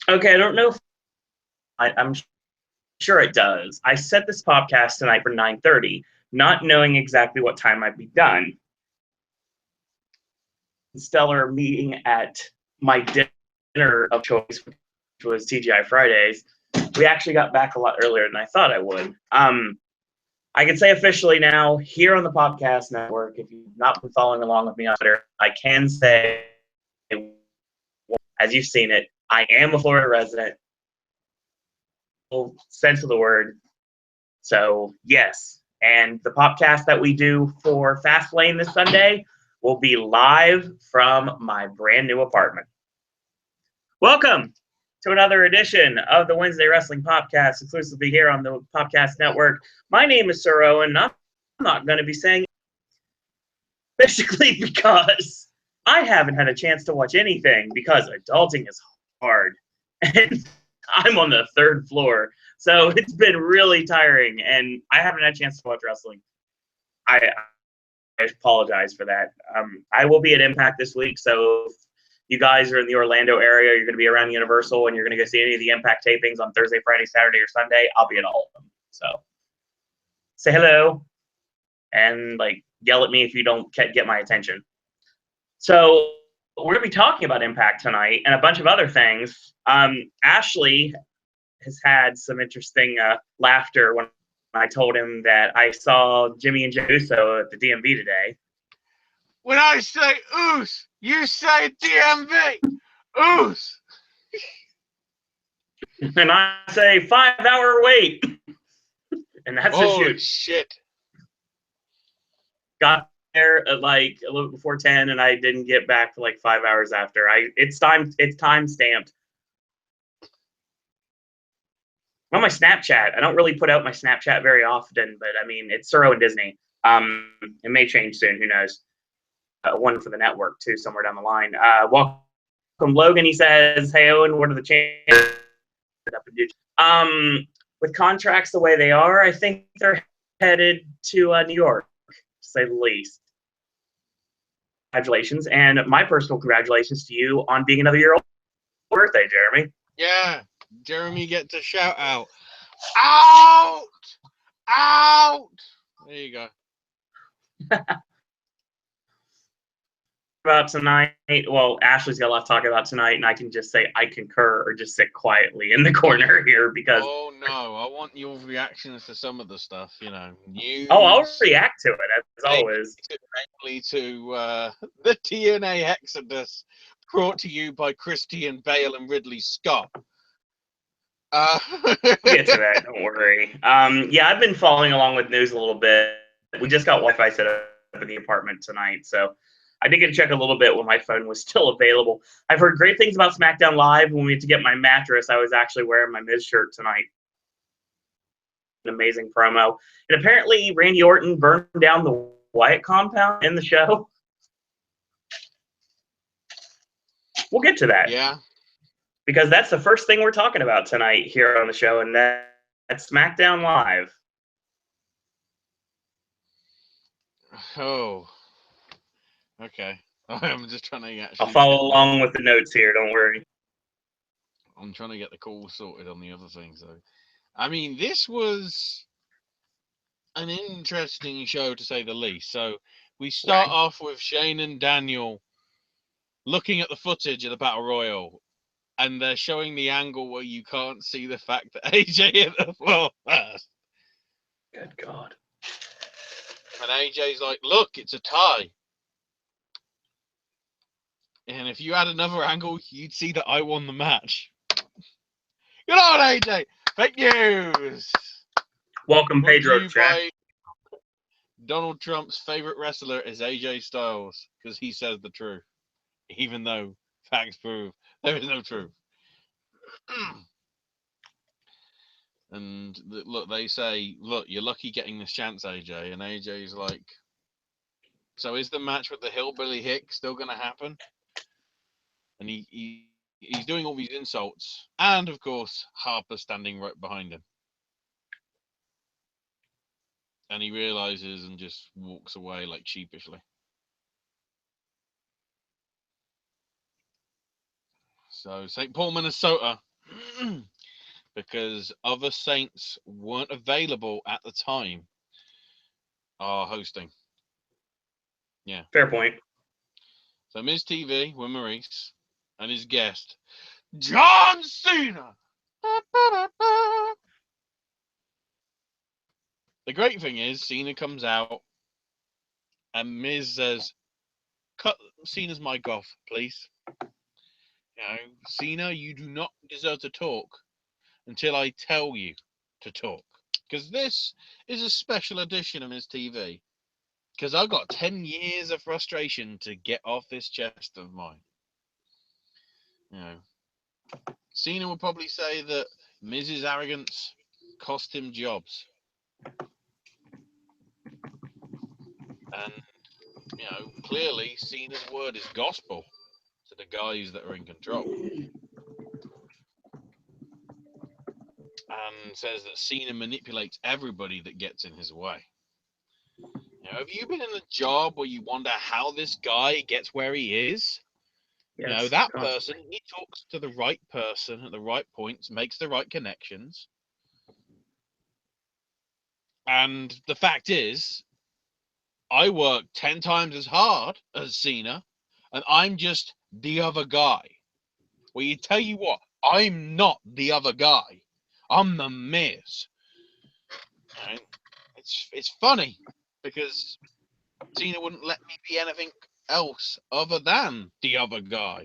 Okay, I don't know if I'm sure it does. I set this podcast tonight for 9:30, not knowing exactly what time I'd be done. Stellar meeting at my dinner of choice, which was TGI Fridays. We actually got back a lot earlier than I thought I would. I can say officially now, here on the podcast network, if you've not been following along with me on Twitter, I can say, as you've seen it, I am a Florida resident. Full sense of the word. So, yes. And the podcast that we do for Fastlane this Sunday will be live from my brand new apartment. Welcome to another edition of the Wednesday Wrestling Popcast, exclusively here on the Podcast Network. My name is Sir Owen, and I'm not going to be saying basically because I haven't had a chance to watch anything because adulting is hard. And I'm on the third floor, so it's been really tiring, and I haven't had a chance to watch wrestling. I apologize for that. I will be at Impact this week, so if you guys are in the Orlando area, you're going to be around Universal, and you're going to go see any of the Impact tapings on Thursday, Friday, Saturday, or Sunday, I'll be at all of them. So say hello and yell at me if you don't get my attention. So we're going to be talking about Impact tonight and a bunch of other things. Ashley has had some interesting laughter when I told him that I saw Jimmy and Jey Uso at the DMV today. When I say oos, you say DMV. Oos. And I say 5-hour wait. And that's a Holy shoot. shit. Got there at a little before 10, and I didn't get back for 5 hours after. It's time stamped. On my Snapchat, I don't really put out my Snapchat very often, but I mean, it's Suro and Disney. It may change soon. Who knows? One for the network too, somewhere down the line. Welcome, Logan. He says, "Hey Owen, what are the chances?" With contracts the way they are, I think they're headed to New York, to say the least. Congratulations, and my personal congratulations to you on being another year old. Birthday, Jeremy. Yeah, Jeremy gets a shout out. Out! Out! There you go. About tonight, well, Ashley's got a lot to talk about tonight, and I can just say I concur or just sit quietly in the corner here because. Oh no, I want your reactions to some of the stuff, news. Oh, I'll react to it as always. Mainly to the TNA Exodus, brought to you by Christian Bale and Ridley Scott. We'll get to that, don't worry. Yeah, I've been following along with news a little bit. We just got Wi-Fi set up in the apartment tonight, so I did get to check a little bit when my phone was still available. I've heard great things about Smackdown Live. When we had to get my mattress, I was actually wearing my Miz shirt tonight. An amazing promo. And apparently Randy Orton burned down the Wyatt compound in the show. We'll get to that. Yeah. Because that's the first thing we're talking about tonight here on the show, and that's SmackDown Live. Oh. Okay. I'm just trying to actually. I'll follow along with the notes here, don't worry. I'm trying to get the call sorted on the other things, though. I mean, this was an interesting show, to say the least. So we start off with Shane and Daniel looking at the footage of the Battle Royal, and they're showing the angle where you can't see the fact that AJ hit the floor first. Good God. And AJ's like, look, it's a tie. And if you had another angle, you'd see that I won the match. Good on, AJ. Fake news. Welcome, Pedro. Donald Trump's favorite wrestler is AJ Styles because he says the truth, even though facts prove there is no truth. And look, they say, look, you're lucky getting this chance, AJ. And AJ's like, so is the match with the Hillbilly Hick still going to happen? And he's doing all these insults. And, of course, Harper's standing right behind him. And he realizes and just walks away sheepishly. So, St. Paul, Minnesota. because other Saints weren't available at the time are hosting. Yeah. Fair point. So Miz TV with Maurice and his guest, John Cena. The great thing is, Cena comes out and Miz says, cut Cena's mic off, please. Cena, you do not deserve to talk until I tell you to talk. Because this is a special edition of Miz TV. Because I've got 10 years of frustration to get off this chest of mine. Cena would probably say that Miz's arrogance cost him jobs. And, clearly Cena's word is gospel to the guys that are in control. And says that Cena manipulates everybody that gets in his way. Have you been in a job where you wonder how this guy gets where he is? Yes, That constantly. person, he talks to the right person at the right points, makes the right connections. And the fact is, I work 10 times as hard as Cena, and I'm just the other guy. Well, you tell you what, I'm not the other guy. I'm the Miz. It's funny because Cena wouldn't let me be anything else other than the other guy.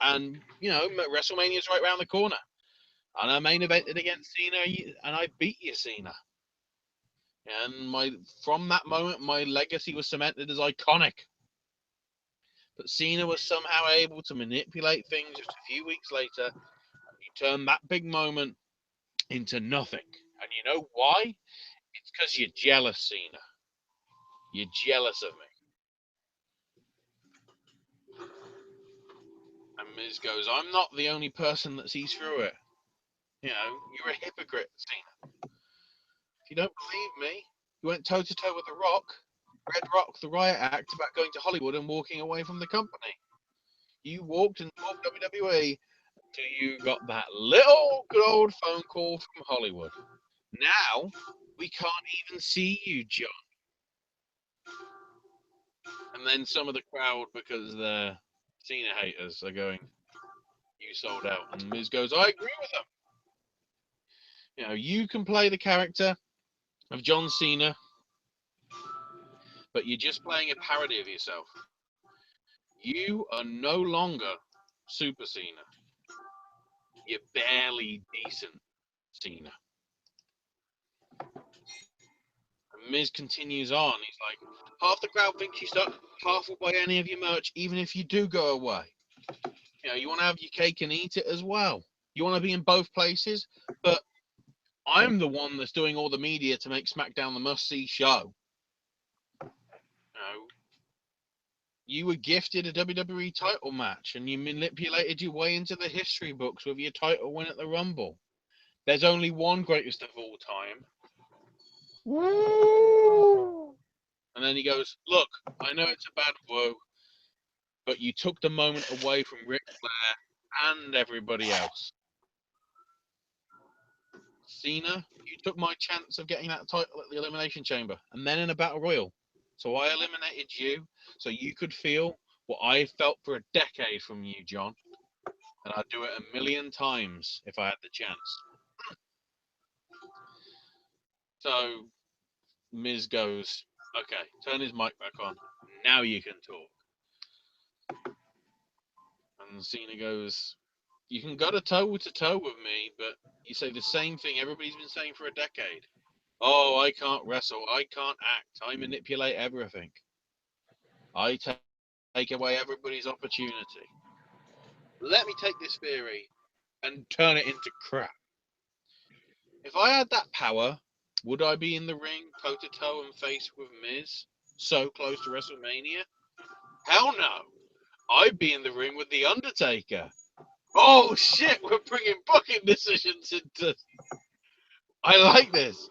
And, WrestleMania's right around the corner. And I main evented against Cena, and I beat you, Cena. And from that moment, my legacy was cemented as iconic. But Cena was somehow able to manipulate things just a few weeks later. He turned that big moment into nothing. And you know why? It's because you're jealous, Cena. You're jealous of me. And Miz goes, I'm not the only person that sees through it. You're a hypocrite, Cena. If you don't believe me, you went toe-to-toe with The Rock, Red Rock, the riot act about going to Hollywood and walking away from the company. You walked and talked WWE until you got that little good old phone call from Hollywood. Now, we can't even see you, John. And then some of the crowd, because they're Cena haters, are going, you sold out. And Miz goes, I agree with them. You can play the character of John Cena, but you're just playing a parody of yourself. You are no longer Super Cena. You're barely decent Cena. And Miz continues on. He's like, half the crowd thinks you suck, half will buy any of your merch, even if you do go away. You want to have your cake and eat it as well. You want to be in both places, but I'm the one that's doing all the media to make Smackdown the must-see show. You were gifted a WWE title match, and you manipulated your way into the history books with your title win at the Rumble. There's only one greatest of all time. Woo! And then he goes, look, I know it's a bad woo, but you took the moment away from Ric Flair and everybody else. Cena, you took my chance of getting that title at the Elimination Chamber and then in a Battle Royal. So I eliminated you so you could feel what I felt for a decade from you, John. And I'd do it 1,000,000 times if I had the chance. So Miz goes, okay, turn his mic back on. Now you can talk. And Cena goes, you can go toe-to-toe with me, but you say the same thing everybody's been saying for a decade. Oh, I can't wrestle. I can't act. I manipulate everything. I take away everybody's opportunity. Let me take this theory and turn it into crap. If I had that power, would I be in the ring toe-to-toe and face with Miz so close to WrestleMania? Hell no. I'd be in the ring with The Undertaker. Oh shit, we're bringing booking decisions into... I like this.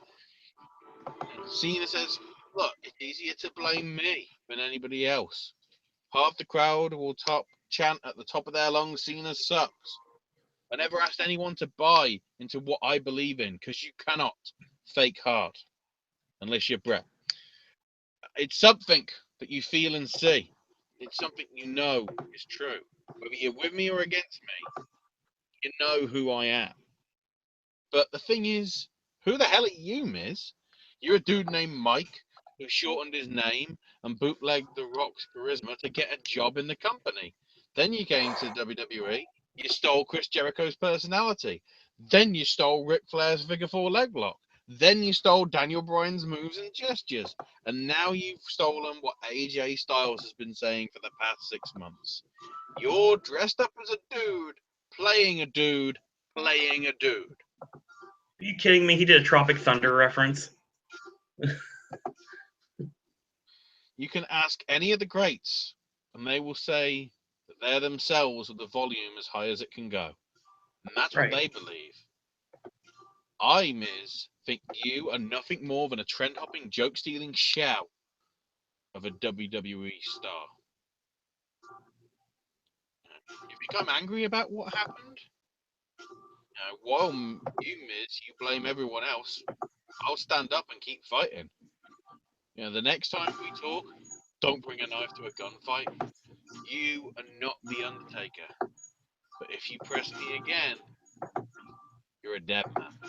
Cena says, look, it's easier to blame me than anybody else. Half the crowd will chant at the top of their lungs, Cena sucks. I never asked anyone to buy into what I believe in, because you cannot fake hard unless you're Brett. It's something that you feel and see. It's something you know is true. Whether you're with me or against me, you know who I am. But the thing is, who the hell are you, Miz? You're a dude named Mike who shortened his name and bootlegged The Rock's charisma to get a job in the company. Then you came to WWE. You stole Chris Jericho's personality. Then you stole Ric Flair's figure four leg lock. Then you stole Daniel Bryan's moves and gestures. And now you've stolen what AJ Styles has been saying for the past 6 months. You're dressed up as a dude, playing a dude, playing a dude. Are you kidding me? He did a Tropic Thunder reference. You can ask any of the greats, and they will say that they're themselves with the volume as high as it can go. And that's what they believe. I, Miz, think you are nothing more than a trend-hopping, joke-stealing shell of a WWE star. You think I'm angry about what happened? While you, Miz, you blame everyone else, I'll stand up and keep fighting. The next time we talk, don't bring a knife to a gunfight. You are not the Undertaker. But if you press me again, you're a dead man.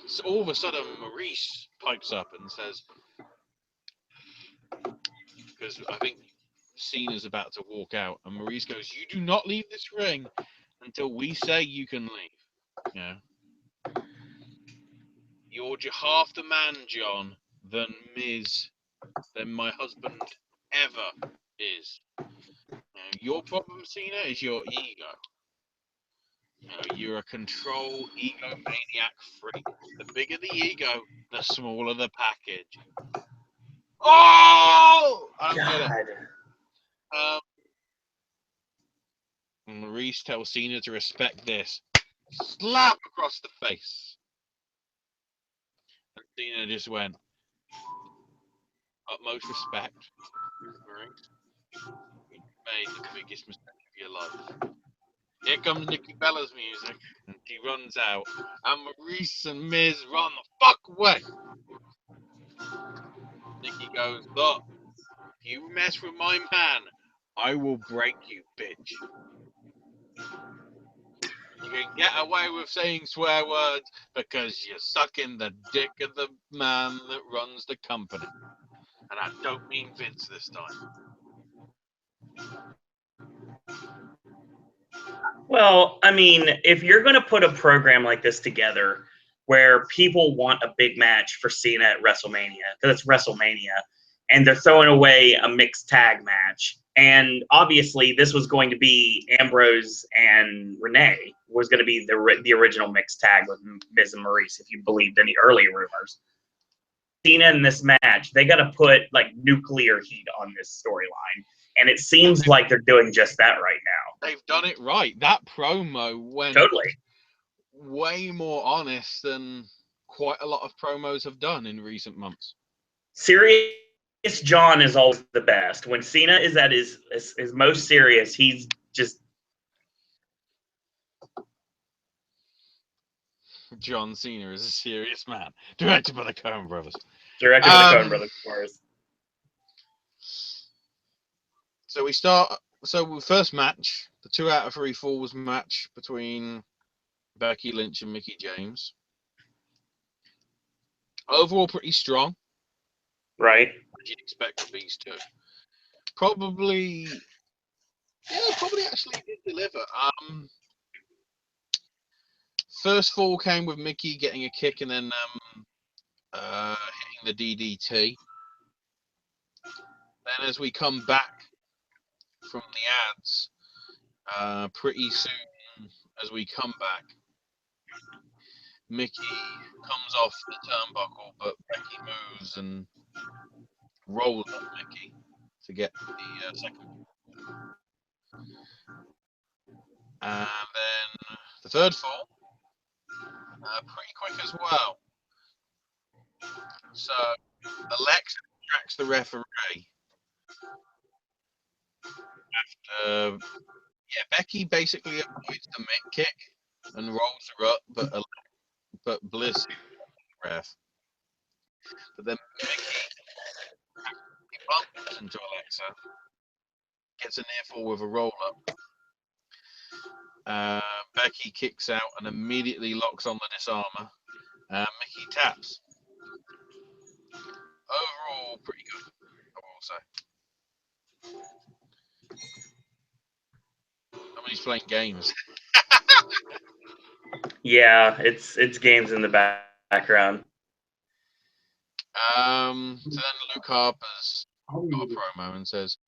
So all of a sudden, Maurice pipes up and says, because I think Cena's about to walk out, and Maurice goes, "You do not leave this ring until we say you can leave." You're half the man, John, than my husband ever is. Your problem, Cena, is your ego. You're a control egomaniac freak. The bigger the ego, the smaller the package. Oh! I don't get it. Maurice tells Cena to respect this. Slap across the face. And Cena just went, utmost respect. Maurice, you made the biggest mistake of your life. Here comes Nikki Bella's music, and she runs out, and Maurice and Miz run the fuck away. Nikki goes, "Look, if you mess with my man, I will break you, bitch. You can get away with saying swear words because you're sucking the dick of the man that runs the company. And I don't mean Vince this time." Well, I mean, if you're going to put a program like this together where people want a big match for Cena at WrestleMania, because it's WrestleMania, and they're throwing away a mixed tag match, and obviously this was going to be Ambrose and Renee was going to be the original mixed tag with Miz and Maurice, if you believed any early rumors. Cena in this match, they got to put like nuclear heat on this storyline. And it seems like they're doing just that right now. They've done it right. That promo went way more honest than quite a lot of promos have done in recent months. Serious John is always the best. When Cena is at his most serious, he's just... John Cena is a serious man. Directed by the Coen Brothers. Directed by the Coen Brothers, of course. So we start. So first match, the 2 out of 3 falls match between Becky Lynch and Mickie James. Overall, pretty strong. Right. As you'd expect from these two. Probably actually did deliver. First fall came with Mickie getting a kick and then hitting the DDT. Then as we come back from the ads, pretty soon as we come back, Mickie comes off the turnbuckle, but Becky moves and rolls up Mickie to get the second. And then the third fall, pretty quick as well. So Alexa tracks the referee after Becky basically avoids the mitt kick and rolls her up, but Bliss ref. But then Mickey bumps into Alexa, gets a near fall with a roll up. Becky kicks out and immediately locks on the disarmer. Mickey taps. Overall, pretty good, I will say. Somebody's playing games. Yeah, it's games in the background. So then Luke Harper's got a promo and says,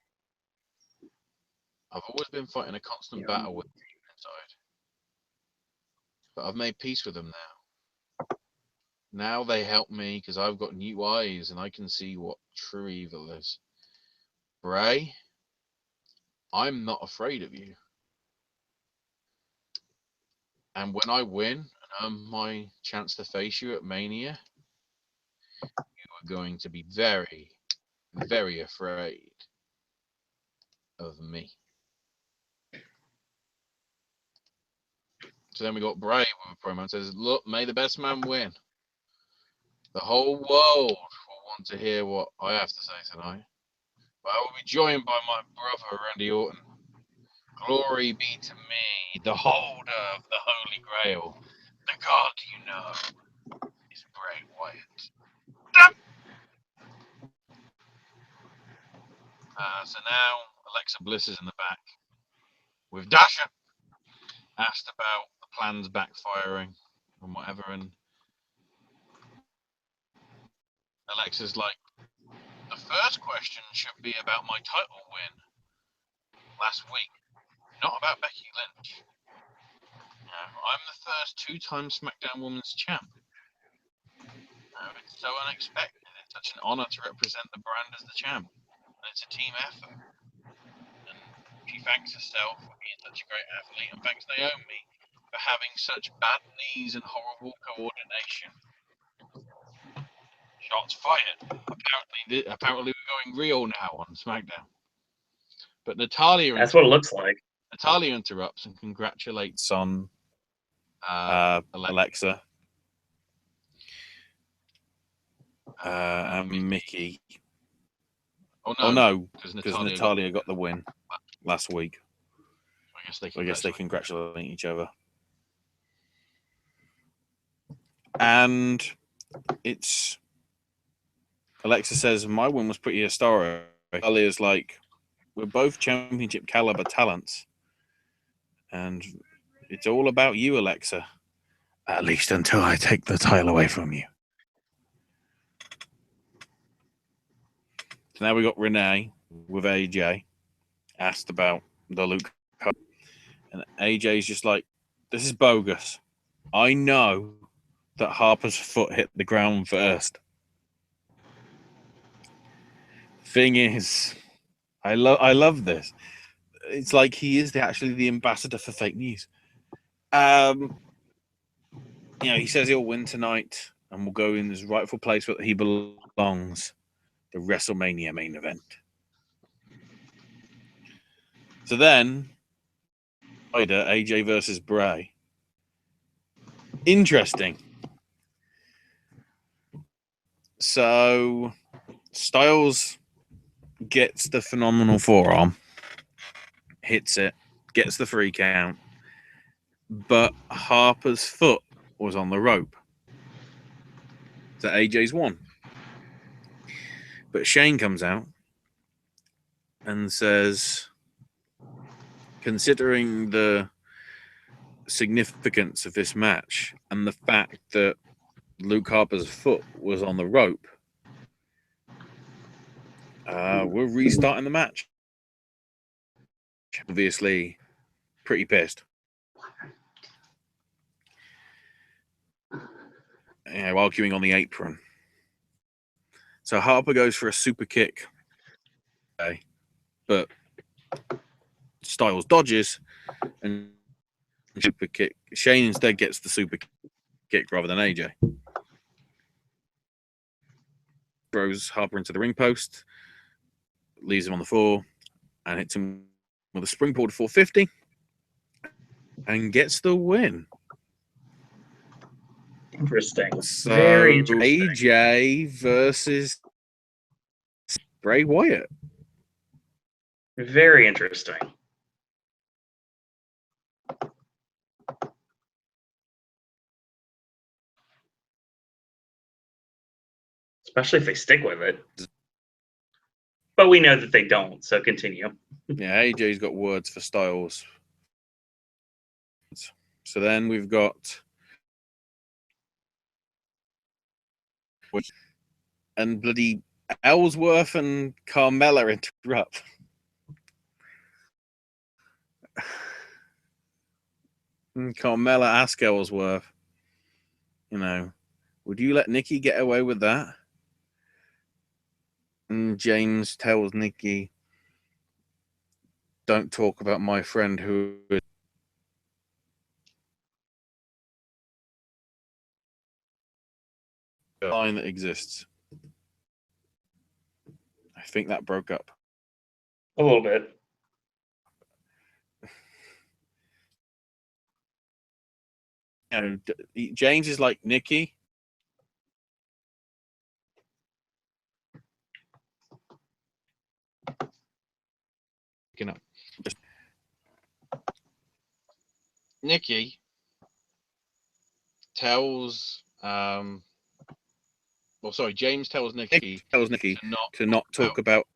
"I've always been fighting a constant battle with them inside, but I've made peace with them now. Now they help me because I've got new eyes and I can see what true evil is. Bray, I'm not afraid of you. And when I win and earn my chance to face you at Mania, you are going to be very, very afraid of me." So then we got Bray with a promo and says, "Look, may the best man win. The whole world will want to hear what I have to say tonight. But I will be joined by my brother, Randy Orton. Glory be to me, the holder of the Holy Grail. The God you know is Bray Wyatt." So now Alexa Bliss is in the back with Dasha, asked about the plans backfiring and whatever, and Alexa's like, "The first question should be about my title win last week, not about Becky Lynch. I'm the first two-time Smackdown Women's Champ. It's so unexpected. It's such an honor to represent the brand as the champ. And it's a team effort." And she thanks herself for being such a great athlete and thanks Naomi for having such bad knees and horrible coordination. Shots fired. Apparently we're going real now on SmackDown. But That's what it looks like. Natalia interrupts and congratulates on Alexa and Mickey. Oh no, because Natalia got the win last week. I guess they congratulate each other. And it's Alexa says, "My win was pretty historic." Natalia's like, "We're both championship caliber talents. And it's all about you, Alexa. At least until I take the title away from you." So now we got Renee with AJ asked about the Luke. And AJ's just like, "This is bogus. I know that Harper's foot hit the ground first. Thing is, I love this. It's like he is actually the ambassador for fake news. He says he'll win tonight and will go in his rightful place where he belongs, the WrestleMania main event. So then, AJ versus Bray. Interesting. So, Styles gets the phenomenal forearm, hits it, gets the 3 count, but Harper's foot was on the rope. So AJ's won. But Shane comes out and says, considering the significance of this match and the fact that Luke Harper's foot was on the rope, we're restarting the match. Obviously, pretty pissed. Arguing on the apron. So Harper goes for a super kick. Okay. But Styles dodges and super kick. Shane instead gets the super kick rather than AJ. Throws Harper into the ring post, leaves him on the floor, and hits him with a springboard 450. and gets the win. Interesting. So Very interesting. AJ versus Bray Wyatt. Very interesting. Especially if they stick with it. But we know that they don't, so continue. Yeah, AJ's got words for Styles. So then we've got and bloody Ellsworth and Carmella interrupt. And Carmella asks Ellsworth, would you let Nikki get away with that? And James tells Nikki, don't talk about my friend who is a line that exists. I think that broke up. A little bit. James is like, Nikki, Nikki tells James tells Nikki to not talk about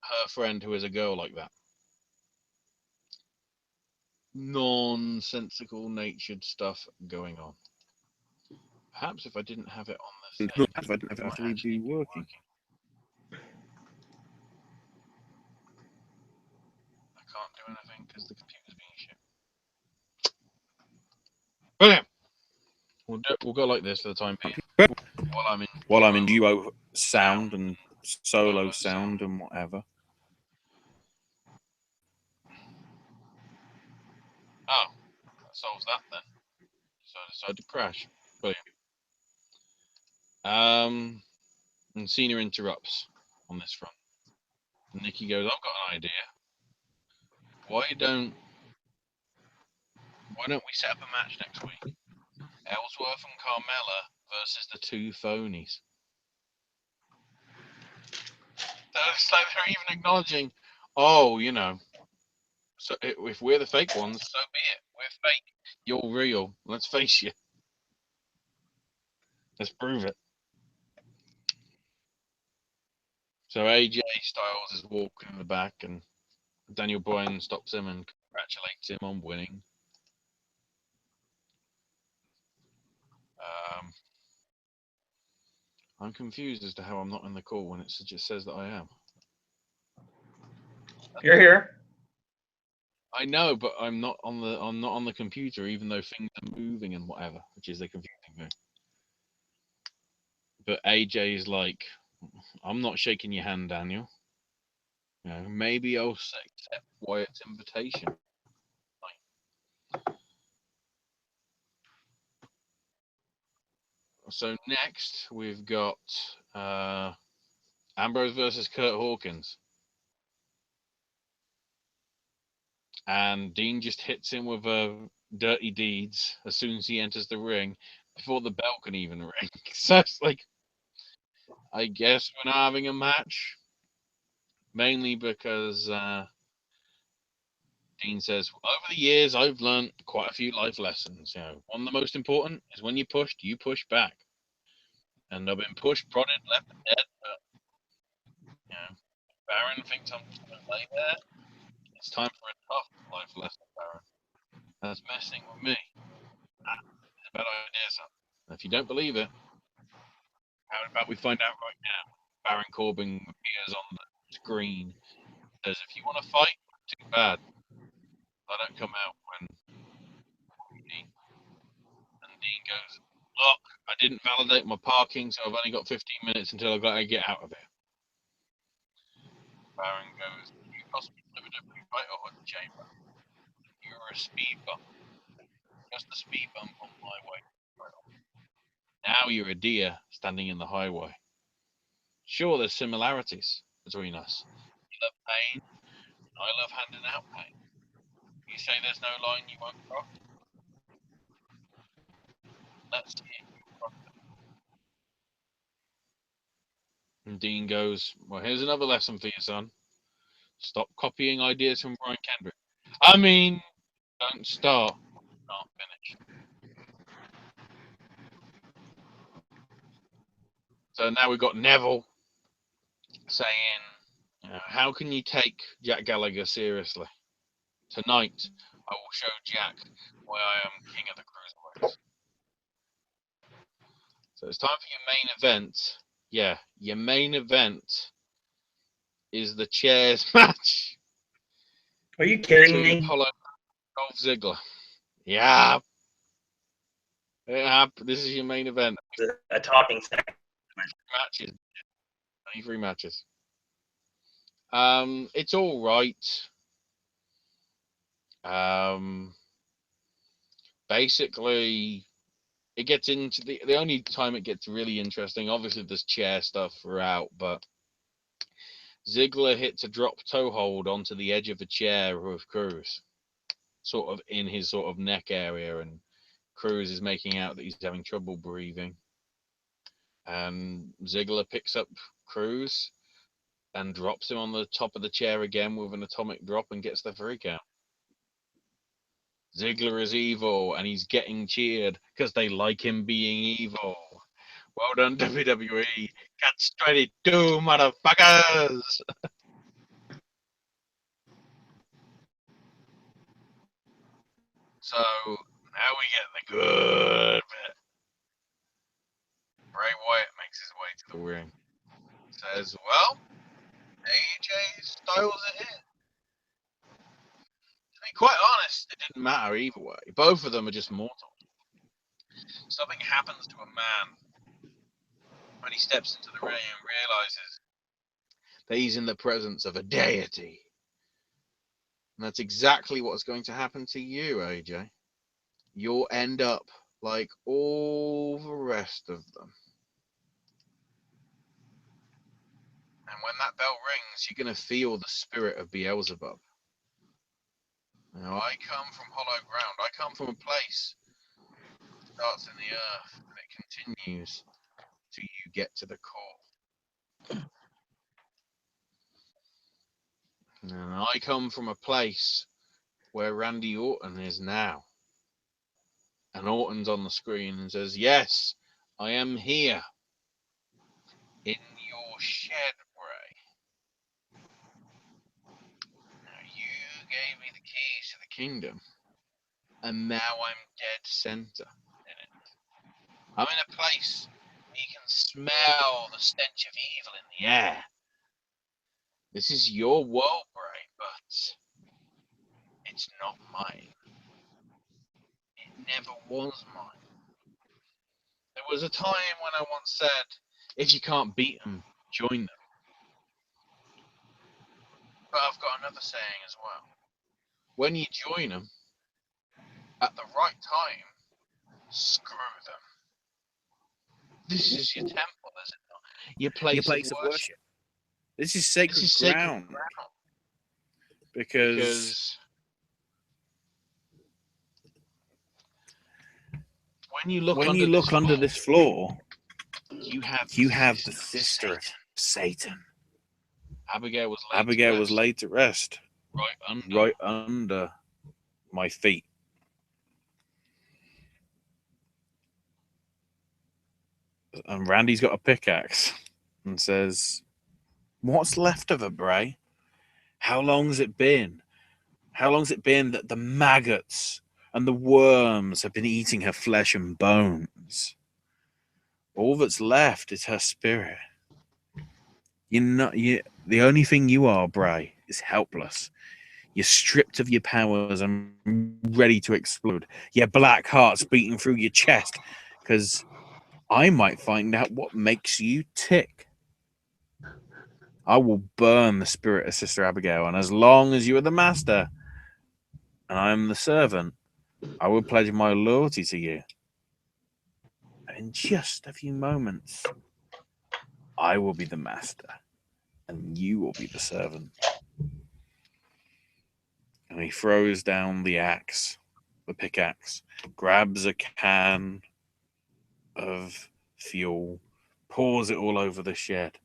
her friend who is a girl like that. Nonsensical natured stuff going on. Perhaps if I didn't have it on this thing, if I didn't have it actually be working. I can't do anything because the computer's being shit. Brilliant. We'll go like this for the time being. While I'm in duo sound and solo sound and whatever. Oh, that solves that then. So I decided to crash. Brilliant. And Cena interrupts on this front. And Nikki goes, I've got an idea. Why don't we set up a match next week? Ellsworth and Carmella versus the two phonies. It's like they're even acknowledging, so if we're the fake ones, so be it. We're fake. You're real. Let's face you. Let's prove it. So AJ Styles is walking in the back, and Daniel Bryan stops him and congratulates him on winning. I'm confused as to how I'm not in the call when it just says that I am. You're here. I know, but I'm not on the computer, even though things are moving and whatever, which is the confusing thing. But AJ is like, I'm not shaking your hand, Daniel. Maybe I'll accept Wyatt's invitation. So next we've got Ambrose versus Kurt Hawkins. And Dean just hits him with dirty deeds as soon as he enters the ring before the bell can even ring. So it's like, I guess we're not having a match. Mainly because Dean says, over the years, I've learned quite a few life lessons. One of the most important is when you push back. And I've been pushed, prodded, left, and dead. But, Baron thinks I'm just going to lay there. It's time for a tough life lesson, Baron. That's messing with me. It's a bad idea, son. And if you don't believe it, how about we find out right now? Baron Corbin appears on the screen. Says, if you want to fight, too bad. I don't come out when Dean. And Dean goes, look, I didn't validate my parking, so I've only got 15 minutes until I've got to get out of here. Baron goes, you cost me WWE title at the chamber. You were a speed bump. Just a speed bump on my way. Now you're a deer standing in the highway. Sure, there's similarities between us. You love pain, and I love handing out pain. You say there's no line you won't cross? Let's see if you cross it. And Dean goes, well, here's another lesson for you, son. Stop copying ideas from Brian Kendrick. I mean, don't start, not finish. So now we've got Neville saying, how can you take Jack Gallagher seriously? Tonight, I will show Jack why I am king of the cruiserweights. So it's time for your main event. Yeah, your main event is the chairs match. Are you kidding me? Apollo Dolph Ziggler. Yeah. This is your main event. A talking segment. Matches. 23 matches. It's all right. Basically, it gets into the only time it gets really interesting. Obviously, there's chair stuff throughout, but Ziggler hits a drop toe hold onto the edge of a chair with Cruz, sort of in his sort of neck area, and Cruz is making out that he's having trouble breathing. And Ziggler picks up Cruz and drops him on the top of the chair again with an atomic drop and gets the 3 count. Ziggler is evil, and he's getting cheered because they like him being evil. Well done, WWE. Catch 22, motherfuckers! So, now we get the good bit. Bray Wyatt makes his way to the ring. Says, well, AJ Styles it in. To be quite honest, it didn't matter either way. Both of them are just mortal. Something happens to a man when he steps into the ring and realizes that he's in the presence of a deity. And that's exactly what's going to happen to you, AJ. You'll end up like all the rest of them. And when that bell rings, you're going to feel the spirit of Beelzebub. Now, I come from hollow ground. I come from a place that starts in the earth and it continues till you get to the core. And I come from a place where Randy Orton is now. And Orton's on the screen and says, yes, I am here in your shed, Bray. Now, you gave me the keys to the kingdom, and now I'm dead center in it. I'm in a place where you can smell the stench of evil in the air. This is your world, Bray, but it's not mine. It never was mine. There was a time when I once said, if you can't beat them, join them. But I've got another saying as well. When you join them, at the right time, screw them. This is your temple, is it not? Your place of worship. This is sacred ground. Because when you look under this floor, you have the sister of Satan. Abigail was laid to rest right under my feet. And Randy's got a pickaxe and says, what's left of her, Bray? How long's it been? How long's it been that the maggots and the worms have been eating her flesh and bones? All that's left is her spirit. The only thing you are, Bray, is helpless. You're stripped of your powers and ready to explode. Your black heart's beating through your chest because I might find out what makes you tick. I will burn the spirit of Sister Abigail, and as long as you are the master and I am the servant, I will pledge my loyalty to you. And in just a few moments, I will be the master and you will be the servant. And he throws down the pickaxe, grabs a can of fuel, pours it all over the shed.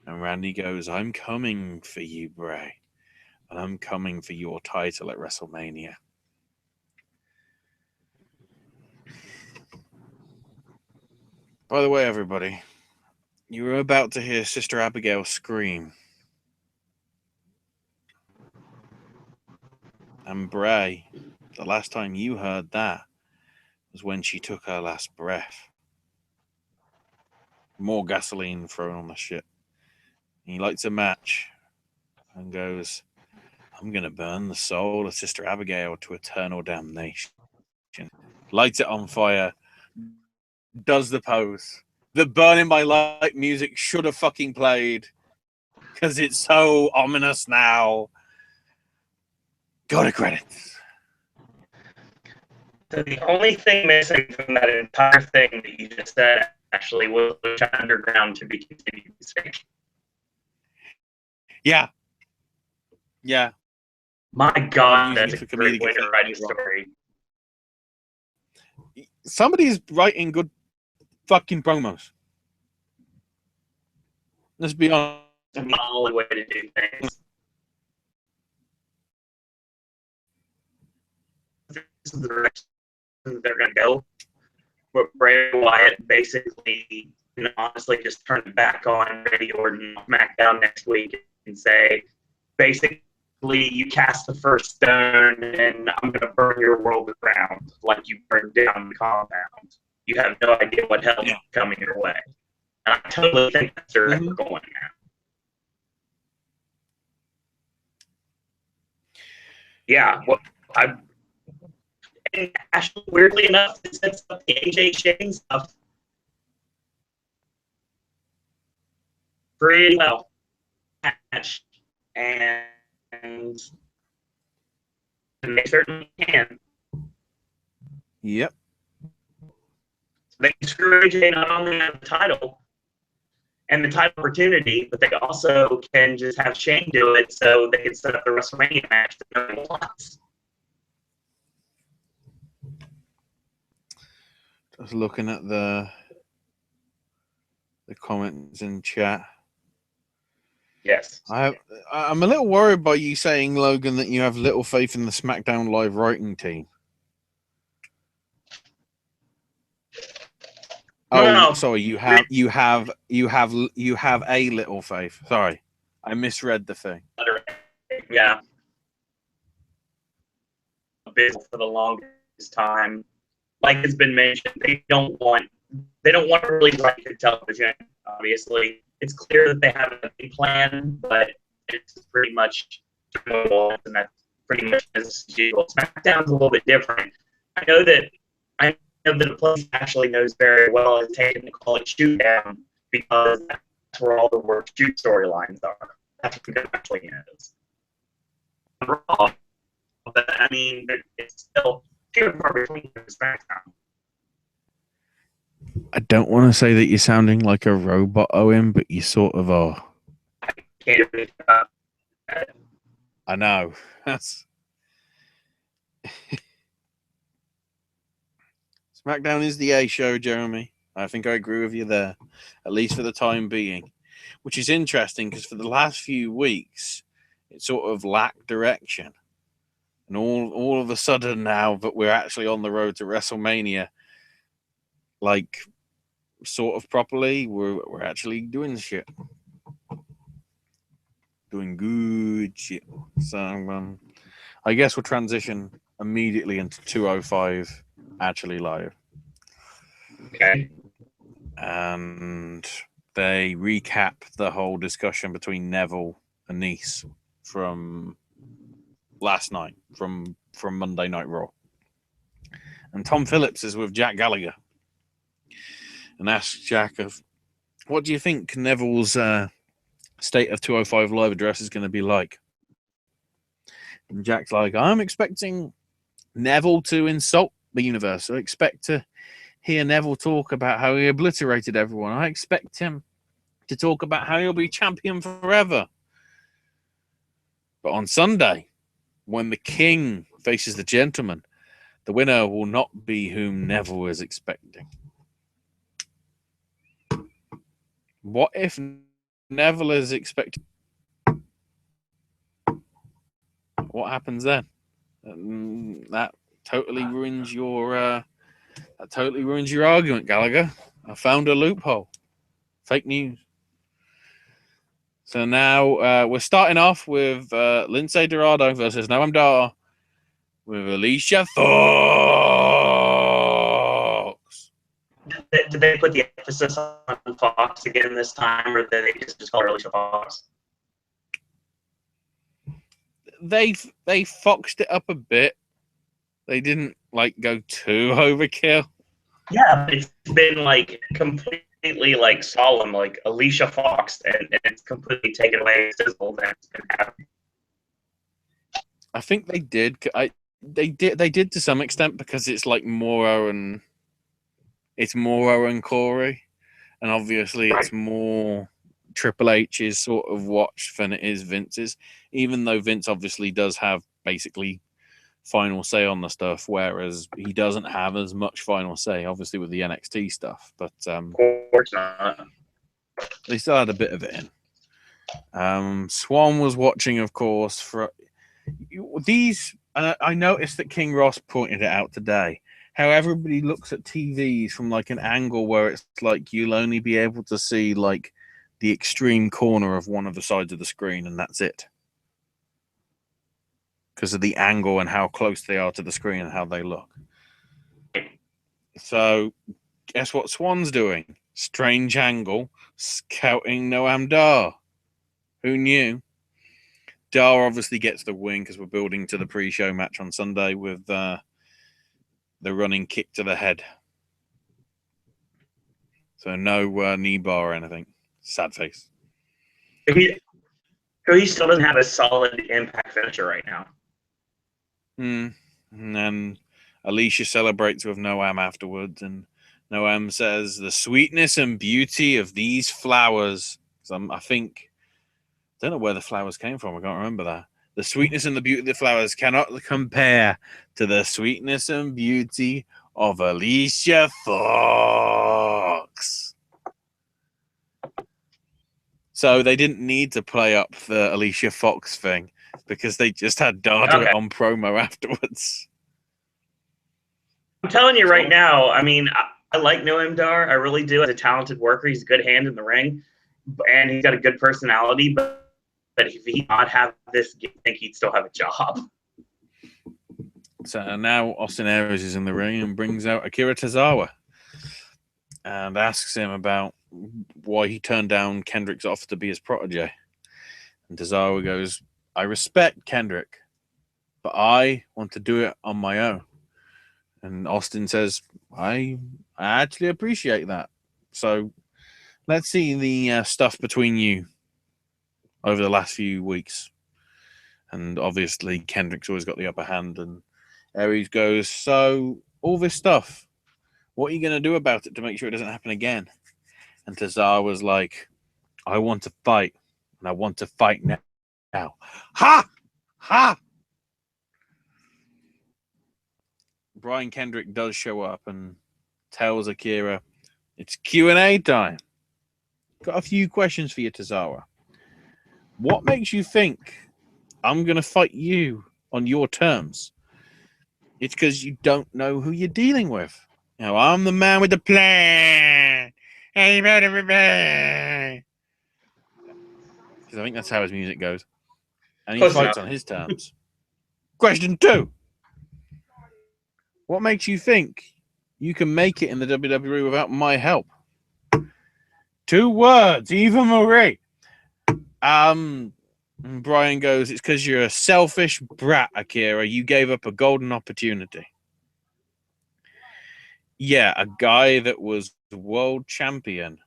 And Randy goes, I'm coming for you, Bray. And I'm coming for your title at WrestleMania. By the way, everybody, you were about to hear Sister Abigail scream. And Bray, the last time you heard that was when she took her last breath. More gasoline thrown on the shit. He lights a match and goes, I'm going to burn the soul of Sister Abigail to eternal damnation. Lights it on fire. Does the pose. The Burning My Light music should have fucking played because it's so ominous now. Go to credits. So the only thing missing from that entire thing that you just said actually was Underground to be continued music. Yeah. Yeah. My God, Using that's it for a great comedic way to effect. write a story. Somebody's writing good fucking promos. Let's be honest. It's the only way to do things. This is the direction they're going to go. But Bray Wyatt basically, honestly, just turn it back on Randy Orton on Smackdown next week and say, basically, you cast the first stone and I'm going to burn your world to the ground like you burned down the compound. You have no idea what hell is coming your way. And I totally think that's where we're going now. Yeah, and actually, weirdly enough, it sets up the AJ Shane stuff pretty well. And they certainly can. Yep. They can screw AJ not only on the title and the title opportunity, but they also can just have Shane do it so they can set up the WrestleMania match that nobody wants. Just looking at the comments in chat. Yes. I'm a little worried by you saying, Logan, that you have little faith in the SmackDown Live writing team. No. Sorry, you have a little faith. Sorry, I misread the thing. Yeah. For the longest time, like it's been mentioned, they don't want to really write good television. Obviously, it's clear that they have a big plan, but it's pretty much and that's pretty much as usual. SmackDown's a little bit different. I know that the place actually knows very well is taking to call it Shoot Down because that's where all the work shoot storylines are. That's what it actually is. Raw, but I mean, it's still few and far between SmackDown. I don't want to say that you're sounding like a robot, Owen, but you sort of are. I can't do that. I know. That's SmackDown is the A show, Jeremy. I think I agree with you there, at least for the time being. Which is interesting because for the last few weeks, it sort of lacked direction. And all of a sudden now that we're actually on the road to WrestleMania, like sort of properly, we're actually doing shit. Doing good shit. So I guess we'll transition immediately into 205 actually live. Okay. And they recap the whole discussion between Neville and Nice from last night, from Monday Night Raw. And Tom Phillips is with Jack Gallagher and asks Jack what do you think Neville's State of 205 Live address is going to be like? And Jack's like, I'm expecting Neville to insult the universe. I expect to hear Neville talk about how he obliterated everyone. I expect him to talk about how he'll be champion forever. But on Sunday, when the king faces the gentleman, the winner will not be whom Neville is expecting. What if Neville is expecting? What happens then? That totally ruins your argument, Gallagher. I found a loophole. Fake news. So now we're starting off with Lindsay Dorado versus Noam Dar with Alicia Fox. Did they put the emphasis on Fox again this time, or did they just call her Alicia Fox? They foxed it up a bit. They didn't like go too overkill. Yeah, it's been like completely like solemn, like Alicia Fox, and it's completely taken away sizzle that's been happening. I think they did. They did to some extent because it's like Mauro and Corey, and obviously it's more Triple H's sort of watch than it is Vince's. Even though Vince obviously does have basically final say on the stuff, whereas he doesn't have as much final say, obviously with the NXT stuff. But Of course not. They still had a bit of it in. Swan was watching, of course, for these. I noticed that King Ross pointed it out today. How everybody looks at TVs from like an angle where it's like you'll only be able to see like the extreme corner of one of the sides of the screen, and that's it. Because of the angle and how close they are to the screen and how they look. So, guess what Swan's doing? Strange angle, scouting Noam Dar. Who knew? Dar obviously gets the win because we're building to the pre-show match on Sunday with the running kick to the head. So no knee bar or anything. Sad face. He still doesn't have a solid Impact finisher right now. And then Alicia celebrates with Noam afterwards, and Noam says, "The sweetness and beauty of these flowers." So I don't know where the flowers came from. I can't remember that. The sweetness and the beauty of the flowers cannot compare to the sweetness and beauty of Alicia Fox. So they didn't need to play up the Alicia Fox thing because they just had Dar do it on promo afterwards. I'm telling you right now, I mean, I like Noam Dar. I really do. As a talented worker, he's a good hand in the ring, and he's got a good personality. But if he did not have this, I think he'd still have a job. So now Austin Aries is in the ring and brings out Akira Tozawa and asks him about why he turned down Kendrick's offer to be his protege. And Tozawa goes, "I respect Kendrick, but I want to do it on my own." And Austin says, I actually appreciate that. So let's see the stuff between you over the last few weeks. And obviously Kendrick's always got the upper hand. And Aries goes, "So all this stuff, what are you going to do about it to make sure it doesn't happen again?" And Tozawa was like, "I want to fight, and I want to fight now." Ha! Ha! Brian Kendrick does show up and tells Akira, "It's Q&A time. Got a few questions for you, Tozawa. What makes you think I'm going to fight you on your terms? It's because you don't know who you're dealing with. Now, I'm the man with the plan. Hey, because I think that's how his music goes. And he fights on his terms. Question 2. What makes you think you can make it in the WWE without my help? 2 words, Eva Marie. Brian goes, "It's because you're a selfish brat, Akira. You gave up a golden opportunity." Yeah, a guy that was world champion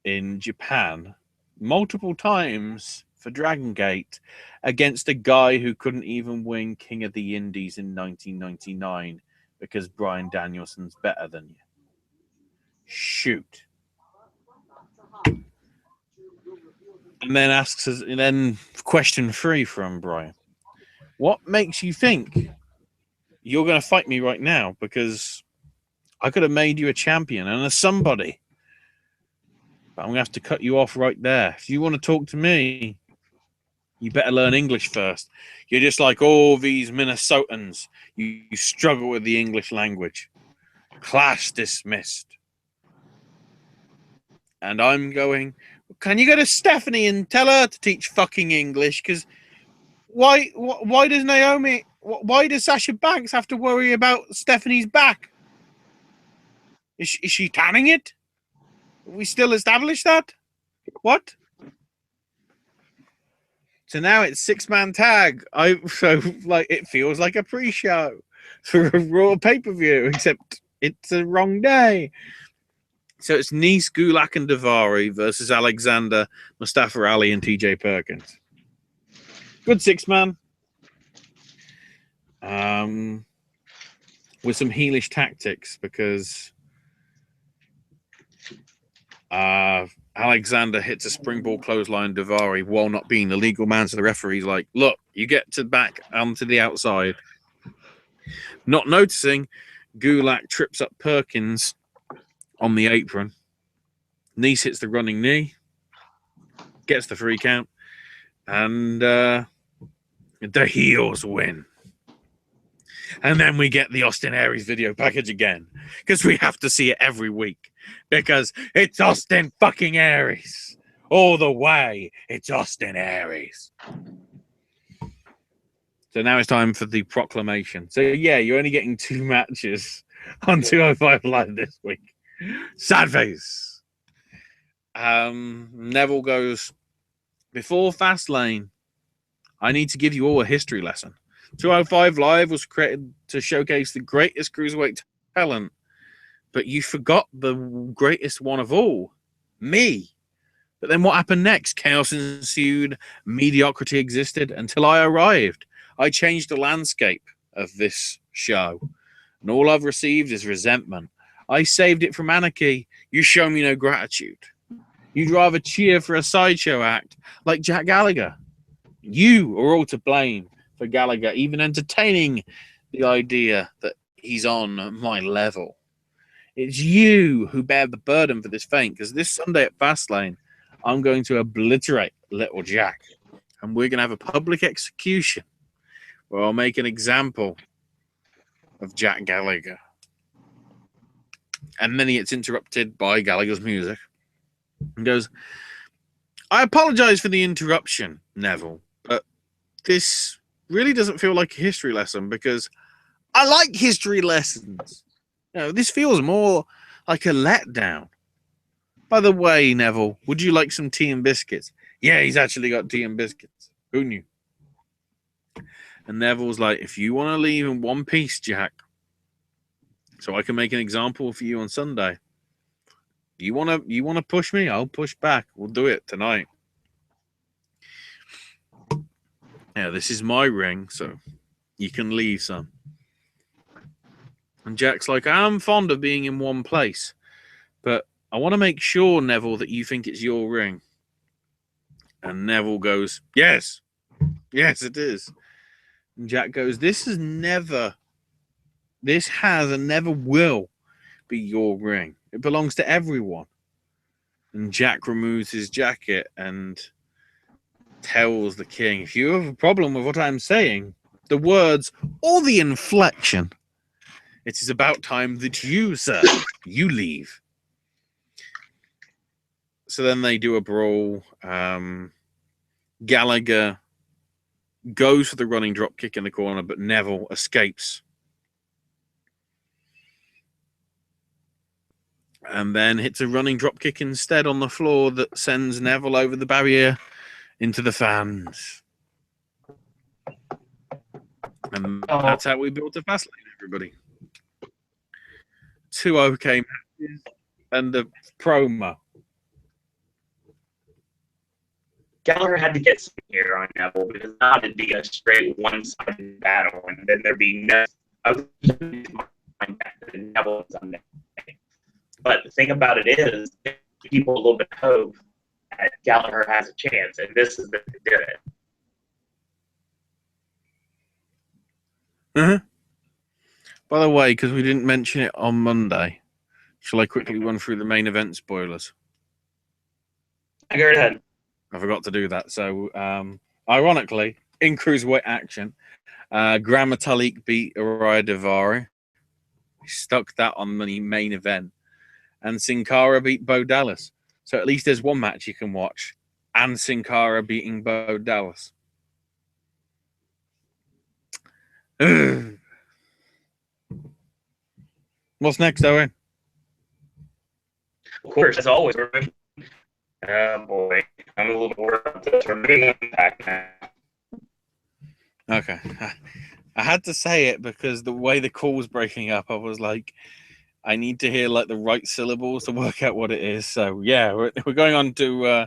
in Japan multiple times for Dragon Gate against a guy who couldn't even win King of the Indies in 1999 because Bryan Danielson's better than you. Shoot. And then question 3 from Brian. what makes you think you're going to fight me right now? Because I could have made you a champion and a somebody. But I'm going to have to cut you off right there. If you want to talk to me, you better learn English first. You're just like all these Minnesotans. You struggle with the English language. Class dismissed. And I'm going, can you go to Stephanie and tell her to teach fucking English? Because why does Naomi, why does Sasha Banks have to worry about Stephanie's back? Is she tanning it? We still established that? What? So now it's 6-man tag. It feels like a pre-show for a Raw pay-per-view, except it's a wrong day. So it's Nice, Gulak, and Daivari versus Alexander, Mustafa Ali, and TJ Perkins. Good 6-man. With some heelish tactics because Alexander hits a springboard clothesline Daivari while not being the legal man. So the referee's like, look, you get to back onto the outside. Not noticing, Gulak trips up Perkins on the apron. Nice hits the running knee, gets the 3 count, and the heels win. And then we get the Austin Aries video package again, because we have to see it every week, because it's Austin fucking Aries. All the way, it's Austin Aries. So now it's time for the proclamation. So yeah, you're only getting 2 matches on 205 Live this week. Sad face. Neville goes, before Fastlane, I need to give you all a history lesson. 205 Live was created to showcase the greatest cruiserweight talent, but you forgot the greatest one of all, me. But then what happened next? Chaos ensued, mediocrity existed until I arrived. I changed the landscape of this show, and all I've received is resentment. I saved it from anarchy. You show me no gratitude. You'd rather cheer for a sideshow act like Jack Gallagher. You are all to blame for Gallagher even entertaining the idea that he's on my level. It's you who bear the burden for this feint, because this Sunday at Fastlane, I'm going to obliterate Little Jack, and we're going to have a public execution where I'll make an example of Jack Gallagher. And then he gets interrupted by Gallagher's music and goes, I apologize for the interruption, Neville, but this really doesn't feel like a history lesson because I like history lessons. You know, this feels more like a letdown. By the way, Neville, would you like some tea and biscuits? Yeah, he's actually got tea and biscuits. Who knew? And Neville's like, if you want to leave in one piece, Jack, so I can make an example for you on Sunday. You want to push me? I'll push back. We'll do it tonight. Yeah, this is my ring, so you can leave some. And Jack's like, I'm fond of being in one place, but I want to make sure, Neville, that you think it's your ring. And Neville goes, yes, it is. And Jack goes, this has and never will be your ring. It belongs to everyone. And Jack removes his jacket and tells the king, if you have a problem with what I'm saying, the words or the inflection, it is about time that you, sir, you leave. So then they do a brawl. Gallagher goes for the running drop kick in the corner, but Neville escapes. And then hits a running drop kick instead on the floor that sends Neville over the barrier into the fans. And that's how we built a Fastlane, everybody. 2 okay matches and a promo. Gallagher had to get some here on Neville because now it'd be a straight one-sided battle, and then there'd be no. Neville was on there. But the thing about it is, people a little bit hope that Gallagher has a chance, and this is the did it. Uh-huh. By the way, because we didn't mention it on Monday, shall I quickly run through the main event spoilers? Go right ahead. I forgot to do that. So, ironically, in cruiserweight action, Gran Metalik beat Araya Davari. He stuck that on the main event. And Sin Cara beat Bo Dallas. So at least there's one match you can watch. And Sin Cara beating Bo Dallas. What's next, Owen? Of course, as always, oh boy, I'm a little bored about this. We're moving back now. Okay. I had to say it because the way the call was breaking up, I was like, I need to hear like the right syllables to work out what it is. So yeah, we're going on to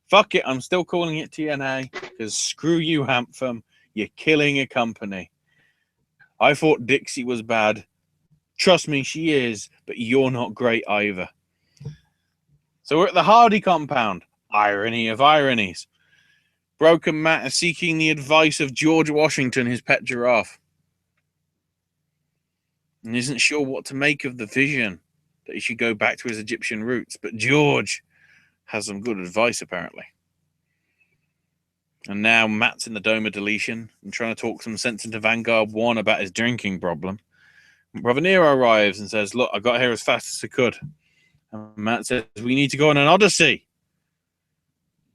fuck it. I'm still calling it TNA because screw you, Anthem. You're killing a company. I thought Dixie was bad. Trust me, she is, but you're not great either. So we're at the Hardy compound. Irony of ironies. Broken Matt is seeking the advice of George Washington, his pet giraffe, and isn't sure what to make of the vision that he should go back to his Egyptian roots. But George has some good advice, apparently. And now Matt's in the Doma deletion and trying to talk some sense into Vanguard 1 about his drinking problem. And Brother Nero arrives and says, look, I got here as fast as I could. And Matt says, we need to go on an odyssey.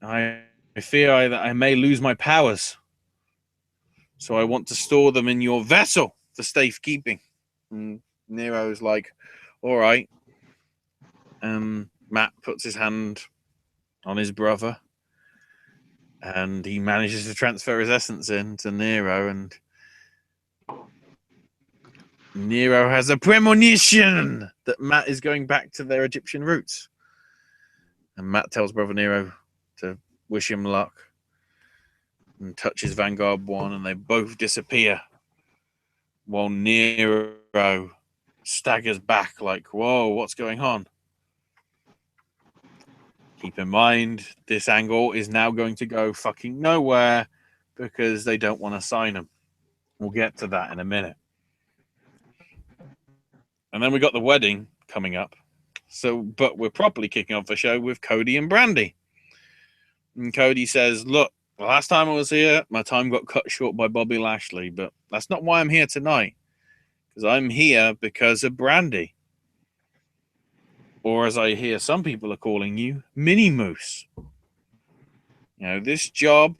I fear that I may lose my powers. So I want to store them in your vessel for safekeeping. And Nero's like, all right. Matt puts his hand on his brother. And he manages to transfer his essence into Nero. And Nero has a premonition that Matt is going back to their Egyptian roots. And Matt tells Brother Nero to wish him luck and touches Vanguard 1, and they both disappear while Nero staggers back like, whoa, what's going on? Keep in mind, this angle is now going to go fucking nowhere because they don't want to sign him. We'll get to that in a minute. And then we got the wedding coming up. But we're properly kicking off the show with Cody and Brandy. And Cody says, look, the last time I was here, my time got cut short by Bobby Lashley, but that's not why I'm here tonight. Because I'm here because of Brandy. Or as I hear some people are calling you, Mini Moose. You know, this job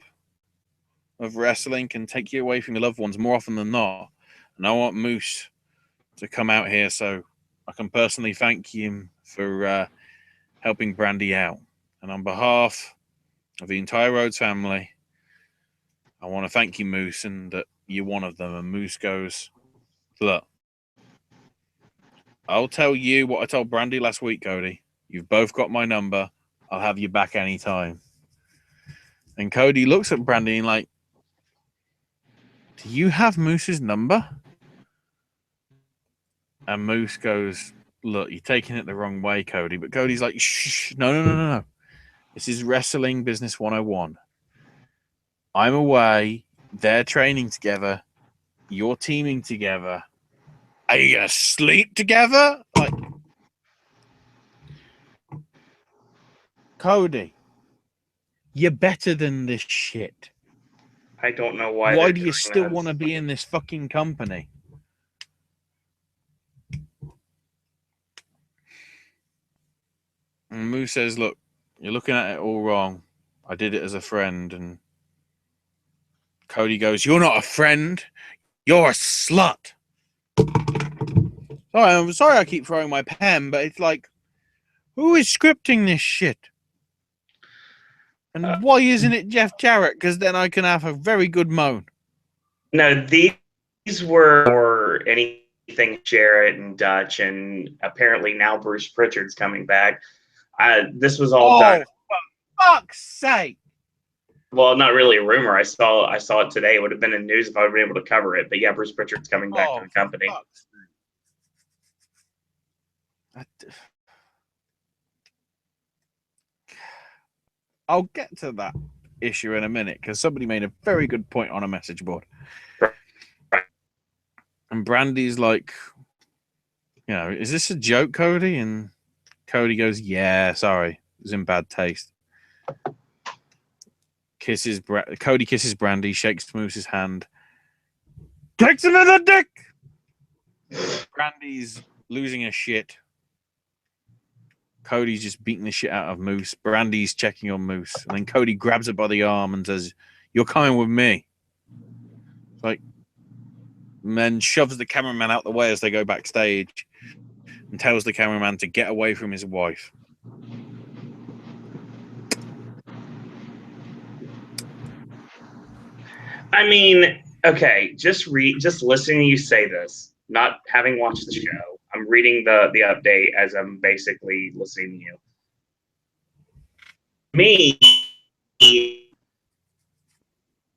of wrestling can take you away from your loved ones more often than not. And I want Moose to come out here so I can personally thank him for helping Brandy out. And on behalf of the entire Rhodes family, I want to thank you, Moose, and that you're one of them. And Moose goes, look, I'll tell you what I told Brandy last week, Cody. You've both got my number. I'll have you back anytime. And Cody looks at Brandy and like, do you have Moose's number? And Moose goes, look, you're taking it the wrong way, Cody. But Cody's like, shh, no. This is Wrestling Business 101. I'm away. They're training together. You're teaming together. Are you going to sleep together? Like, Cody, you're better than this shit. I don't know why. Why do you still want to be in this fucking company? And Moose says, look, you're looking at it all wrong. I did it as a friend. And Cody goes, you're not a friend. You're a slut. I'm sorry I keep throwing my pen, but it's like, who is scripting this shit? And why isn't it Jeff Jarrett? Because then I can have a very good moan. No, these were more anything Jarrett and Dutch, and apparently now Bruce Pritchard's coming back. This was all done. For fuck's sake! Well, not really a rumor. I saw it today. It would have been in news if I would have been able to cover it. But yeah, Bruce Pritchard's coming back to the company. I'll get to that issue in a minute because somebody made a very good point on a message board. Right. And Brandy's like, is this a joke, Cody? And Cody goes, yeah, sorry. It was in bad taste. Cody kisses Brandy, shakes Moose's hand, takes another dick. Brandy's losing her shit. Cody's just beating the shit out of Moose. Brandy's checking on Moose. And then Cody grabs her by the arm and says, you're coming with me. And then shoves the cameraman out the way as they go backstage and tells the cameraman to get away from his wife. I mean, okay, just listening to you say this, not having watched the show. I'm reading the update as I'm basically listening to you. Me,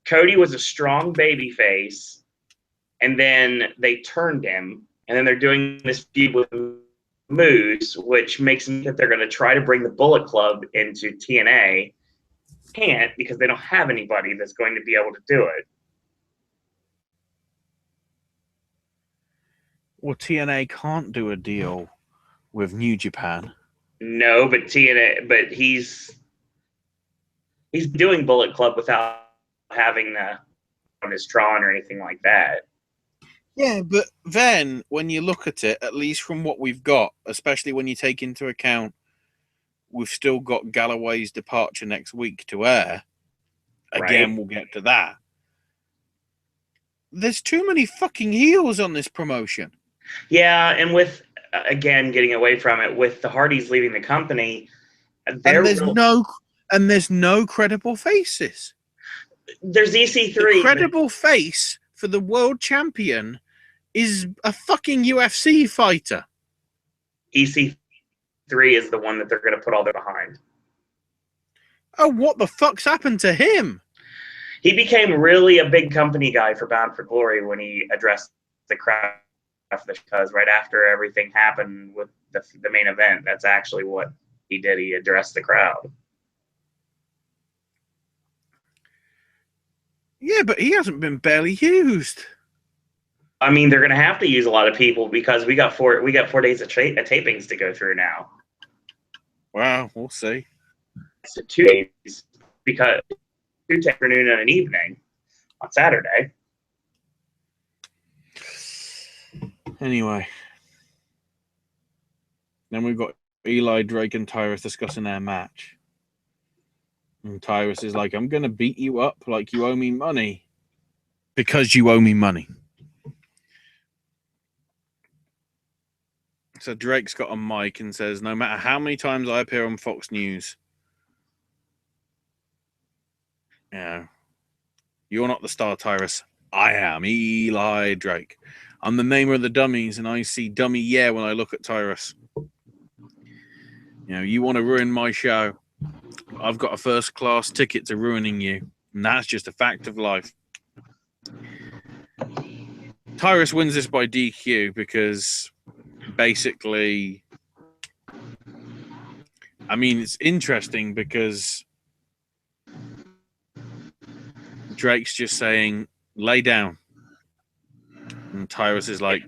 Cody was a strong baby face, and then they turned him, and then they're doing this feud with Moose, which makes me think they're going to try to bring the Bullet Club into TNA. Can't, because they don't have anybody that's going to be able to do it. Well, TNA can't do a deal with New Japan. No, but TNA, but he's doing Bullet Club without having on his Tron or anything like that. Yeah, but then when you look at it, at least from what we've got, especially when you take into account we've still got Galloway's departure next week to air. Again, We'll get to that. There's too many fucking heels on this promotion. Yeah, and with, again, getting away from it, with the Hardys leaving the company, there's no credible faces. There's EC3. The credible face for the world champion is a fucking UFC fighter. EC3 is the one that they're going to put all their behind. Oh, what the fuck's happened to him? He became really a big company guy for Bound for Glory when he addressed the crowd, because right after everything happened with the main event, that's actually what he did. He addressed the crowd. Yeah, but he hasn't been barely used. I mean, they're going to have to use a lot of people because we got 4 days of tapings to go through now. Wow, we'll see. So 2 days, because 2 afternoon and an evening on Saturday. Anyway, then we've got Eli, Drake, and Tyrus discussing their match. And Tyrus is like, I'm going to beat you up like you owe me money because you owe me money. So Drake's got a mic and says, no matter how many times I appear on Fox News, you're not the star, Tyrus. I am Eli Drake. I'm the name of the dummies, and I see dummy when I look at Tyrus. You want to ruin my show. I've got a first-class ticket to ruining you, and that's just a fact of life. Tyrus wins this by DQ because basically, I mean, it's interesting because Drake's just saying, lay down. And Tyrus is like,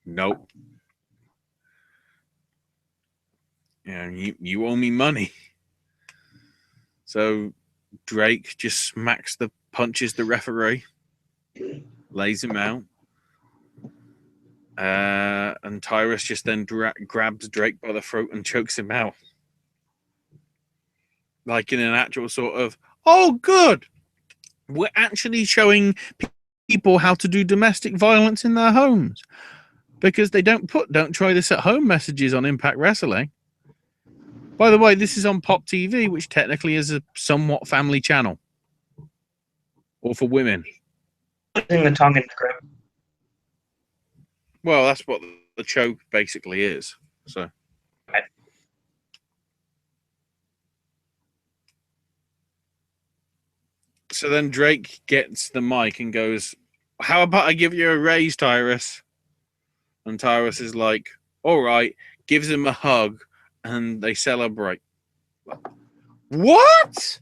nope. You owe me money. So Drake just punches the referee, lays him out. And Tyrus just then grabs Drake by the throat and chokes him out. Like in an actual sort of, oh, good. We're actually showing people how to do domestic violence in their homes, because they don't try this at home messages on Impact Wrestling. By the way, this is on Pop TV, which technically is a somewhat family channel, or for women. The tongue and grip. Well, that's what the choke basically is. So. So then Drake gets the mic and goes, how about I give you a raise, Tyrus? And Tyrus is like, all right, gives him a hug, and they celebrate. What?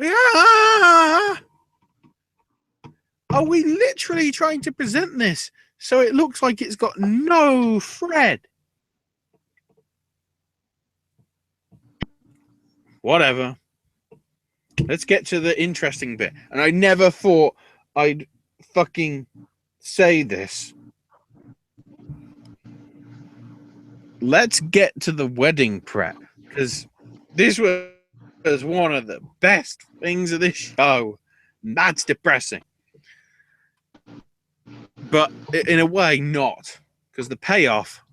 Yeah. Are we literally trying to present this so it looks like it's got no thread? Whatever. Let's get to the interesting bit. And I never thought I'd fucking say this. Let's get to the wedding prep, because this was one of the best things of this show. That's depressing. But in a way, not. Because the payoff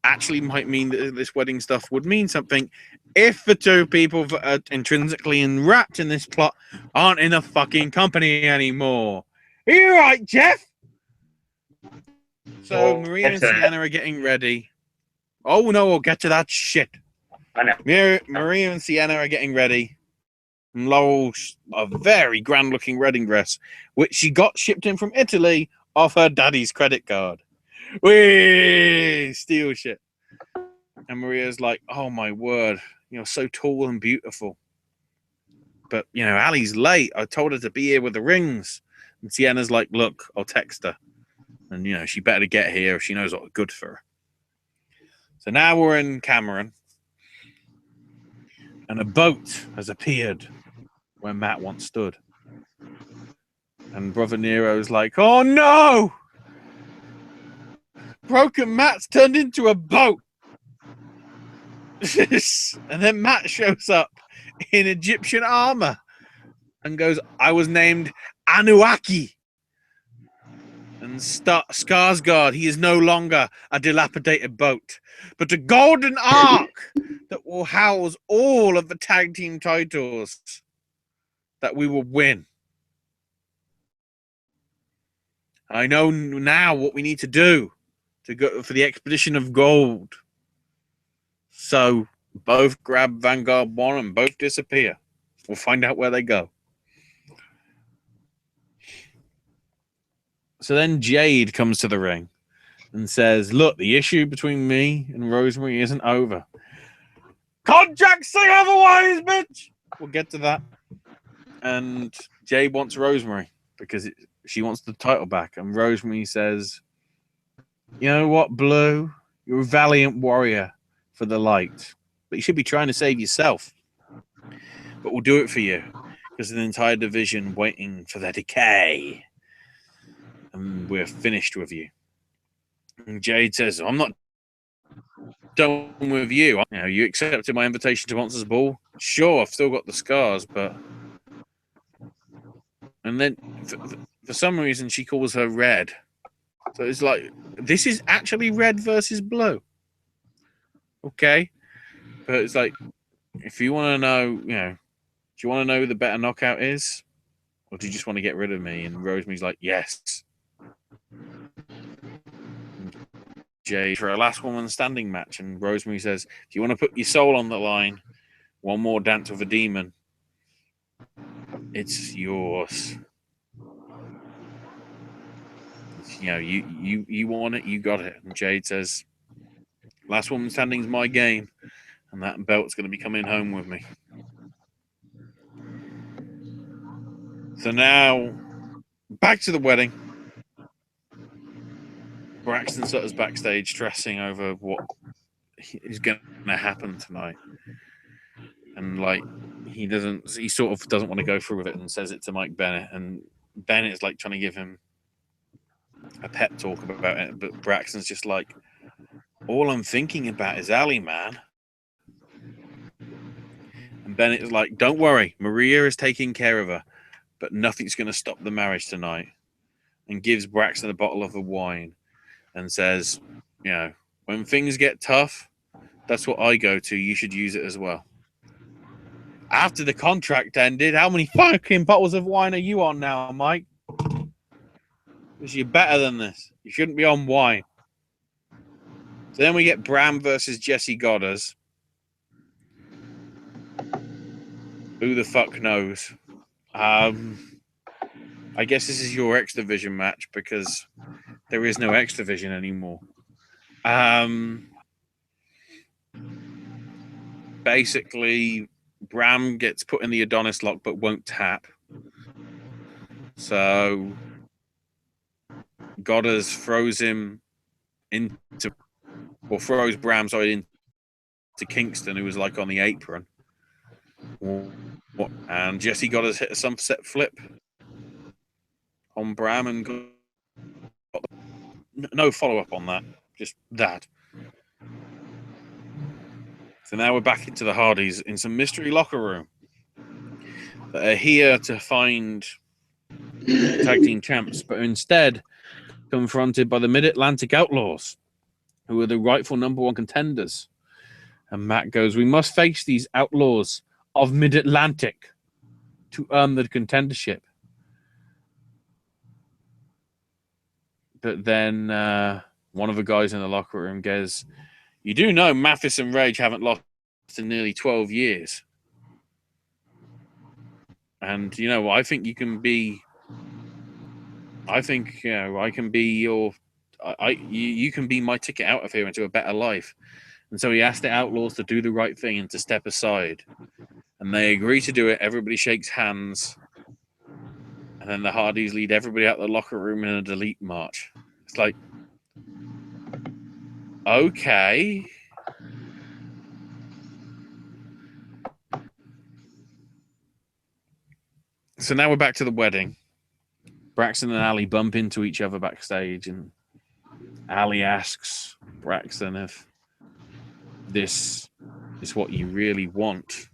actually might mean that this wedding stuff would mean something if the two people that are intrinsically enwrapped in this plot aren't in the fucking company anymore. Are you right, Jeff? So Well, Maria and Sienna are getting ready. Oh no, we'll get to that shit. I know. Maria and Sienna are getting ready. And Laurel's a very grand looking wedding dress, which she got shipped in from Italy off her daddy's credit card. Whee! Steal shit. And Maria's like, oh my word, you're so tall and beautiful. But, you know, Allie's late. I told her to be here with the rings. And Sienna's like, look, I'll text her. And, you know, she better get here if she knows what's good for her. So now we're in Cameron. And a boat has appeared where Matt once stood. And Brother Nero's like, oh no! Broken Matt's turned into a boat. And then Matt shows up in Egyptian armor and goes, I was named Anuaki. And Skarsgård, he is no longer a dilapidated boat, but a golden ark that will house all of the tag team titles that we will win. I know now what we need to do to go for the expedition of gold. So both grab Vanguard 1 and both disappear. We'll find out where they go. So then Jade comes to the ring and says, look, the issue between me and Rosemary isn't over. Contracts say otherwise, bitch! We'll get to that. And Jade wants Rosemary because she wants the title back. And Rosemary says, you know what, Blue? You're a valiant warrior for the light, but you should be trying to save yourself. But we'll do it for you because there's an entire division waiting for their decay. And we're finished with you. And Jade says, I'm not done with you. You know, you accepted my invitation to Monsters Ball. Sure, I've still got the scars, but... And then, for some reason, she calls her Red. So it's like, this is actually Red versus Blue. Okay. But it's like, if you want to know, you know, do you want to know who the better knockout is? Or do you just want to get rid of me? And Rosemary's like, yes. Jade for a last woman standing match. And Rosemary says, if you want to put your soul on the line, one more dance with a demon, it's yours. You know, you want it, you got it. And Jade says, last woman standing's my game, and that belt's going to be coming home with me. So now, back to the wedding. Braxton Sutter's backstage stressing over what is going to happen tonight. And, like, he sort of doesn't want to go through with it and says it to Mike Bennett. And Bennett's, like, trying to give him a pep talk about it. But Braxton's just like, all I'm thinking about is Allie, man. And Bennett is like, don't worry, Maria is taking care of her, but nothing's going to stop the marriage tonight. And gives Braxton a bottle of the wine and says, you know, when things get tough, that's what I go to. You should use it as well. After the contract ended, how many fucking bottles of wine are you on now, Mike? Because you're better than this. You shouldn't be on wine. So then we get Bram versus Jesse Goddard. Who the fuck knows? I guess this is your X Division match because there is no X Division anymore. Basically, Bram gets put in the Adonis lock but won't tap. So Goddard throws him into, or throws Bram into Kingston, who was like on the apron. And Jesse Goddard hit a sunset flip on Bram and got no follow-up on that. Just that. So now we're back into the Hardys in some mystery locker room. That are here to find tag team champs, but instead confronted by the Mid-Atlantic Outlaws, who are the rightful number one contenders. And Matt goes, "We must face these outlaws of Mid-Atlantic to earn the contendership." But then one of the guys in the locker room goes, "You do know Mathis and Rage haven't lost in nearly 12 years. And, you know, I think you can be... I think, you know, I can be your... You can be my ticket out of here into a better life." And so he asked the Outlaws to do the right thing and to step aside. And they agree to do it. Everybody shakes hands. And then the Hardys lead everybody out of the locker room in a delete march. It's like, okay. So now we're back to the wedding. Braxton and Ali bump into each other backstage, and Ali asks Braxton if this is what you really want.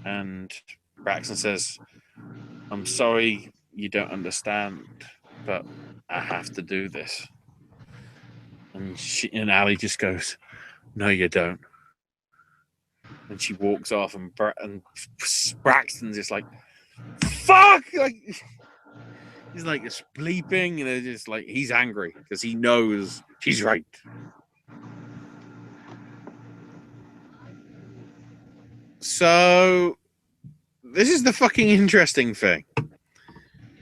And Braxton says, "I'm sorry you don't understand, but I have to do this." And Ali just goes, "No, you don't." And she walks off, and Braxton's just like, "Fuck!" Like, he's like just bleeping, and they're just like, he's angry because he knows she's right. So this is the fucking interesting thing.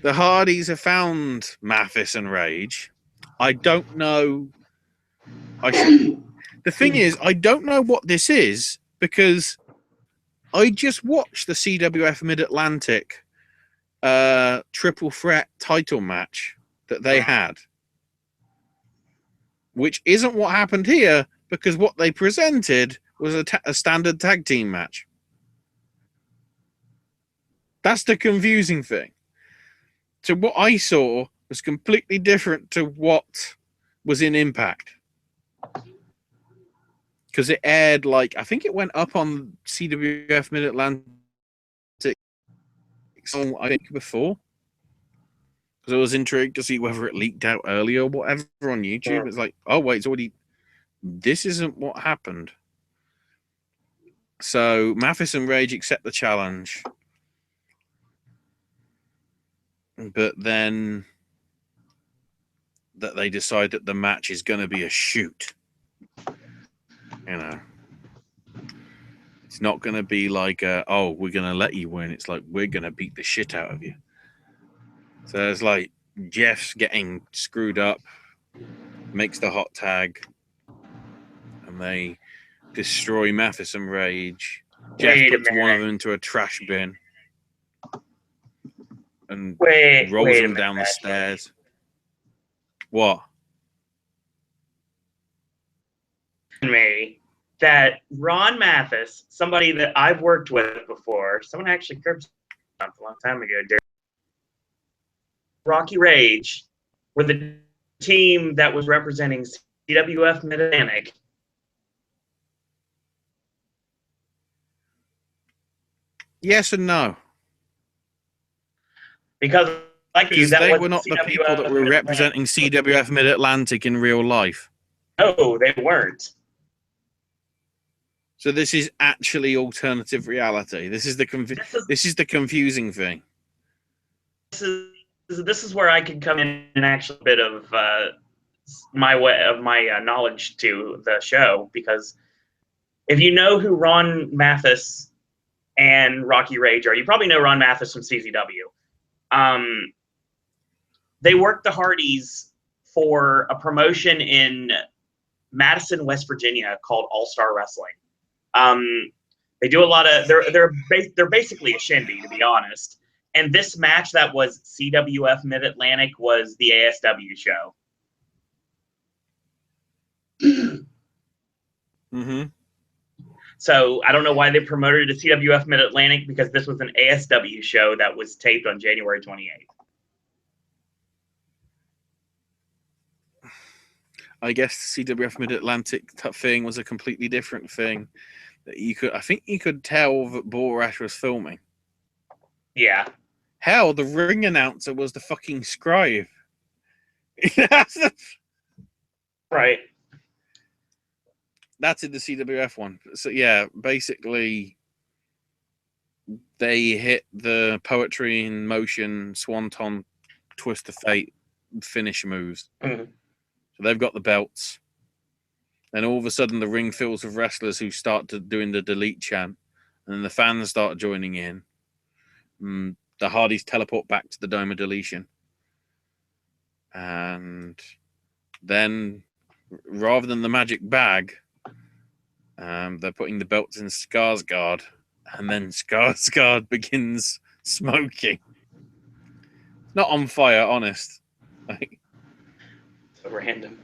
The Hardys have found Mathis and Rage. I don't know. The thing is, I don't know what this is, because I just watched the CWF Mid-Atlantic triple threat title match that they had, which isn't what happened here, because what they presented was a standard tag team match. That's the confusing thing. So what I saw was completely different to what was in Impact. Because it aired, like, I think it went up on CWF Mid-Atlantic, I think, before. Because I was intrigued to see whether it leaked out earlier or whatever on YouTube. It's like, oh, wait, it's already... This isn't what happened. So Mathis and Rage accept the challenge. But then that they decide that the match is going to be a shoot. You know, it's not going to be like, oh, we're going to let you win. It's like, we're going to beat the shit out of you. So it's like Jeff's getting screwed up, makes the hot tag, and they destroy Mathis and Rage. Jeff puts one of them into a trash bin and rolls him down the stairs. What? Me that Ron Mathis, somebody that I've worked with before, someone actually curbed a long time ago, Rocky Rage were the team that was representing CWF Mid-Atlantic. Yes and no. Because like you, they were not the people that were representing CWF Mid-Atlantic in real life. No, they weren't. So this is actually alternative reality. This is the confusing thing. This is where I can come in and actually a bit of my knowledge to the show, because if you know who Ron Mathis and Rocky Rage are, you probably know Ron Mathis from CZW. They worked the Hardys for a promotion in Madison, West Virginia called All Star Wrestling. They do a lot of they're basically a shindy, to be honest, And this match that was CWF Mid-Atlantic was the ASW show. Mm-hmm. So I don't know why they promoted it to CWF Mid-Atlantic, because this was an ASW show that was taped on January 28th. I guess the CWF Mid-Atlantic thing was a completely different thing. That I think you could tell that Borash was filming. Yeah. Hell, the ring announcer was the fucking scribe. Right. That's in the CWF one. So yeah, basically they hit the poetry in motion, swanton, twist of fate, finish moves. Mm-hmm. So they've got the belts. Then all of a sudden the ring fills with wrestlers who start doing the delete chant. And then the fans start joining in. The Hardys teleport back to the Dome of Deletion. And then, rather than the magic bag, they're putting the belts in Skarsgård. And then Skarsgård begins smoking. Not on fire, honest. So random.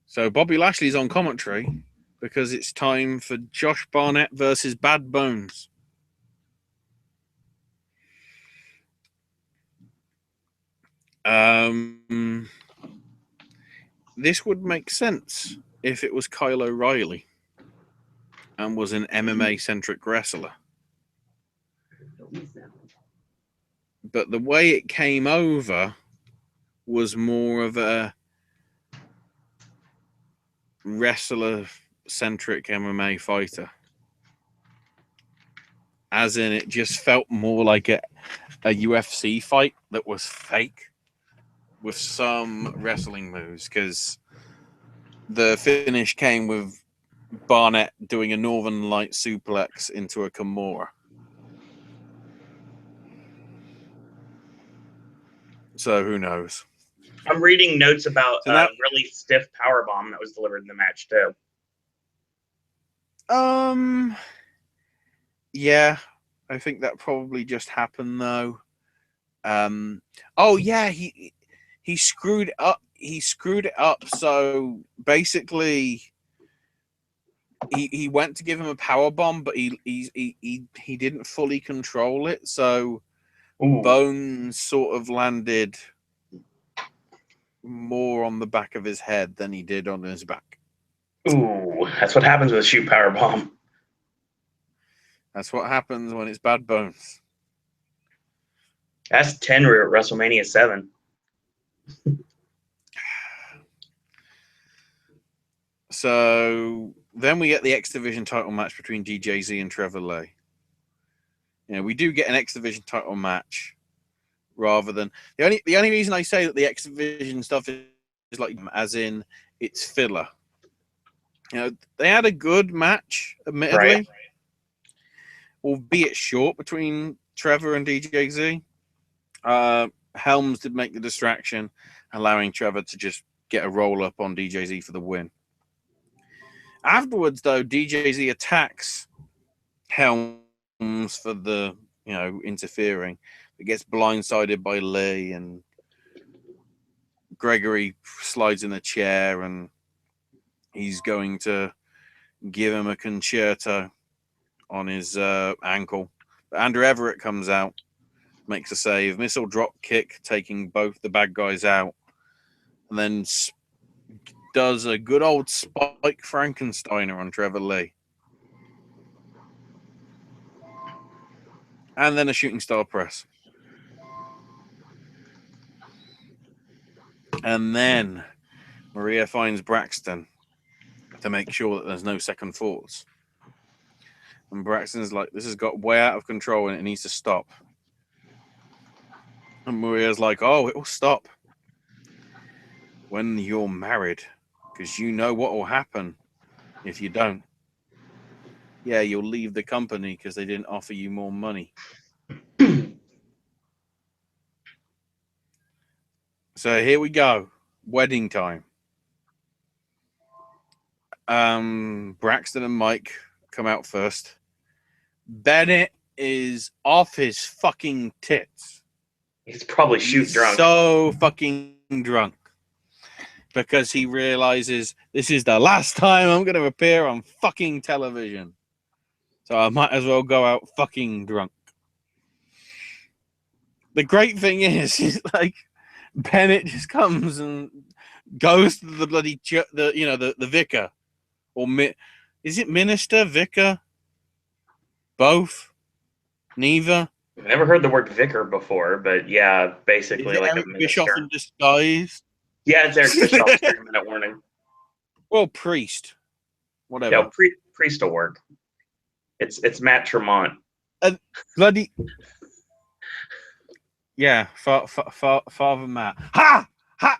So Bobby Lashley's on commentary because it's time for Josh Barnett versus Bad Bones. This would make sense if it was Kyle O'Reilly and was an MMA-centric wrestler. But the way it came over was more of a wrestler-centric MMA fighter. As in, it just felt more like a UFC fight that was fake with some wrestling moves, because the finish came with Barnett doing a Northern Light suplex into a Kimura. So who knows? I'm reading notes about So that, really stiff powerbomb that was delivered in the match too. Yeah, I think that probably just happened though. Oh yeah, he screwed up. He screwed it up. So basically, he went to give him a power bomb, but he didn't fully control it. So Ooh. Bones sort of landed more on the back of his head than he did on his back. Ooh, that's what happens with a shoot power bomb. That's what happens when it's Bad Bones. That's Tenryu at WrestleMania 7. So then we get the X Division title match between DJZ and Trevor Lay. You know, we do get an X Division title match rather than the only reason I say that the X Division stuff is like, as in it's filler. You know, they had a good match, admittedly, Right. albeit short, between Trevor and DJZ. Helms did make the distraction, allowing Trevor to just get a roll up on DJZ for the win. Afterwards, though, DJZ attacks Helms for the, interfering. It gets blindsided by Lee, and Gregory slides in a chair, and he's going to give him a concerto on his ankle. But Andrew Everett comes out, makes a save, missile drop kick, taking both the bad guys out, and then does a good old Spike Frankensteiner on Trevor Lee. And then a shooting star press. And then Maria finds Braxton to make sure that there's no second thoughts. And Braxton's like, this has got way out of control and it needs to stop. And Maria's like, oh, it will stop when you're married, because you know what will happen if you don't. Yeah, you'll leave the company because they didn't offer you more money. So here we go. Wedding time. Braxton and Mike come out first. Bennett is off his fucking tits. He's probably He's drunk. so fucking drunk because he realizes this is the last time I'm going to appear on fucking television. So I might as well go out fucking drunk. The great thing is like Bennett just comes and goes to the bloody the vicar or is it minister, vicar, both, neither. I've never heard the word vicar before, but yeah, Is basically it like Eric a Bischoff minister. in disguise? Yeah, it's Eric Bischoff's 3-minute warning. Well, priest, whatever. No, priest will work. It's Matt Tremont. Bloody yeah, Father Matt. Ha!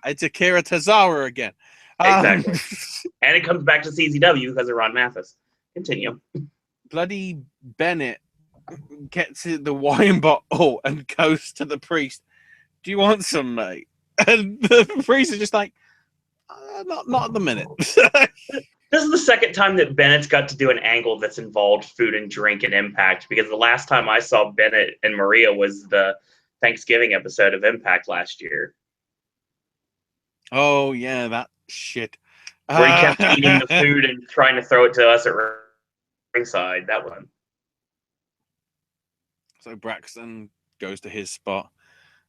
It's Akira Tozawa again. Exactly. And it comes back to CZW because of Ron Mathis. Continue. Bloody Bennett gets the wine bottle and goes to the priest. Do you want some, mate? And the priest is just like, not at the minute. This is the second time that Bennett's got to do an angle that's involved food and drink and Impact, because the last time I saw Bennett and Maria was the Thanksgiving episode of Impact last year. Oh, yeah, that shit. Where he kept eating the food and trying to throw it to us at ringside. That one. So Braxton goes to his spot,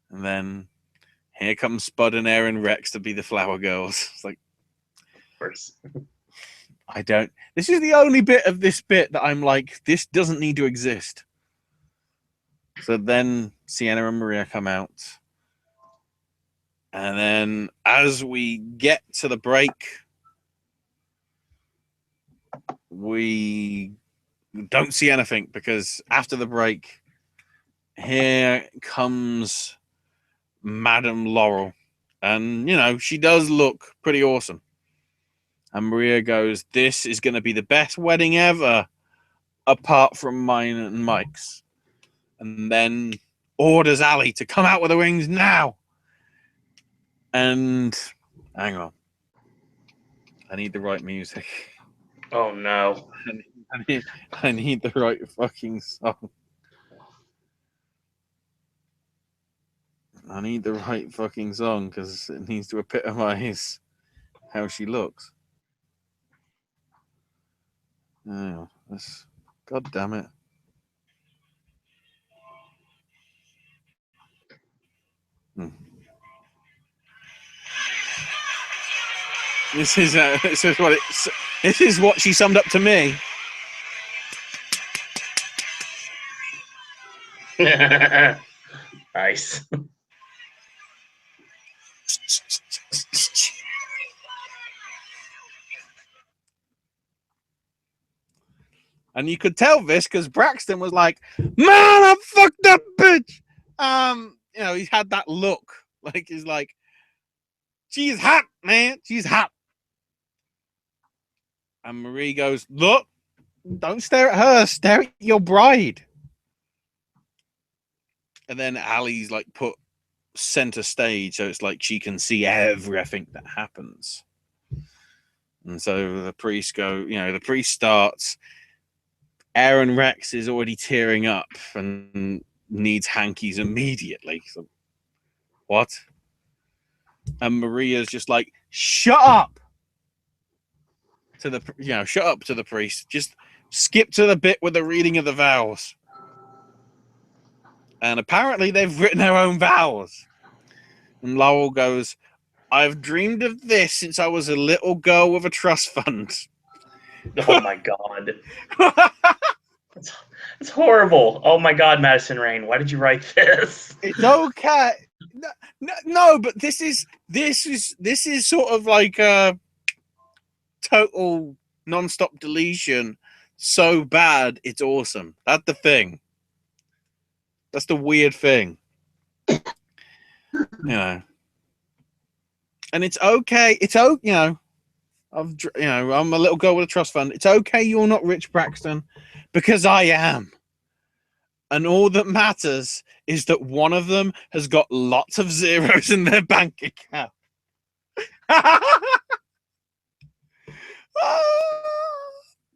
and then here comes Spud and Aaron Rex to be the Flower Girls. It's like, Of course. This is the only bit of this bit that I'm like, this doesn't need to exist. So then Sienna and Maria come out. And then as we get to the break, we don't see anything because after the break, here comes Madame Laurel. And, she does look pretty awesome. And Maria goes, this is going to be the best wedding ever, apart from mine and Mike's. And then orders Ali to come out with the rings now. And hang on. I need the right music. Oh, no. I need the right fucking song. I need the right fucking song because it needs to epitomize how she looks. Oh, God damn it. This is what she summed up to me. Nice. And you could tell this because Braxton was like, "Man, I fucked that bitch." He's had that look. Like he's like, "She's hot, man. She's hot." And Marie goes, "Look, don't stare at her. Stare at your bride." And then Ali's like put center stage, so it's like she can see everything that happens. And so the priest the priest starts. Aaron Rex is already tearing up and needs hankies immediately. So, what? And Maria's just like, shut up to the, shut up to the priest. Just skip to the bit with the reading of the vows. And apparently they've written their own vows. And Laurel goes, I've dreamed of this since I was a little girl with a trust fund. Oh my God. It's horrible. Oh my God, Madison Rain, why did you write this? It's okay. No, but this is sort of like a total non-stop deletion. So bad, it's awesome. That's the thing. That's the weird thing. And it's okay. It's okay. I'm a little girl with a trust fund. It's okay you're not Rich Braxton, because I am. And all that matters is that one of them has got lots of zeros in their bank account.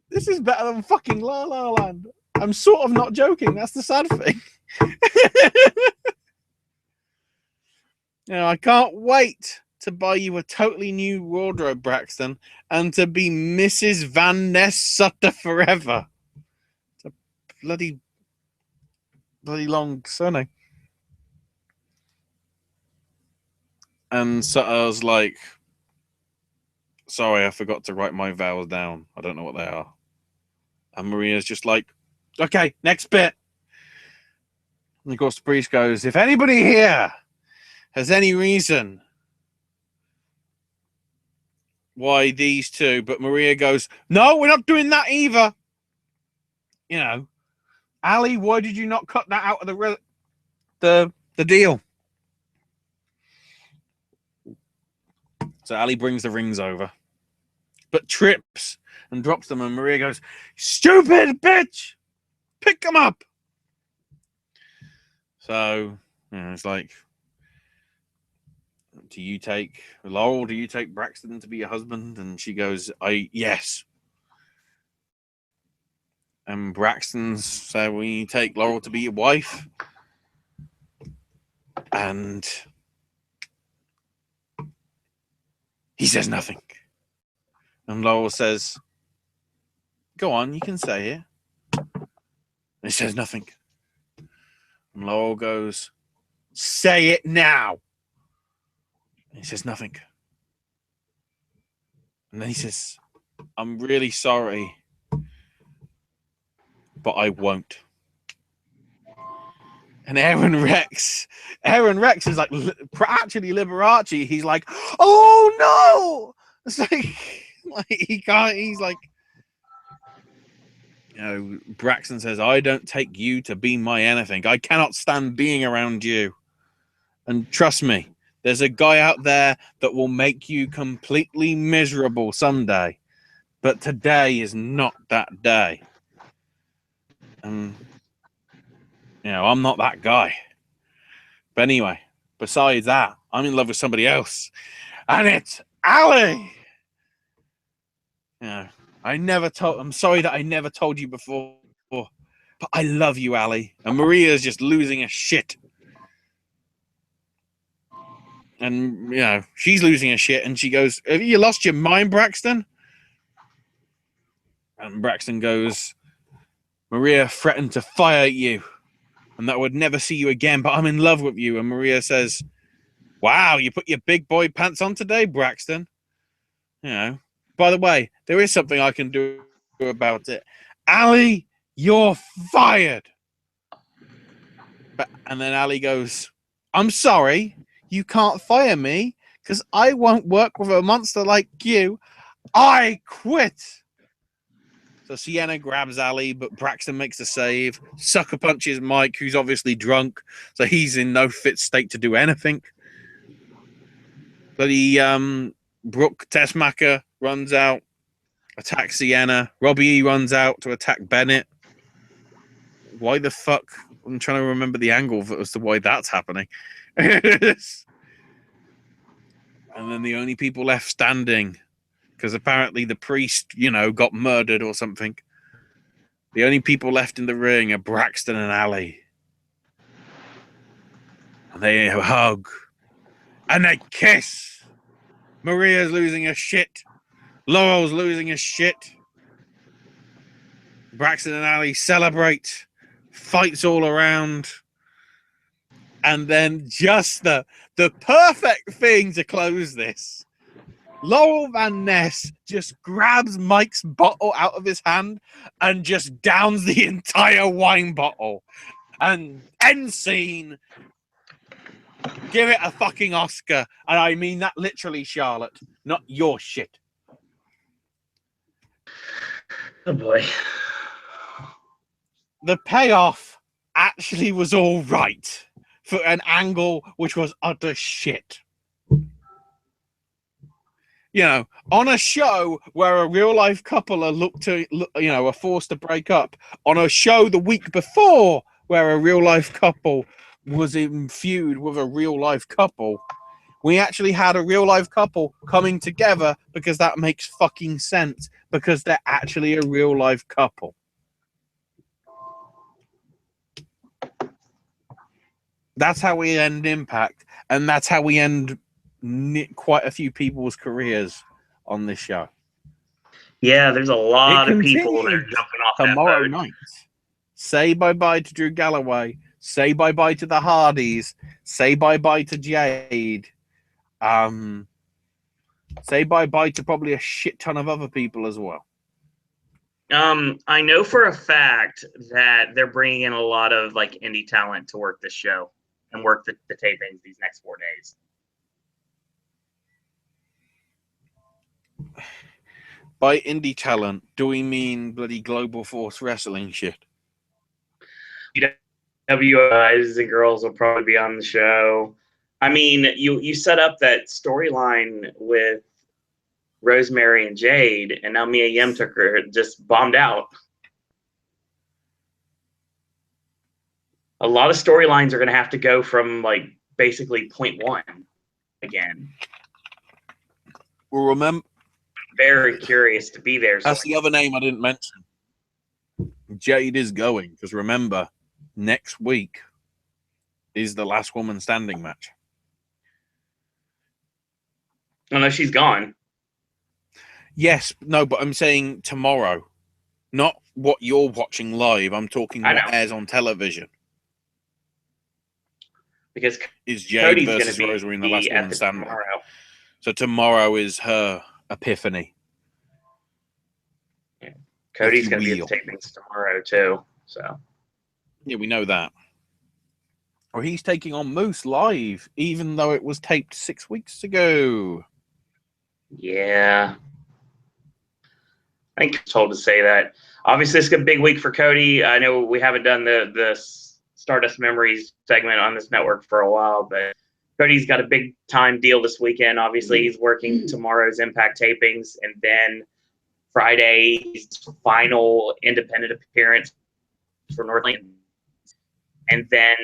This is better than fucking La La Land. I'm sort of not joking. That's the sad thing. I can't wait to buy you a totally new wardrobe, Braxton, and to be Mrs. Van Ness Sutter forever. It's a bloody long surname. And Sutter's like, sorry, I forgot to write my vowels down. I don't know what they are. And Maria's just like, okay, next bit. And of course, the priest goes, if anybody here has any reason why these two, but Maria goes, no, we're not doing that either. Ali, why did you not cut that out of the deal? So Ali brings the rings over, but trips and drops them, and Maria goes, stupid bitch, pick them up. So it's like, do you take Braxton to be your husband? And she goes, yes. And Braxton's said, will you take Laurel to be your wife? And he says nothing. And Laurel says, go on, you can say it. And he says nothing. And Laurel goes, say it now. And he says nothing. And then he says, I'm really sorry, but I won't. And Aaron Rex is like, actually Liberace. He's like, oh no! It's like he can't. He's like, Braxton says, I don't take you to be my anything. I cannot stand being around you. And trust me, there's a guy out there that will make you completely miserable someday. But today is not that day. And I'm not that guy. But anyway, besides that, I'm in love with somebody else. And it's Ali. I'm sorry that I never told you before. But I love you, Ali. And Maria's just losing her shit. And, she's losing her shit. And she goes, have you lost your mind, Braxton? And Braxton goes, Maria threatened to fire you. And that I would never see you again, but I'm in love with you. And Maria says, wow, you put your big boy pants on today, Braxton. By the way, there is something I can do about it. Ali, you're fired. And then Ali goes, I'm sorry, you can't fire me because I won't work with a monster like you. I quit. So Sienna grabs Ali, but Braxton makes the save. Sucker punches Mike, who's obviously drunk, so he's in no fit state to do anything. Bloody Brooke Tessmacher runs out, attacks Sienna. Robbie E runs out to attack Bennett. Why the fuck? I'm trying to remember the angle as to why that's happening. And then the only people left standing, because apparently the priest, got murdered or something. The only people left in the ring are Braxton and Ali. And they hug. And they kiss. Maria's losing her shit. Laurel's losing her shit. Braxton and Ali celebrate. Fights all around. And then just the perfect thing to close this. Laurel Van Ness just grabs Mike's bottle out of his hand and just downs the entire wine bottle. And end scene. Give it a fucking Oscar. And I mean that literally, Charlotte. Not your shit. Oh boy. The payoff actually was all right for an angle which was utter shit. On a show where a real life couple are forced to break up, on a show the week before where a real life couple was in feud with a real life couple, we actually had a real life couple coming together because that makes fucking sense, because they're actually a real life couple. That's how we end Impact, and that's how we end quite a few people's careers on this show. Yeah, there's a It lot of people that are continues jumping off tomorrow that boat. night. Say bye-bye to Drew Galloway. Say bye-bye to the Hardys. Say bye-bye to Jade. Say bye-bye to probably a shit ton of other people as well. I know for a fact that they're bringing in a lot of like indie talent to work this show and work the tapings these next 4 days. By indie talent, do we mean bloody Global Force Wrestling shit? WIs and girls will probably be on the show. I mean, you set up that storyline with Rosemary and Jade, and now Mia Yim took her just bombed out. A lot of storylines are going to have to go from like basically point one again. Well, remember, very curious to be there. That's the other name I didn't mention. Jade is going, because remember, next week is the last woman standing match. Oh, no, she's gone. Yes, no, but I'm saying tomorrow. Not what you're watching live. I'm talking what airs on television. Because is Jade versus Rosemary in the last woman standing. So tomorrow is her epiphany. Yeah. Cody's going to be at the tapings tomorrow too. So yeah, we know that. Or he's taking on Moose live, even though it was taped 6 weeks ago. Yeah. I think I'm told to say that. Obviously, it's a big week for Cody. I know we haven't done the Stardust Memories segment on this network for a while, but Cody's got a big time deal this weekend. Obviously, he's working tomorrow's Impact tapings, and then Friday's final independent appearance for Northland. And then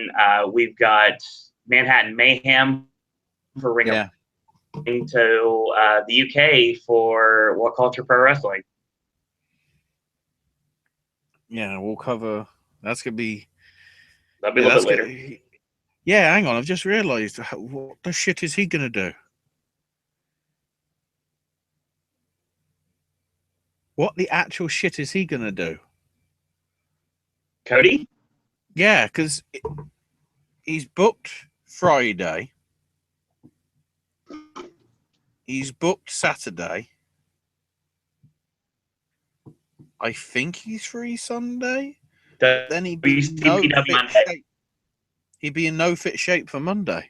we've got Manhattan Mayhem for Ring of to the UK for What Culture Pro Wrestling. Yeah, we'll cover. That's gonna be. That'll be a little bit later. Yeah, hang on. I've just realised. What the shit is he gonna do? What the actual shit is he gonna do? Cody? Yeah, because he's booked Friday. He's booked Saturday. I think he's free Sunday. Then he'd be in no fit shape for Monday.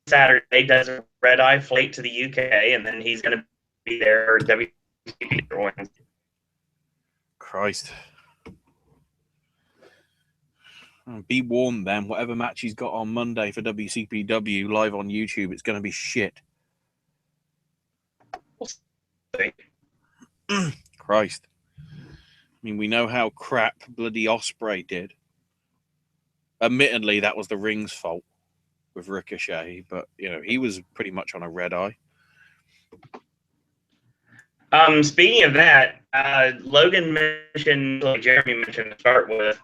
Saturday does a red eye flight to the UK, and then he's going to be there for WCW. Christ. Be warned then, whatever match he's got on Monday for WCPW live on YouTube, it's going to be shit. Christ. I mean, we know how crap bloody Ospreay did. Admittedly, that was the ring's fault with Ricochet, but, you know, he was pretty much on a red eye. Speaking of that, Logan mentioned, like Jeremy mentioned to start with,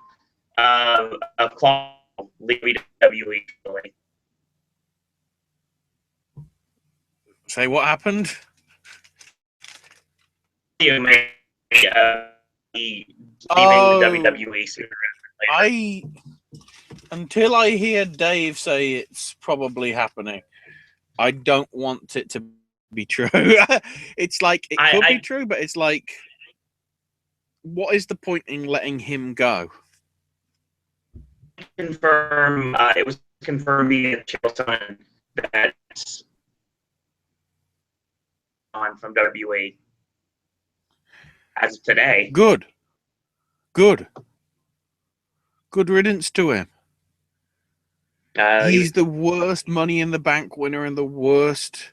a claw leaving WWE. Say what happened? Leaving the WWE sooner or later. Until I hear Dave say it's probably happening, I don't want it to be true. It's like it could be true, but it's like, what is the point in letting him go? Confirm. It was confirmed via Chilton that on from WWE as of today. Good riddance to him. He's the worst Money in the Bank winner and the worst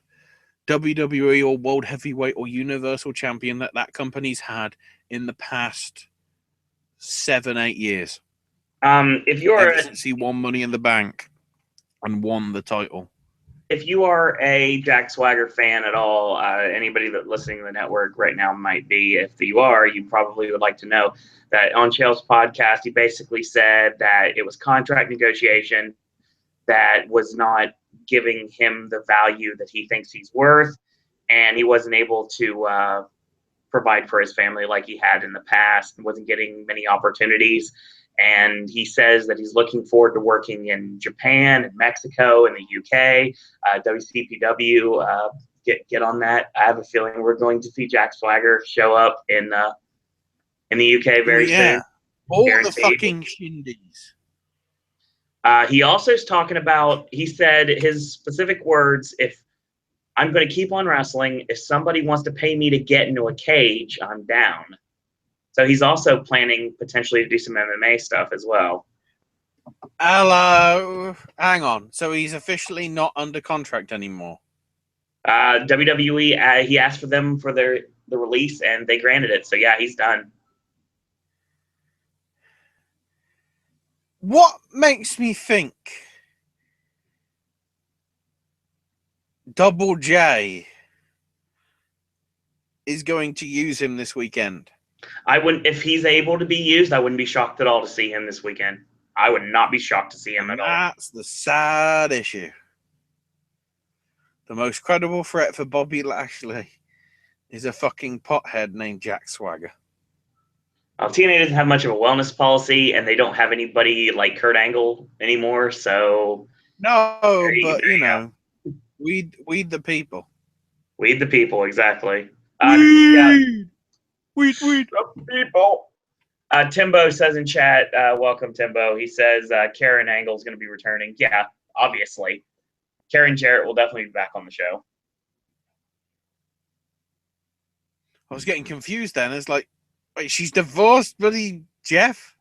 WWE or World Heavyweight or Universal Champion that company's had in the past 7-8 years. If you're since he won Money in the Bank and won the title. if you are a Jack Swagger fan at all, anybody that listening to the network right now might be. If you are, you probably would like to know that on Chael's podcast, he basically said that it was contract negotiation that was not giving him the value that he thinks he's worth, and he wasn't able to provide for his family like he had in the past, and wasn't getting many opportunities. And he says that he's looking forward to working in Japan and Mexico and the UK. WCPW, get on that. I have a feeling we're going to see Jack Swagger show up in the UK very soon. All Guaranteed. the fucking shindies. He also is talking about, he said his specific words, if I'm going to keep on wrestling, if somebody wants to pay me to get into a cage, I'm down. So he's also planning potentially to do some MMA stuff as well. Hello. Hang on. So he's officially not under contract anymore. WWE, he asked for them for the release, and they granted it. So yeah, he's done. What makes me think Double J is going to use him this weekend? I wouldn't, if he's able to be used, I wouldn't be shocked at all to see him this weekend. I would not be shocked to see him at all. That's the sad issue. The most credible threat for Bobby Lashley is a fucking pothead named Jack Swagger. TNA doesn't have much of a wellness policy, and they don't have anybody like Kurt Angle anymore. So no, but you know, weed the people. Weed the people, exactly. Weed the people. Timbo says in chat, welcome Timbo. He says Karen Angle is going to be returning. Yeah, obviously. Karen Jarrett will definitely be back on the show. I was getting confused then. It's like, wait, she's divorced, bloody Jeff?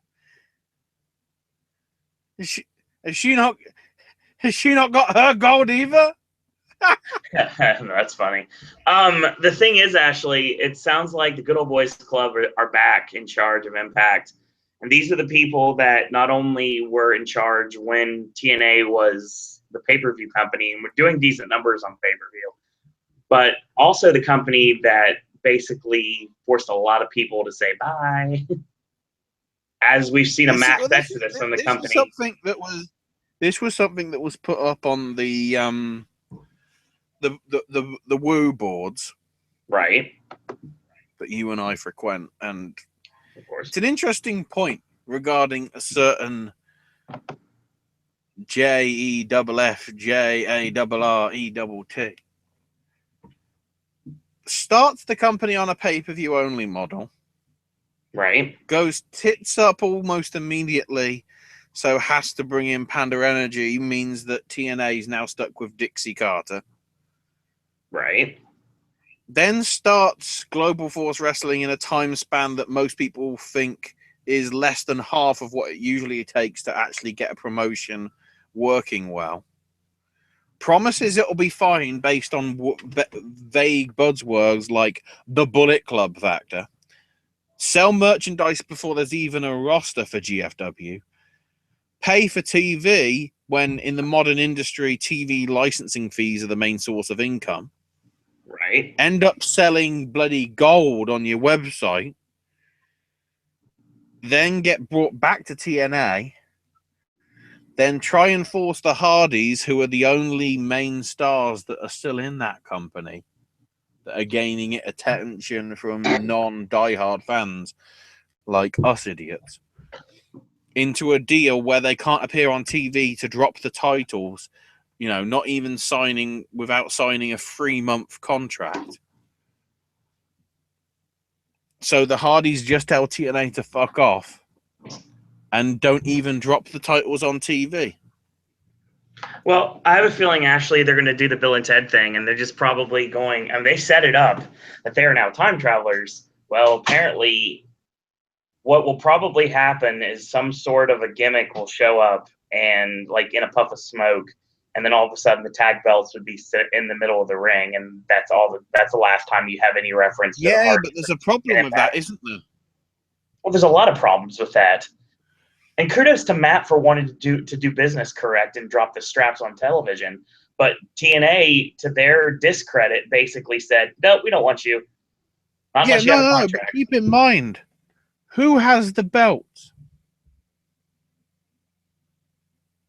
Has she not got her gold either? That's funny. The thing is, Ashley, it sounds like the Good Old Boys Club are back in charge of Impact. And these are the people that not only were in charge when TNA was the pay-per-view company and were doing decent numbers on pay-per-view, but also the company that basically forced a lot of people to say bye. As we've seen a mass exodus from the company. This was something that was put up on the Woo boards, right? That you and I frequent, and of course, it's an interesting point regarding a certain JEFFJARRETT. Starts the company on a pay-per-view only model, right? Goes tits up almost immediately, so has to bring in Panda Energy, means that TNA is now stuck with Dixie Carter. Right. Then starts Global Force Wrestling in a time span that most people think is less than half of what it usually takes to actually get a promotion working well. Promises it'll be fine based on vague buzzwords like the Bullet Club factor. Sell merchandise before there's even a roster for GFW. Pay for TV when in the modern industry, TV licensing fees are the main source of income. Right. End up selling bloody gold on your website. Then get brought back to TNA. Then try and force the Hardys, who are the only main stars that are still in that company, that are gaining attention from non-diehard fans like us idiots, into a deal where they can't appear on TV to drop the titles, you know, not even without signing a 3-month contract. So the Hardys just tell TNA to fuck off and don't even drop the titles on TV. Well, I have a feeling, Ashley, they're going to do the Bill and Ted thing, and they're just probably going, and they set it up that they are now time travelers. Well, apparently what will probably happen is some sort of a gimmick will show up and like in a puff of smoke, and then all of a sudden the tag belts would be sit in the middle of the ring, and that's the last time you have any reference to but there's a problem with that, isn't there? Well, there's a lot of problems with that. And kudos to Matt for wanting to do business correct and drop the straps on television. But TNA, to their discredit, basically said, "No, we don't want you. Not Yeah, unless you have a no, but contract." keep in mind, who has the belts?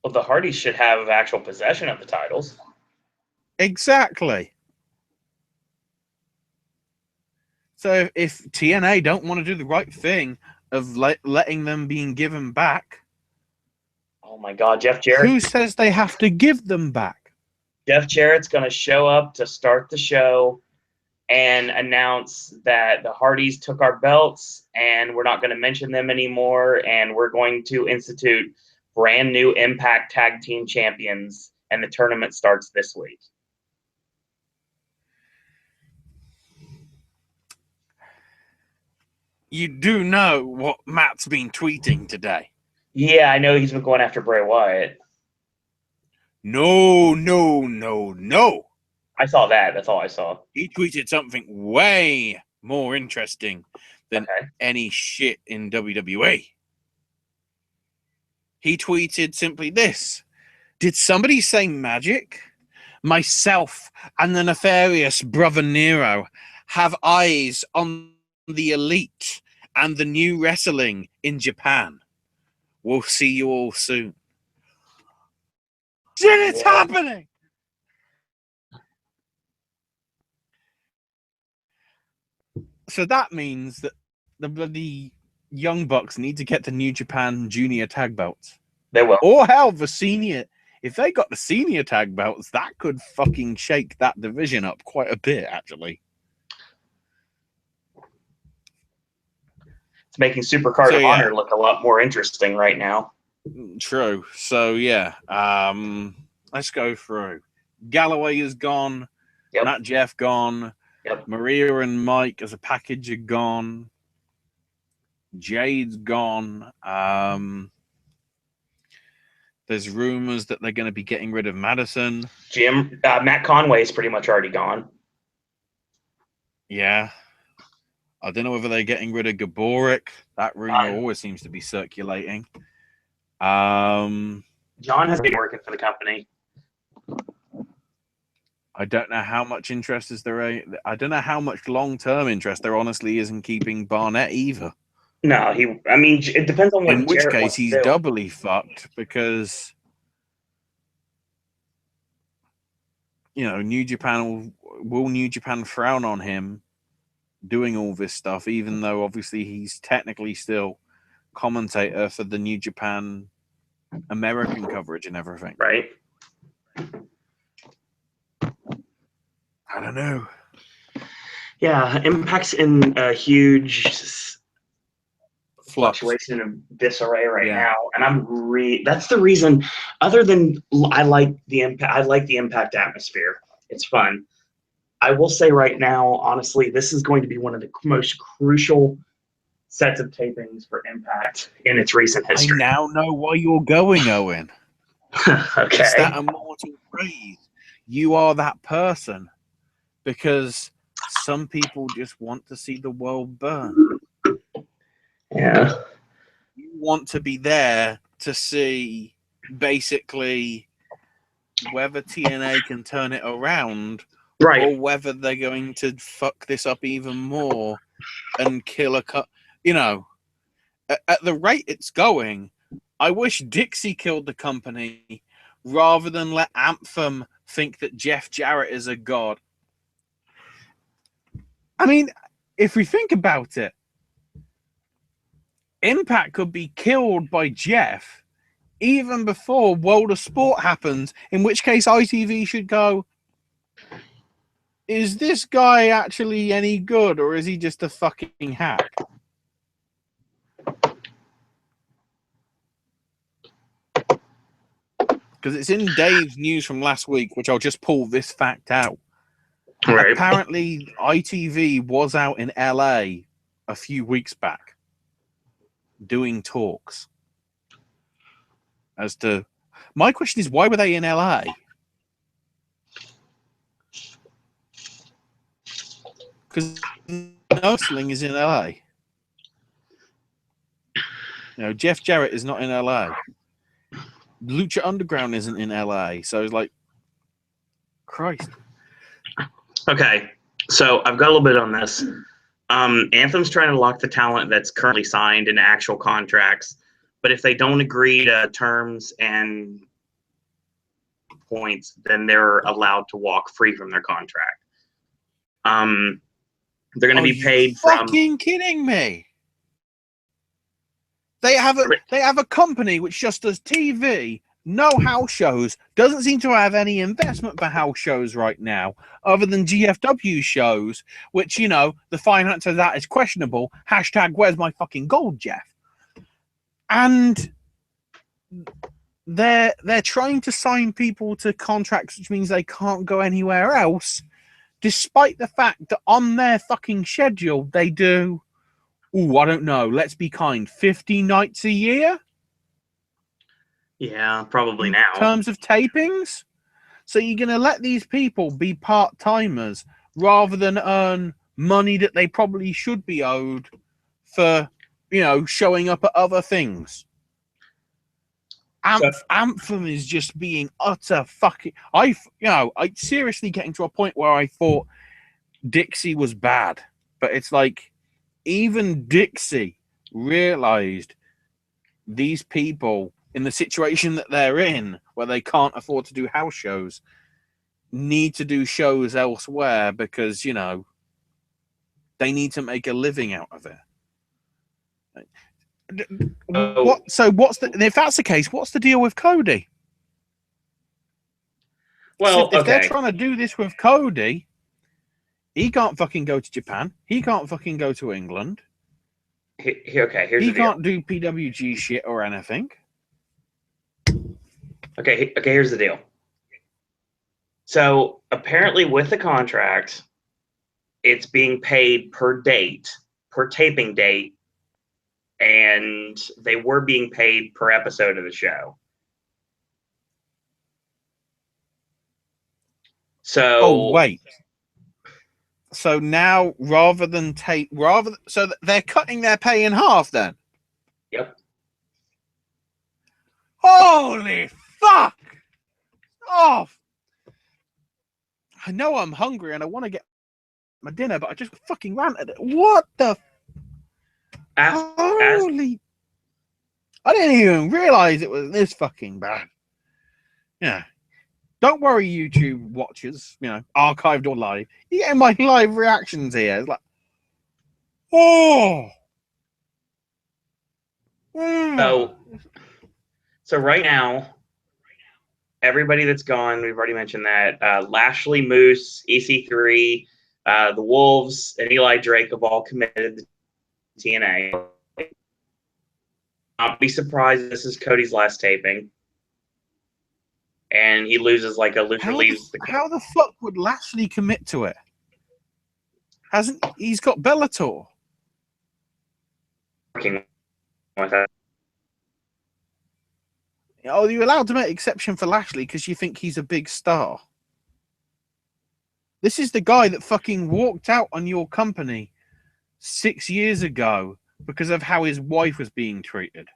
Well, the Hardys should have actual possession of the titles. Exactly. So if TNA don't want to do the right thing of letting them being given back, Oh my God, Jeff Jarrett. who says they have to give them back? Jeff Jarrett's going to show up to start the show and announce that the Hardys took our belts and we're not going to mention them anymore, and we're going to institute brand new Impact Tag Team Champions, and the tournament starts this week. You do know what Matt's been tweeting today. Yeah, I know he's been going after Bray Wyatt. No. I saw that. That's all I saw. He tweeted something way more interesting than any shit in WWE. He tweeted simply this: "Did somebody say magic? Myself and the nefarious brother Nero have eyes on the elite and the new wrestling in Japan. We'll see you all soon." Shit, it's happening! So that means that the bloody Young Bucks need to get the New Japan Junior Tag Belts. They will. Or hell, the senior. If they got the senior tag belts, that could fucking shake that division up quite a bit, actually. It's making Supercard of Honor look a lot more interesting right now. True. So, yeah. Let's go through. Galloway is gone. Yep. Matt Jeff gone. Yep. Maria and Mike as a package are gone. Jade's gone. There's rumors that they're going to be getting rid of Madison. Matt Conway is pretty much already gone. Yeah. I don't know whether they're getting rid of Gaborik. That rumor always seems to be circulating. John has been working for the company. I don't know how much interest is there. I don't know how much long-term interest there honestly is in keeping Barnett either. No, it depends on what. In which Jarrett case, wants he's to do. doubly fucked because, New Japan will New Japan frown on him doing all this stuff, even though obviously he's technically still commentator for the New Japan American coverage and everything. Right. I don't know. Yeah, Impact's in a huge fluctuation of disarray right now, and that's the reason. Other than I like the Impact atmosphere. It's fun. I will say right now, honestly, this is going to be one of the most crucial sets of tapings for Impact in its recent history. I now know why you're going, Owen. Okay. It's that immortal phrase. You are that person. Because some people just want to see the world burn. Yeah. You want to be there to see basically whether TNA can turn it around, right, or whether they're going to fuck this up even more and kill a cut. At the rate it's going, I wish Dixie killed the company rather than let Anthem think that Jeff Jarrett is a god. I mean, if we think about it, Impact could be killed by Jeff even before World of Sport happens, in which case ITV should go, is this guy actually any good, or is he just a fucking hack? Because it's in Dave's news from last week, which I'll just pull this fact out. Right. Apparently, ITV was out in LA a few weeks back doing talks. My question is, why were they in LA? Because wrestling is in LA. Jeff Jarrett is not in LA. Lucha Underground isn't in LA. So it's like, Christ. Okay, so I've got a little bit on this. Anthem's trying to lock the talent that's currently signed into actual contracts, but if they don't agree to terms and points, then they're allowed to walk free from their contract. They're going to be paid from. Fucking kidding me? They have a company which just does TV, no house shows, doesn't seem to have any investment for house shows right now, other than GFW shows, which, you know, the finance of that is questionable. Hashtag where's my fucking gold, Jeff? And they're trying to sign people to contracts, which means they can't go anywhere else, despite the fact that on their fucking schedule they do, I don't know, let's be kind, 50 nights a year? Yeah, probably in now. terms of tapings? So you're going to let these people be part-timers rather than earn money that they probably should be owed for, you know, showing up at other things. Anthem is just being utter fucking... I seriously getting to a point where I thought Dixie was bad. But it's like, even Dixie realized these people in the situation that they're in, where they can't afford to do house shows, need to do shows elsewhere because, you know, they need to make a living out of it. If that's the case, what's the deal with Cody? Well, if they're trying to do this with Cody, he can't fucking go to Japan. He can't fucking go to England. Here's the deal. He can't do PWG shit or anything. Okay, here's the deal. So apparently with the contract, it's being paid per date, per taping date, and they were being paid per episode of the show. So wait. So now so they're cutting their pay in half then? Yep. Holy fuck! Oh, I know I'm hungry and I want to get my dinner, but I just fucking ranted. What the? Holy! I didn't even realize it was this fucking bad. Yeah. Don't worry, YouTube watchers. You know, archived or live. You getting my live reactions here? It's like, oh. So right now, everybody that's gone, we've already mentioned that. Lashley, Moose, EC3, the Wolves, and Eli Drake have all committed to TNA. I'll be surprised if this is Cody's last taping. And he loses like a loser leaves. How the fuck would Lashley commit to it? He's got Bellator. Working with that. Oh, you're allowed to make exception for Lashley because you think he's a big star. This is the guy that fucking walked out on your company 6 years ago because of how his wife was being treated.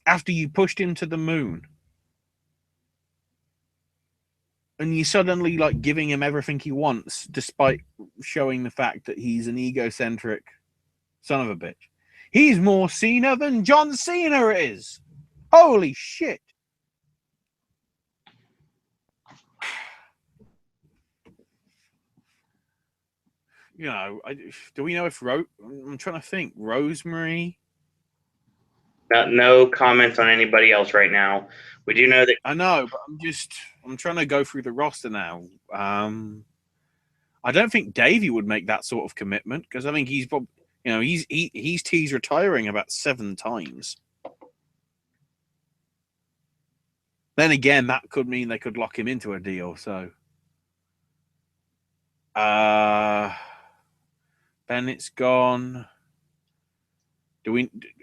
After you pushed him to the moon. And you suddenly like giving him everything he wants, despite showing the fact that he's an egocentric son of a bitch. He's more Cena than John Cena is. Holy shit. You know, do we know if I'm trying to think. Rosemary? No comments on anybody else right now. We do know that. I know, but I'm trying to go through the roster now. I don't think Davey would make that sort of commitment because I think he's teased retiring about 7 times. Then again, that could mean they could lock him into a deal. So, Bennett's gone.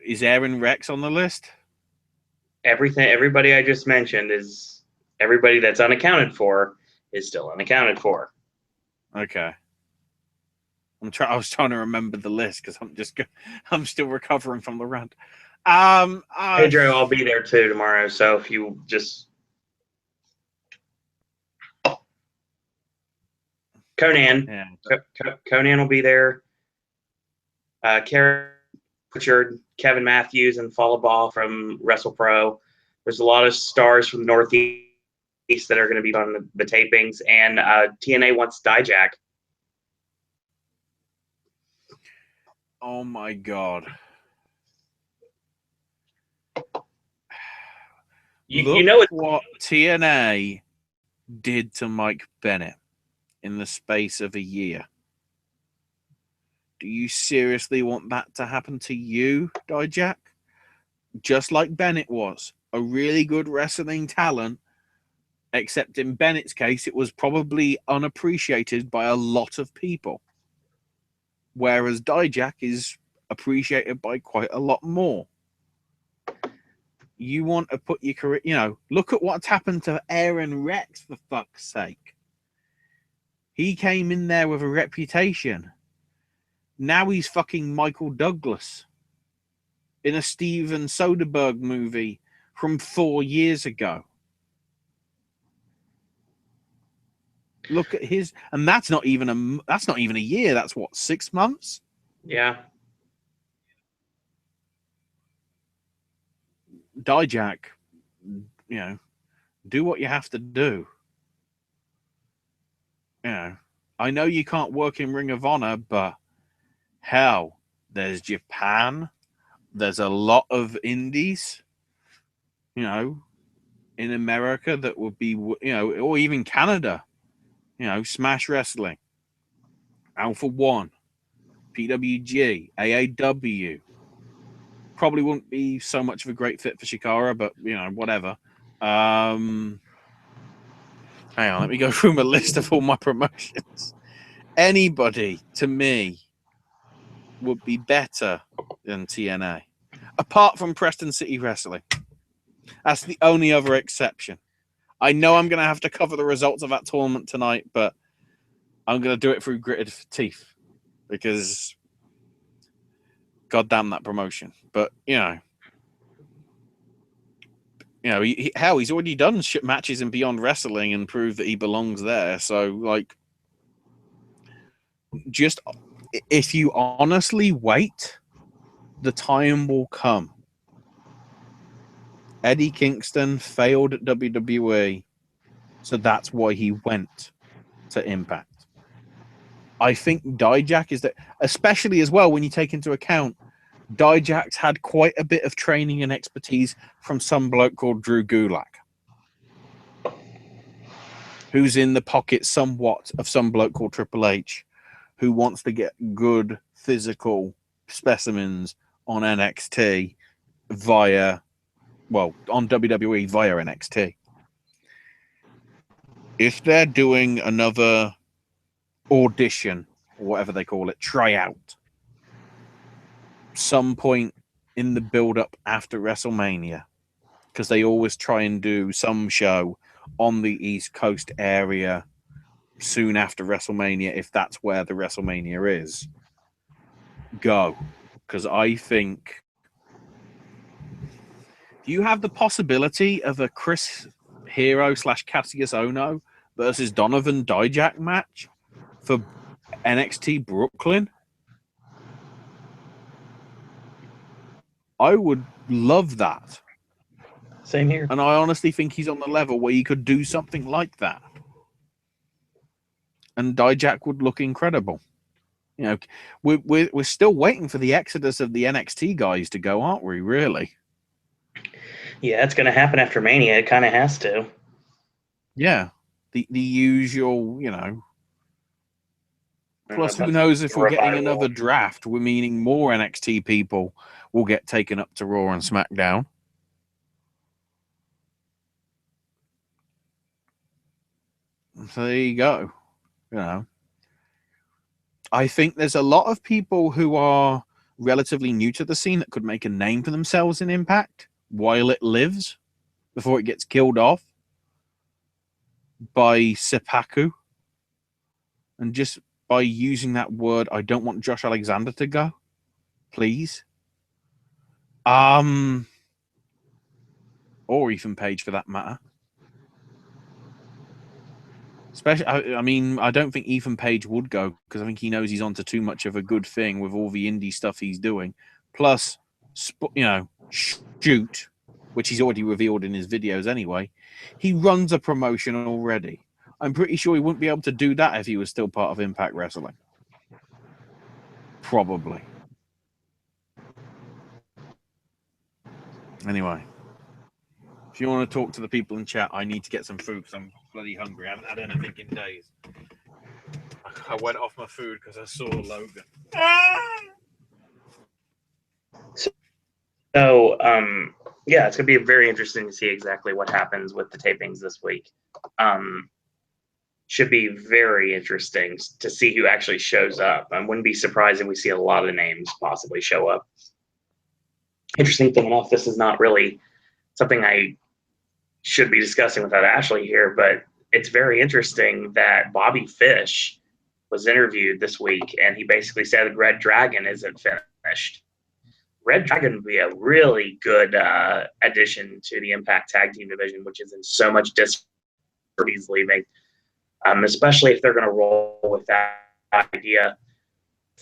Is Aaron Rex on the list? Everybody I just mentioned is everybody that's unaccounted for is still unaccounted for. Okay. I was trying to remember the list because I'm still recovering from the rant. Pedro, I'll be there too tomorrow. So if you just Conan. Yeah. Conan will be there. Karen Pritchard, Kevin Matthews, and Falaba from WrestlePro. There's a lot of stars from the Northeast that are going to be on the tapings, and TNA wants Dijak. Oh my God. You know what TNA did to Mike Bennett in the space of a year. Do you seriously want that to happen to you, Dijak? Just like Bennett was a really good wrestling talent, except in Bennett's case, it was probably unappreciated by a lot of people. Whereas Dijak is appreciated by quite a lot more. You want to put your career, look at what's happened to Aaron Rex, for fuck's sake. He came in there with a reputation. Now he's fucking Michael Douglas in a Steven Soderbergh movie from 4 years ago. Look at his, and that's not even a year. That's what, 6 months? Yeah. Dijak, do what you have to do. I know you can't work in Ring of Honor, but hell, there's Japan. There's a lot of indies, in America that would be, or even Canada, Smash Wrestling, Alpha One, PWG, AAW. Probably wouldn't be so much of a great fit for Shikara, but, whatever. Hang on, let me go through my list of all my promotions. Anybody, to me, would be better than TNA, apart from Preston City Wrestling. That's the only other exception. I know I'm going to have to cover the results of that tournament tonight, but I'm going to do it through gritted teeth because goddamn that promotion. But, he's already done matches in Beyond Wrestling and proved that he belongs there. So, just if you honestly wait, the time will come. Eddie Kingston failed at WWE, so that's why he went to Impact. I think Dijak is that, especially as well when you take into account Dijak's had quite a bit of training and expertise from some bloke called Drew Gulak, who's in the pocket somewhat of some bloke called Triple H, who wants to get good physical specimens on NXT on WWE via NXT. If they're doing another audition, or whatever they call it, tryout, some point in the build-up after WrestleMania, because they always try and do some show on the East Coast area soon after WrestleMania, if that's where the WrestleMania is, go. Because I think you have the possibility of a Chris Hero / Cassius Ono versus Donovan Dijak match for NXT Brooklyn. I would love that. Same here. And I honestly think he's on the level where he could do something like that. And Dijak would look incredible. We're still waiting for the exodus of the NXT guys to go, aren't we, really? Yeah, it's going to happen after Mania. It kind of has to. Yeah. The usual, Plus, who knows if we're getting another draft, we're meaning more NXT people will get taken up to Raw and SmackDown. So there you go. I think there's a lot of people who are relatively new to the scene that could make a name for themselves in Impact while it lives before it gets killed off by Seppaku. And just by using that word, I don't want Josh Alexander to go. Please. Or Ethan Page for that matter. Especially, I mean, I don't think Ethan Page would go because I think he knows he's onto too much of a good thing with all the indie stuff he's doing. Plus, shoot, which he's already revealed in his videos anyway. He runs a promotion already. I'm pretty sure he wouldn't be able to do that if he was still part of Impact Wrestling. Probably. Anyway, if you want to talk to the people in chat, I need to get some food because I'm bloody hungry. I haven't had anything in days. I went off my food because I saw Logan. So, yeah, it's going to be very interesting to see exactly what happens with the tapings this week. Should be very interesting to see who actually shows up. I wouldn't be surprised if we see a lot of names possibly show up. Interesting thing enough, this is not really something I should be discussing without Ashley here, but it's very interesting that Bobby Fish was interviewed this week, and he basically said Red Dragon isn't finished. Red Dragon would be a really good addition to the Impact Tag Team division, which is in so much disarray he's leaving, especially if they're going to roll with that idea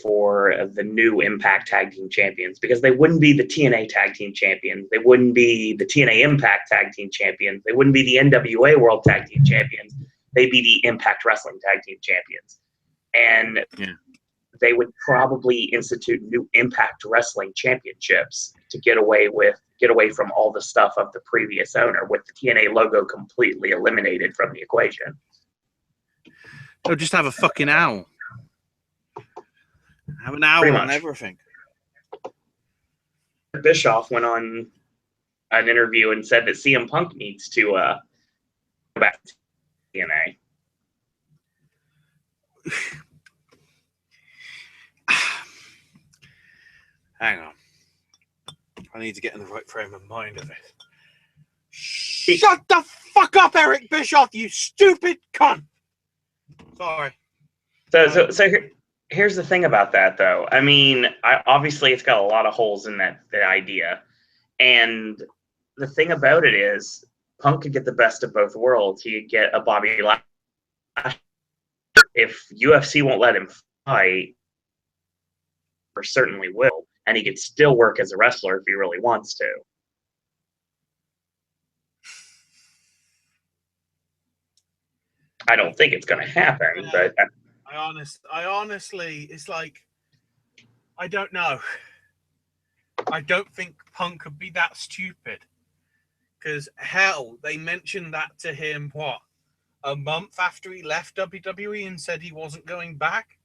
for the new Impact Tag Team Champions, because they wouldn't be the TNA Tag Team Champions. They wouldn't be the TNA Impact Tag Team Champions. They wouldn't be the NWA World Tag Team Champions. They'd be the Impact Wrestling Tag Team Champions. And they would probably institute new Impact Wrestling Championships to get away from all the stuff of the previous owner, with the TNA logo completely eliminated from the equation. So just have a fucking owl. Have an owl on everything. Bischoff went on an interview and said that CM Punk needs to go back to TNA. Hang on. I need to get in the right frame of mind of it. Shut the fuck up, Eric Bischoff, you stupid cunt! Sorry. So here's the thing about that, though. I mean, obviously it's got a lot of holes in the idea. And the thing about it is, Punk could get the best of both worlds. He could get a Bobby Lashley. If UFC won't let him fight, or certainly will, and he could still work as a wrestler if he really wants to. I don't think it's going to happen, but I honestly, it's like, I don't know. I don't think Punk could be that stupid. Because, hell, they mentioned that to him, a month after he left WWE and said he wasn't going back?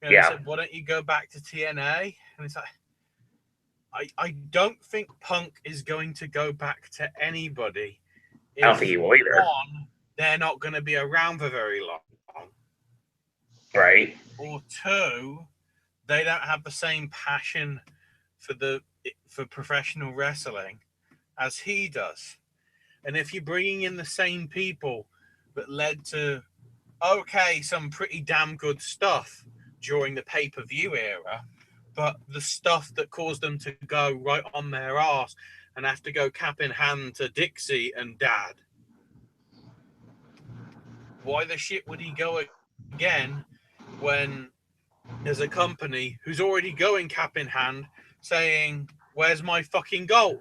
You know, yeah. He said, why don't you go back to TNA? And it's like, I don't think Punk is going to go back to anybody. I don't think he will either. One, they're not going to be around for very long. Right. Or two, they don't have the same passion for professional wrestling as he does. And if you're bringing in the same people that led to, some pretty damn good stuff during the pay-per-view era, but the stuff that caused them to go right on their arse and have to go cap in hand to Dixie and Dad, why the shit would he go again when there's a company who's already going cap in hand saying, where's my fucking gold?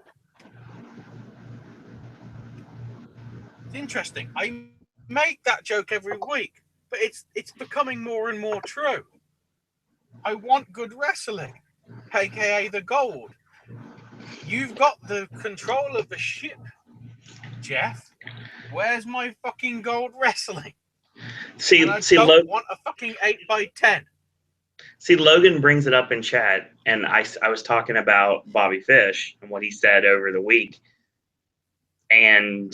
It's interesting. I make that joke every week, but it's becoming more and more true. I want good wrestling, aka the gold. You've got the control of the ship, Jeff. Where's my fucking gold wrestling? I don't want a fucking 8x10. See, Logan brings it up in chat, and I was talking about Bobby Fish and what he said over the week. And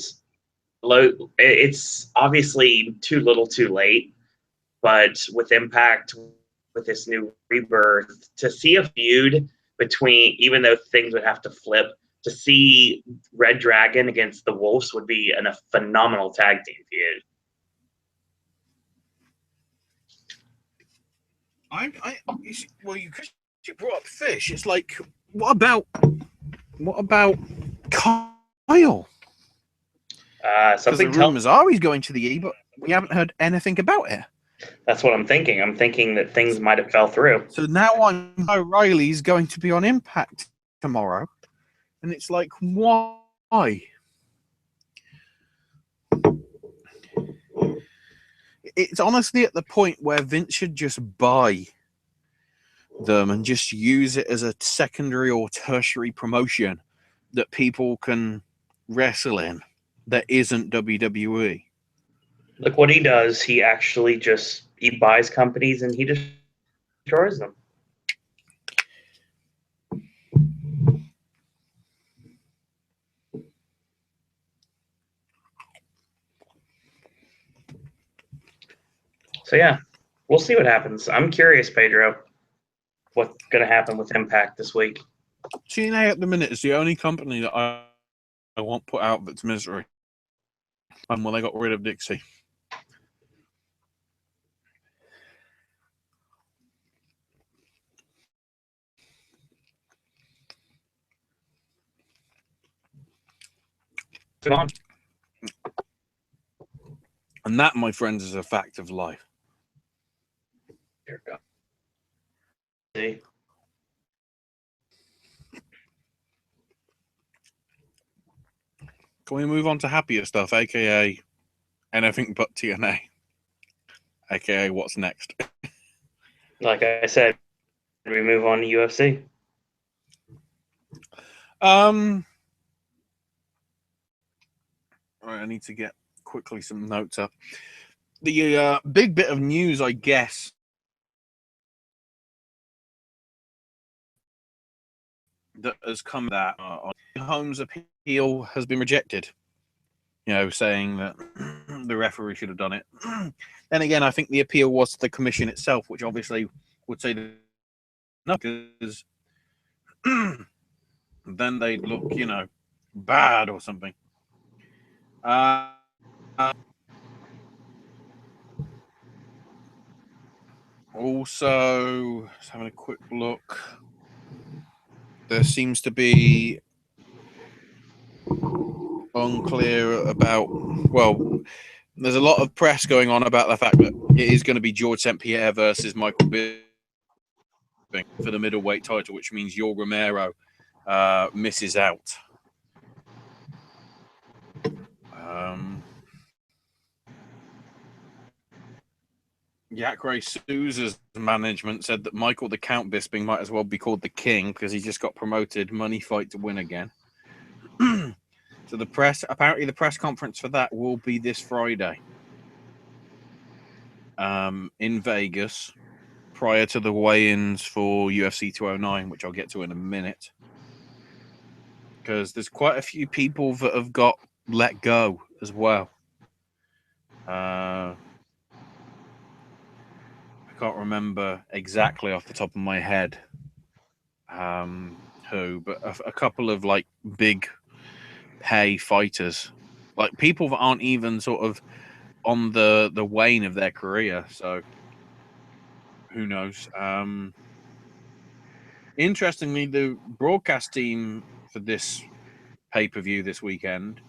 it's obviously too little too late, but with Impact, with this new rebirth, to see a feud between, even though things would have to flip, to see Red Dragon against the Wolves would be a phenomenal tag team feud. You brought up Fish. It's like, what about Kyle? Something the rumors are he's going to the E, but We haven't heard anything about it. That's what I'm thinking. I'm thinking that things might have fell through. So now I know Riley's going to be on Impact tomorrow. And it's like, why? It's honestly at the point where Vince should just buy them and just use it as a secondary or tertiary promotion that people can wrestle in that isn't WWE. Look what he does. He actually he buys companies and he destroys them. So yeah, we'll see what happens. I'm curious, Pedro, what's going to happen with Impact this week. TNA at the minute is the only company that I won't put out of its misery. And when they got rid of Dixie. Come on. And that, my friends, is a fact of life. Here we go. See? Can we move on to happier stuff, aka anything but TNA? Aka what's next? Like I said, we move on to UFC. All right, I need to get quickly some notes up. The big bit of news, I guess, that has come that Holmes' appeal has been rejected. You know, saying that the referee should have done it. Then again, I think the appeal was to the commission itself, which obviously would say that no, because then they'd look, you know, bad or something. Also, just having a quick look, there seems to be unclear about, well, there's a lot of press going on about the fact that it is going to be George St. Pierre versus Michael Bisping for the middleweight title, which means Yoel Romero misses out. Yakray Souza's management said that Michael the Count Bisping might as well be called the King because he just got promoted, money fight to win again. So the press, apparently the press conference for that will be this Friday in Vegas prior to the weigh-ins for UFC 209, which I'll get to in a minute. Because there's quite a few people that have got let go as well. I can't remember exactly off the top of my head who, but a couple of like big pay fighters, like people that aren't even sort of on the wane of their career. So who knows? Interestingly, the broadcast team for this pay-per-view this weekend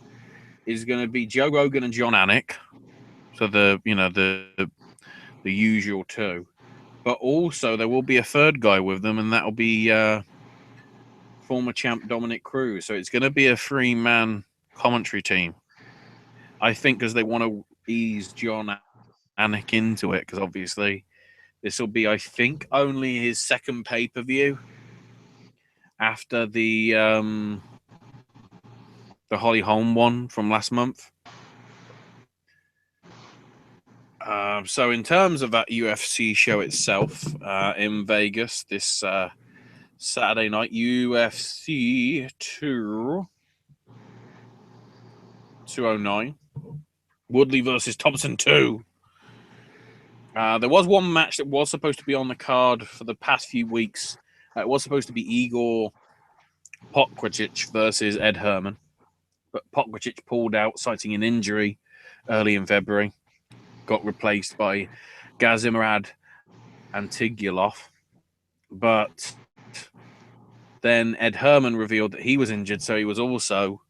is going to be Joe Rogan and John Anik. So the usual two. But also there will be a third guy with them, and that'll be former champ Dominic Cruz. So it's going to be a 3-man commentary team. I think because they want to ease John Anik into it, because obviously this will be, I think, only his second pay-per-view after the Holly Holm one from last month. So in terms of that UFC show itself in Vegas this Saturday night, UFC 209, Woodley versus Thompson 2. There was one match that was supposed to be on the card for the past few weeks. It was supposed to be Igor Pokwacic versus Ed Herman, but Pokwacic pulled out, citing an injury early in February. Got replaced by Gazimrad Antigulov. But then Ed Herman revealed that he was injured, so he was also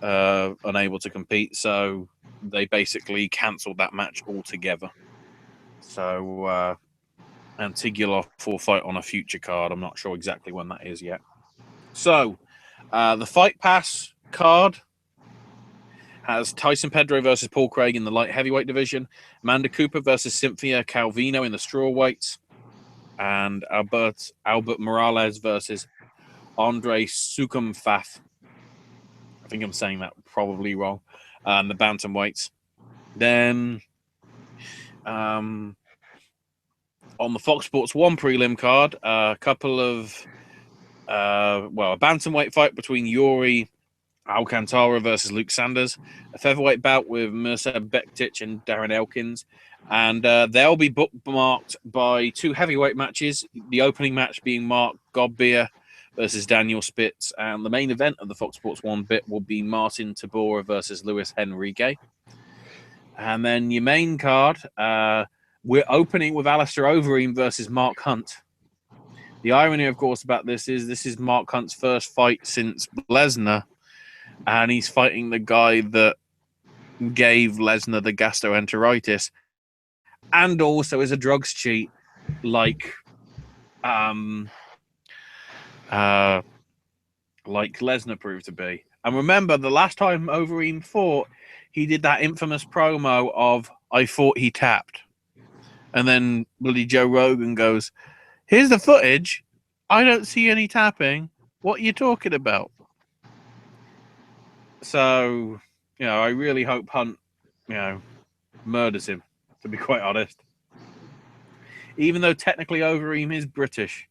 unable to compete, so they basically cancelled that match altogether. So Antigulov will fight on a future card. I'm not sure exactly when that is yet. So the Fight Pass card has Tyson Pedro versus Paul Craig in the light heavyweight division, Amanda Cooper versus Cynthia Calvino in the strawweights, and Albert Morales versus Andre Sukumfaf. I think I'm saying that probably wrong. The bantamweights. Then on the Fox Sports 1 prelim card, a couple of a bantamweight fight between Yuri Alcantara versus Luke Sanders, a featherweight bout with Mirza Bektic and Darren Elkins, and they'll be bookmarked by 2 heavyweight matches, the opening match being Mark Godbeer versus Daniel Spitz, and the main event of the Fox Sports 1 bit will be Martin Tabora versus Luis Henrique. And then your main card, we're opening with Alistair Overeem versus Mark Hunt. The irony, of course, about this is Mark Hunt's first fight since Lesnar, and he's fighting the guy that gave Lesnar the gastroenteritis, and also is a drugs cheat, like Lesnar proved to be. And remember, the last time Overeem fought, he did that infamous promo of "I thought he tapped," and then bloody Joe Rogan goes, "Here's the footage. I don't see any tapping. What are you talking about?" So, I really hope Hunt, murders him, to be quite honest. Even though technically Overeem is British,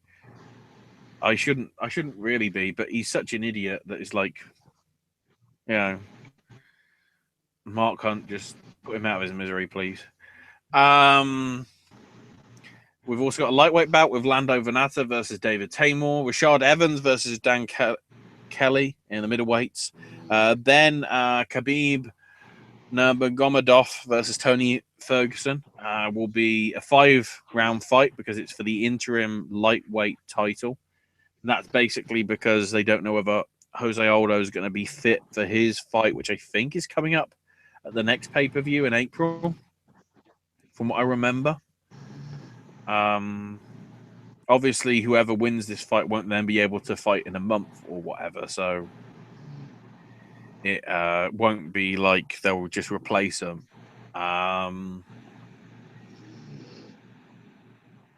I shouldn't really be, but he's such an idiot that it's like, Mark Hunt, just put him out of his misery, please. We've also got a lightweight bout with Lando Venata versus David Tamor, Rashad Evans versus Dan Kelly in the middleweights. Then Khabib Nurmagomedov versus Tony Ferguson will be a 5-round fight because it's for the interim lightweight title. And that's basically because they don't know whether Jose Aldo is going to be fit for his fight, which I think is coming up at the next pay-per-view in April, from what I remember. Obviously, whoever wins this fight won't then be able to fight in a month or whatever, so it won't be like they'll just replace them.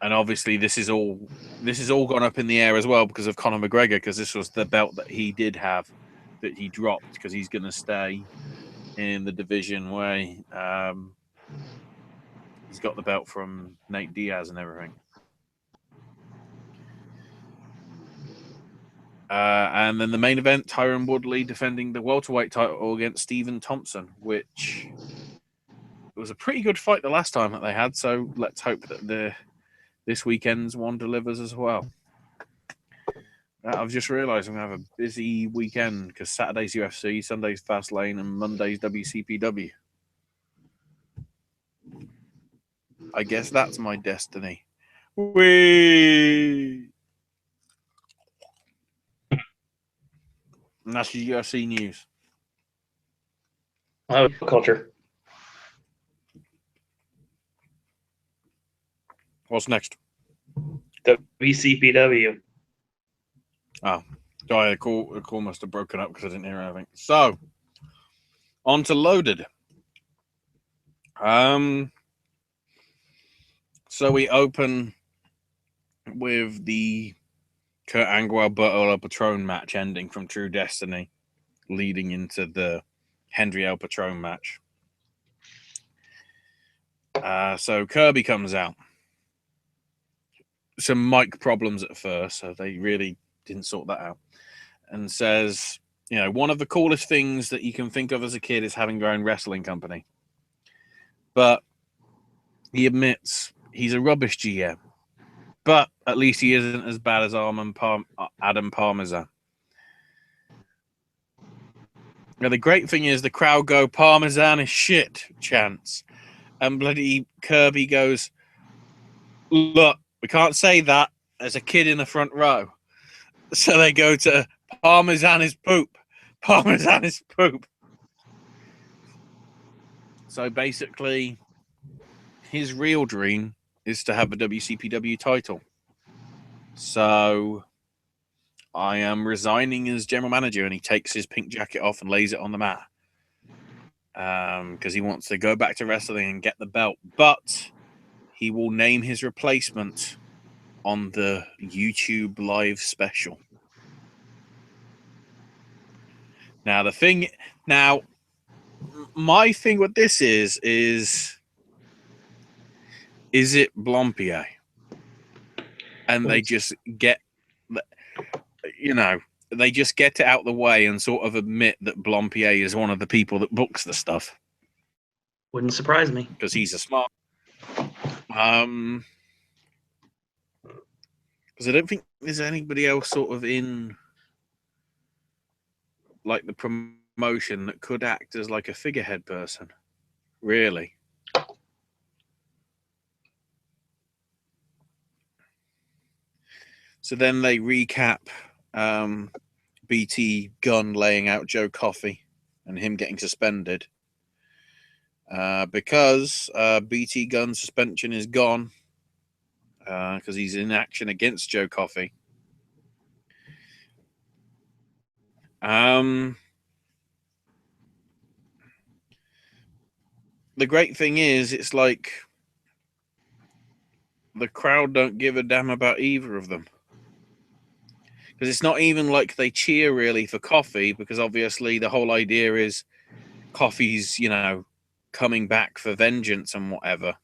And obviously, this is all gone up in the air as well because of Conor McGregor, because this was the belt that he did have that he dropped because he's going to stay in the division where he's got the belt from Nate Diaz and everything. And then the main event, Tyron Woodley defending the welterweight title against Stephen Thompson, which was a pretty good fight the last time that they had. So let's hope that this weekend's one delivers as well. I've just realised I'm going to have a busy weekend because Saturday's UFC, Sunday's Fastlane, and Monday's WCPW. I guess that's my destiny. Whee! And that's your UFC news. Culture. What's next? WCPW. Oh, sorry, the call must have broken up because I didn't hear anything. So, on to Loaded. So we open with the Kurt Angle Alberto El Patron match ending from True Destiny, leading into the Henry El Patron match. So Kirby comes out. Some mic problems at first, so they really didn't sort that out. And says, one of the coolest things that you can think of as a kid is having your own wrestling company. But he admits he's a rubbish GM. But at least he isn't as bad as Adam Parmesan. Now, the great thing is the crowd go, Parmesan is shit, chants. And bloody Kirby goes, look, we can't say that. There's a kid in the front row. So they go to Parmesan is poop. Parmesan is poop. So basically, his real dream is to have a WCPW title. So I am resigning as general manager, and he takes his pink jacket off and lays it on the mat. Because he wants to go back to wrestling and get the belt. But he will name his replacement on the YouTube live special. My thing with this is it Blompier? And they just get, they just get it out the way and sort of admit that Blompier is one of the people that books the stuff. Wouldn't surprise me. Because he's a smart. Because I don't think there's anybody else sort of in like the promotion that could act as like a figurehead person, really. So then they recap BT Gunn laying out Joe Coffey and him getting suspended because BT Gunn's suspension is gone because he's in action against Joe Coffey. The great thing is, it's like the crowd don't give a damn about either of them. Because it's not even like they cheer really for Coffey, because obviously the whole idea is Coffey's, coming back for vengeance and whatever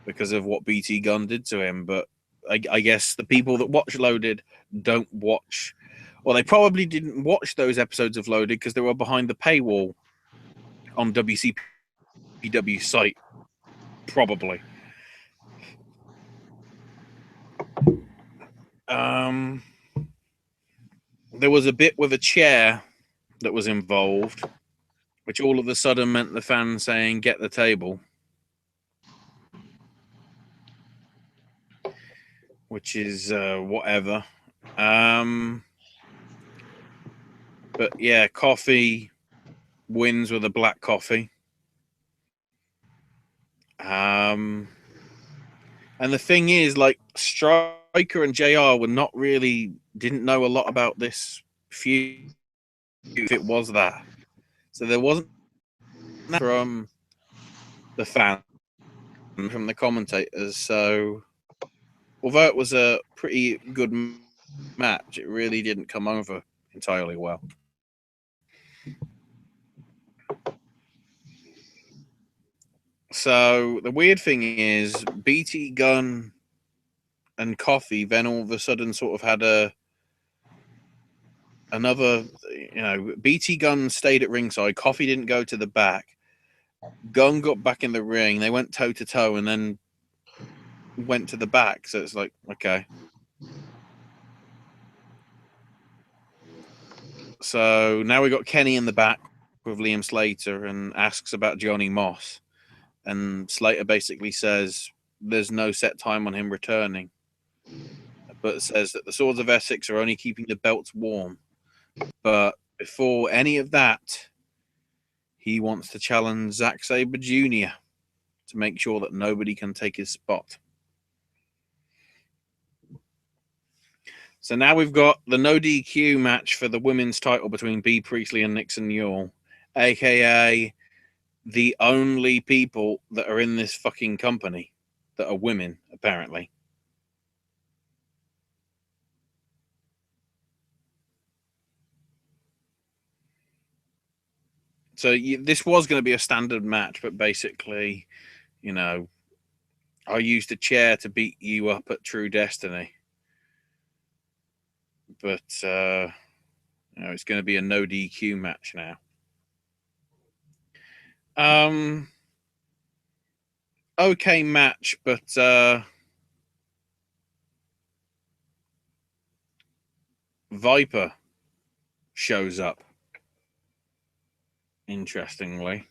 because of what BT Gunn did to him. But I guess the people that watch Loaded don't watch, well, they probably didn't watch those episodes of Loaded because they were behind the paywall on WCPW site, probably. There was a bit with a chair that was involved, which all of a sudden meant the fan saying, "Get the table," which is whatever. But yeah, Coffey wins with a black coffee. And the thing is, like, Striker and JR didn't know a lot about this feud, if it was that. So there wasn't from the fan, from the commentators. So although it was a pretty good match, it really didn't come over entirely well. So the weird thing is, BT Gunn and Coffey then all of a sudden sort of had another, BT Gunn stayed at ringside. Coffey didn't go to the back. Gunn got back in the ring. They went toe to toe and then went to the back. So it's like, okay. So now we got Kenny in the back with Liam Slater and asks about Johnny Moss. And Slater basically says there's no set time on him returning, but says that the Swords of Essex are only keeping the belts warm. But before any of that, he wants to challenge Zack Sabre Jr. to make sure that nobody can take his spot. So now we've got the no DQ match for the women's title between Bea Priestley and Nixon Newell, aka the only people that are in this fucking company that are women, apparently. So this was going to be a standard match, but basically, I used a chair to beat you up at True Destiny. But, it's going to be a no DQ match now. Okay match, but Viper shows up, interestingly.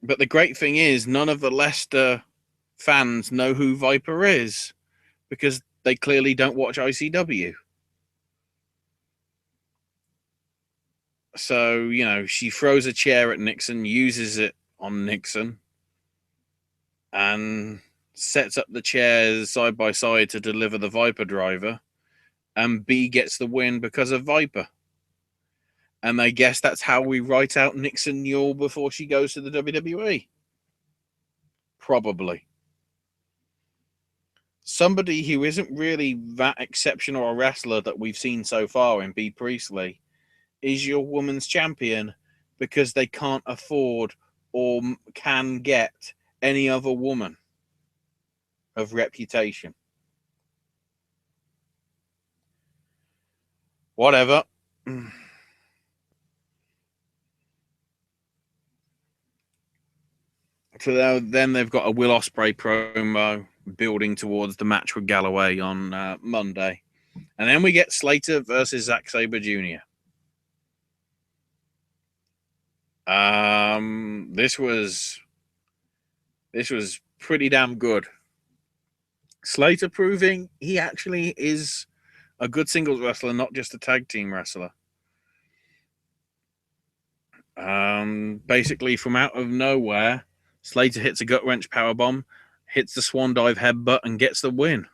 But the great thing is, none of the Leicester fans know who Viper is because they clearly don't watch ICW. So, you know, she throws a chair at Nixon, uses it on Nixon, and sets up the chairs side by side to deliver the Viper driver. And B gets the win because of Viper. And I guess that's how we write out Nixon Newell before she goes to the WWE. Probably. Somebody who isn't really that exceptional a wrestler that we've seen so far in B. Priestley is your women's champion because they can't afford or can get any other woman of reputation. Whatever. So then they've got a Will Ospreay promo building towards the match with Galloway on Monday. And then we get Slater versus Zack Sabre Jr. This was pretty damn good. Slater proving he actually is a good singles wrestler, not just a tag team wrestler. Basically from out of nowhere, Slater hits a gut wrench powerbomb, hits the swan dive headbutt, and gets the win.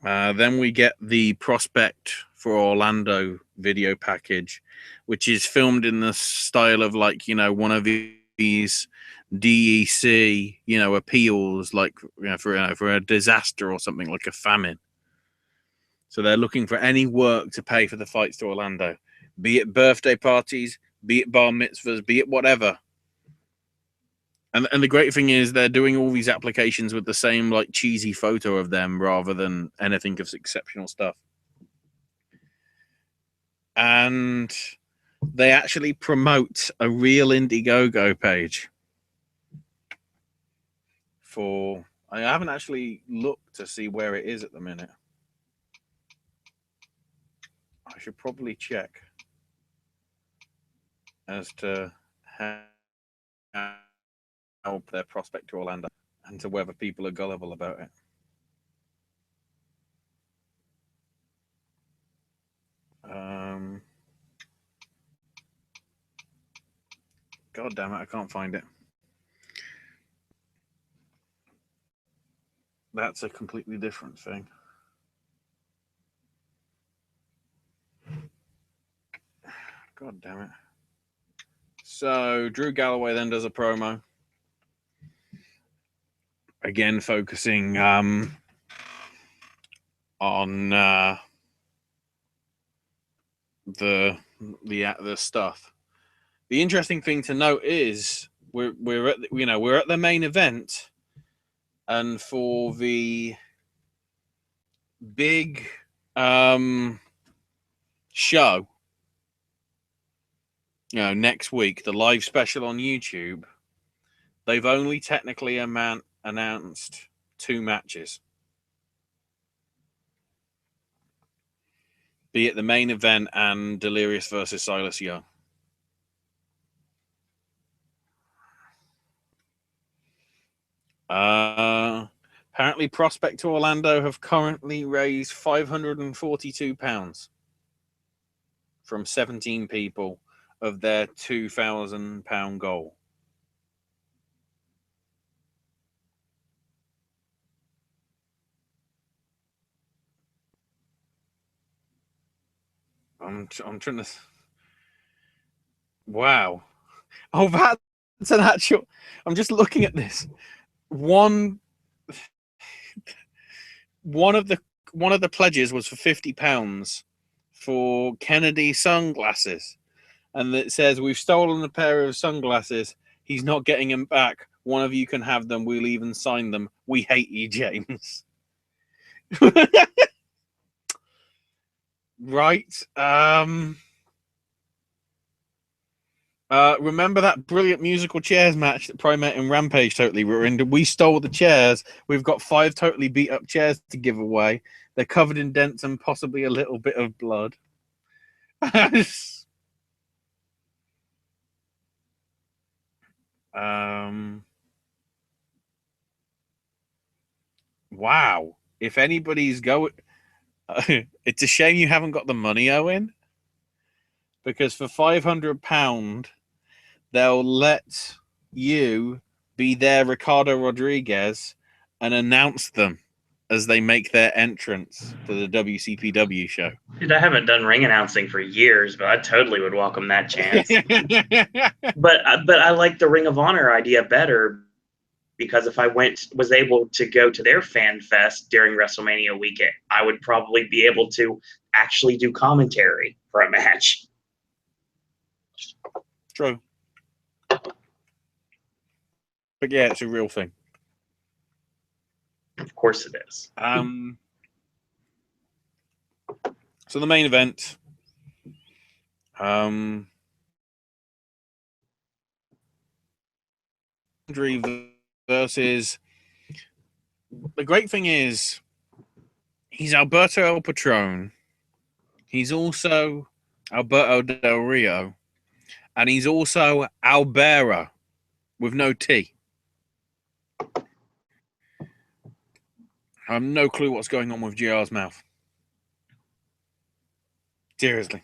Then we get the Prospect for Orlando video package, which is filmed in the style of, like, you know, one of these DEC, you know, appeals, like, you know, for a disaster or something, like a famine. So they're looking for any work to pay for the fights to Orlando, be it birthday parties, be it bar mitzvahs, be it whatever. And the great thing is they're doing all these applications with the same, like, cheesy photo of them rather than anything of exceptional stuff. And they actually promote a real Indiegogo page for... I haven't actually looked to see where it is at the minute. I should probably check as to how their prospect to Orlando and to whether people are gullible about it. God damn it, I can't find it. That's a completely different thing. God damn it. So Drew Galloway then does a promo. Again, focusing on the stuff. The interesting thing to note is we're at the main event, and for the big show, you know, next week, the live special on YouTube, they've only technically announced 2 matches. Be it the main event and Delirious versus Silas Young. Apparently, Prospect to Orlando have currently raised £542 from 17 people of their £2,000 goal. I'm trying to... Wow. Oh, that's an actual... I'm just looking at this. One of the pledges was for £50 for Kennedy sunglasses, and it says, "We've stolen a pair of sunglasses. He's not getting them back. One of you can have them. We'll even sign them. We hate you, James." Right. Remember that brilliant musical chairs match that Primate and Rampage totally ruined? We stole the chairs. We've got 5 totally beat up chairs to give away. They're covered in dents and possibly a little bit of blood. Wow. If anybody's going... It's a shame you haven't got the money, Owen, because for £500, they'll let you be their Ricardo Rodriguez and announce them as they make their entrance to the WCPW show. Dude, I haven't done ring announcing for years, but I totally would welcome that chance. But I like the Ring of Honor idea better, because if I was able to go to their fan fest during WrestleMania weekend, I would probably be able to actually do commentary for a match. True. But yeah, it's a real thing. Of course it is. So the main event, versus. The great thing is, he's Alberto El Patron. He's also Alberto Del Rio, and he's also Albero with no T. I have no clue what's going on with JR's mouth. Seriously.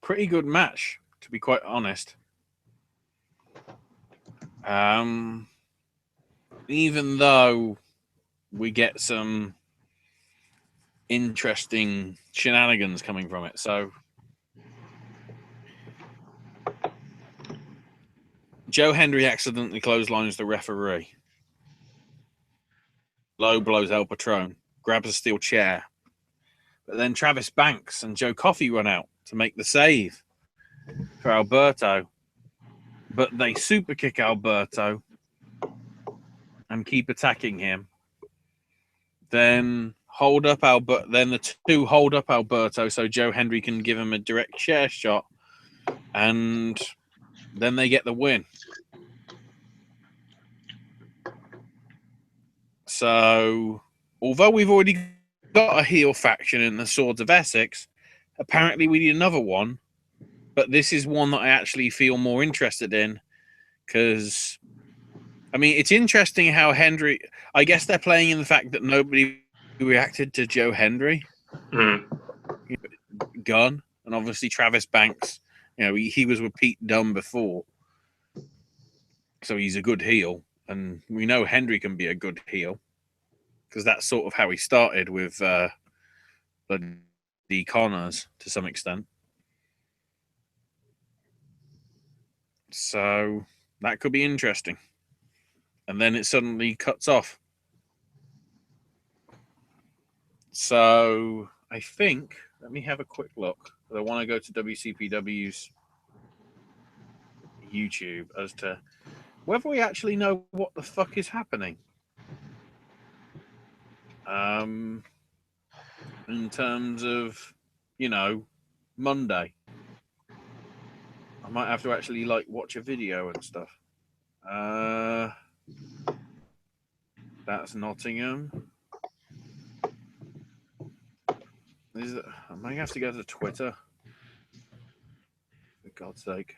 Pretty good match, to be quite honest. Even though we get some interesting shenanigans coming from it. So Joe Hendry accidentally clotheslines the referee. Low blows El Patron, grabs a steel chair. But then Travis Banks and Joe Coffey run out to make the save for Alberto. But they super kick Alberto and keep attacking him. Then the two hold up Alberto so Joe Hendry can give him a direct chair shot, and then they get the win. So, although we've already got a heel faction in the Swords of Essex, apparently we need another one, but this is one that I actually feel more interested in, because, I mean, it's interesting how Hendry, I guess they're playing in the fact that nobody reacted to Joe Hendry. Gunn, and obviously Travis Banks, he was with Pete Dunne before, so he's a good heel, and we know Hendry can be a good heel because that's sort of how he started with the Connors to some extent. So that could be interesting, and then it suddenly cuts off. So I think, let me have a quick look. I want to go to WCPW's YouTube as to whether we actually know what the fuck is happening. In terms of, Monday. I might have to actually watch a video and stuff. That's Nottingham. I might have to go to Twitter. For God's sake.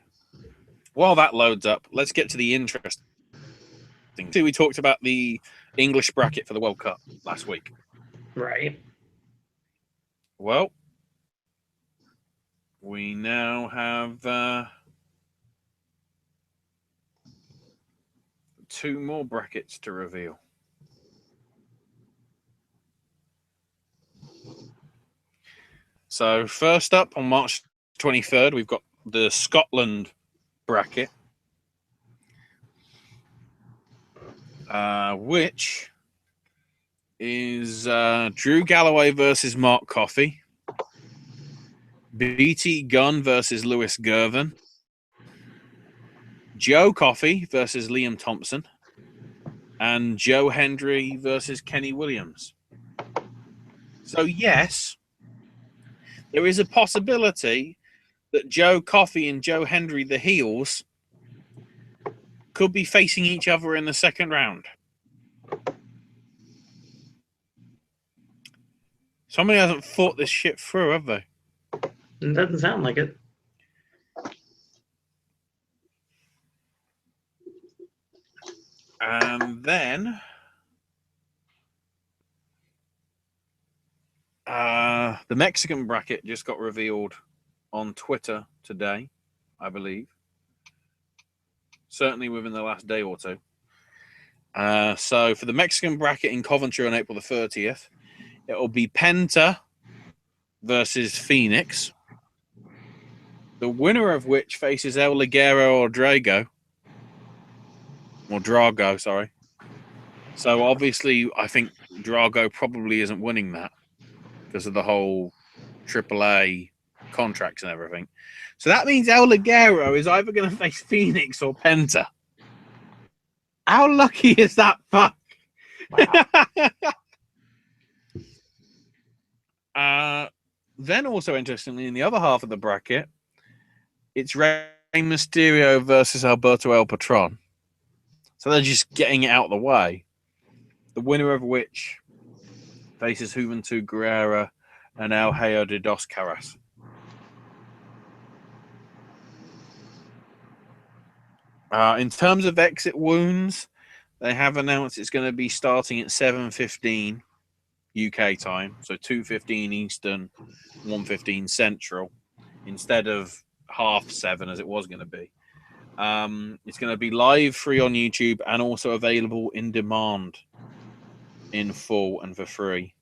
While that loads up, let's get to the interesting thing. We talked about the English bracket for the World Cup last week. Right. Well, we now have 2 more brackets to reveal. So first up on March 23rd, we've got the Scotland bracket, which is Drew Galloway versus Mark Coffey, BT Gunn versus Lewis Girvan, Joe Coffey versus Liam Thompson, and Joe Hendry versus Kenny Williams. So yes, there is a possibility that Joe Coffey and Joe Hendry, the heels, could be facing each other in the second round. Somebody hasn't thought this shit through, have they? It doesn't sound like it. And then the Mexican bracket just got revealed on Twitter today, I believe. Certainly within the last day or two. So for the Mexican bracket in Coventry on April the 30th, it'll be Penta versus Phoenix. The winner of which faces El Ligero or Drago. Or Drago, sorry. So obviously, I think Drago probably isn't winning that because of the whole AAA contracts and everything. So that means El Ligero is either going to face Phoenix or Penta. How lucky is that fuck? Then also interestingly, in the other half of the bracket, it's Rey Mysterio versus Alberto El Patron. So they're just getting it out of the way. The winner of which faces Juventud Guerrera and El Hijo de Dos Caras. In terms of exit wounds, they have announced it's going to be starting at 7:15 UK time, so 2:15 Eastern, 1:15 Central, instead of 7:30 as it was going to be. It's going to be live, free on YouTube, and also available in demand in full and for free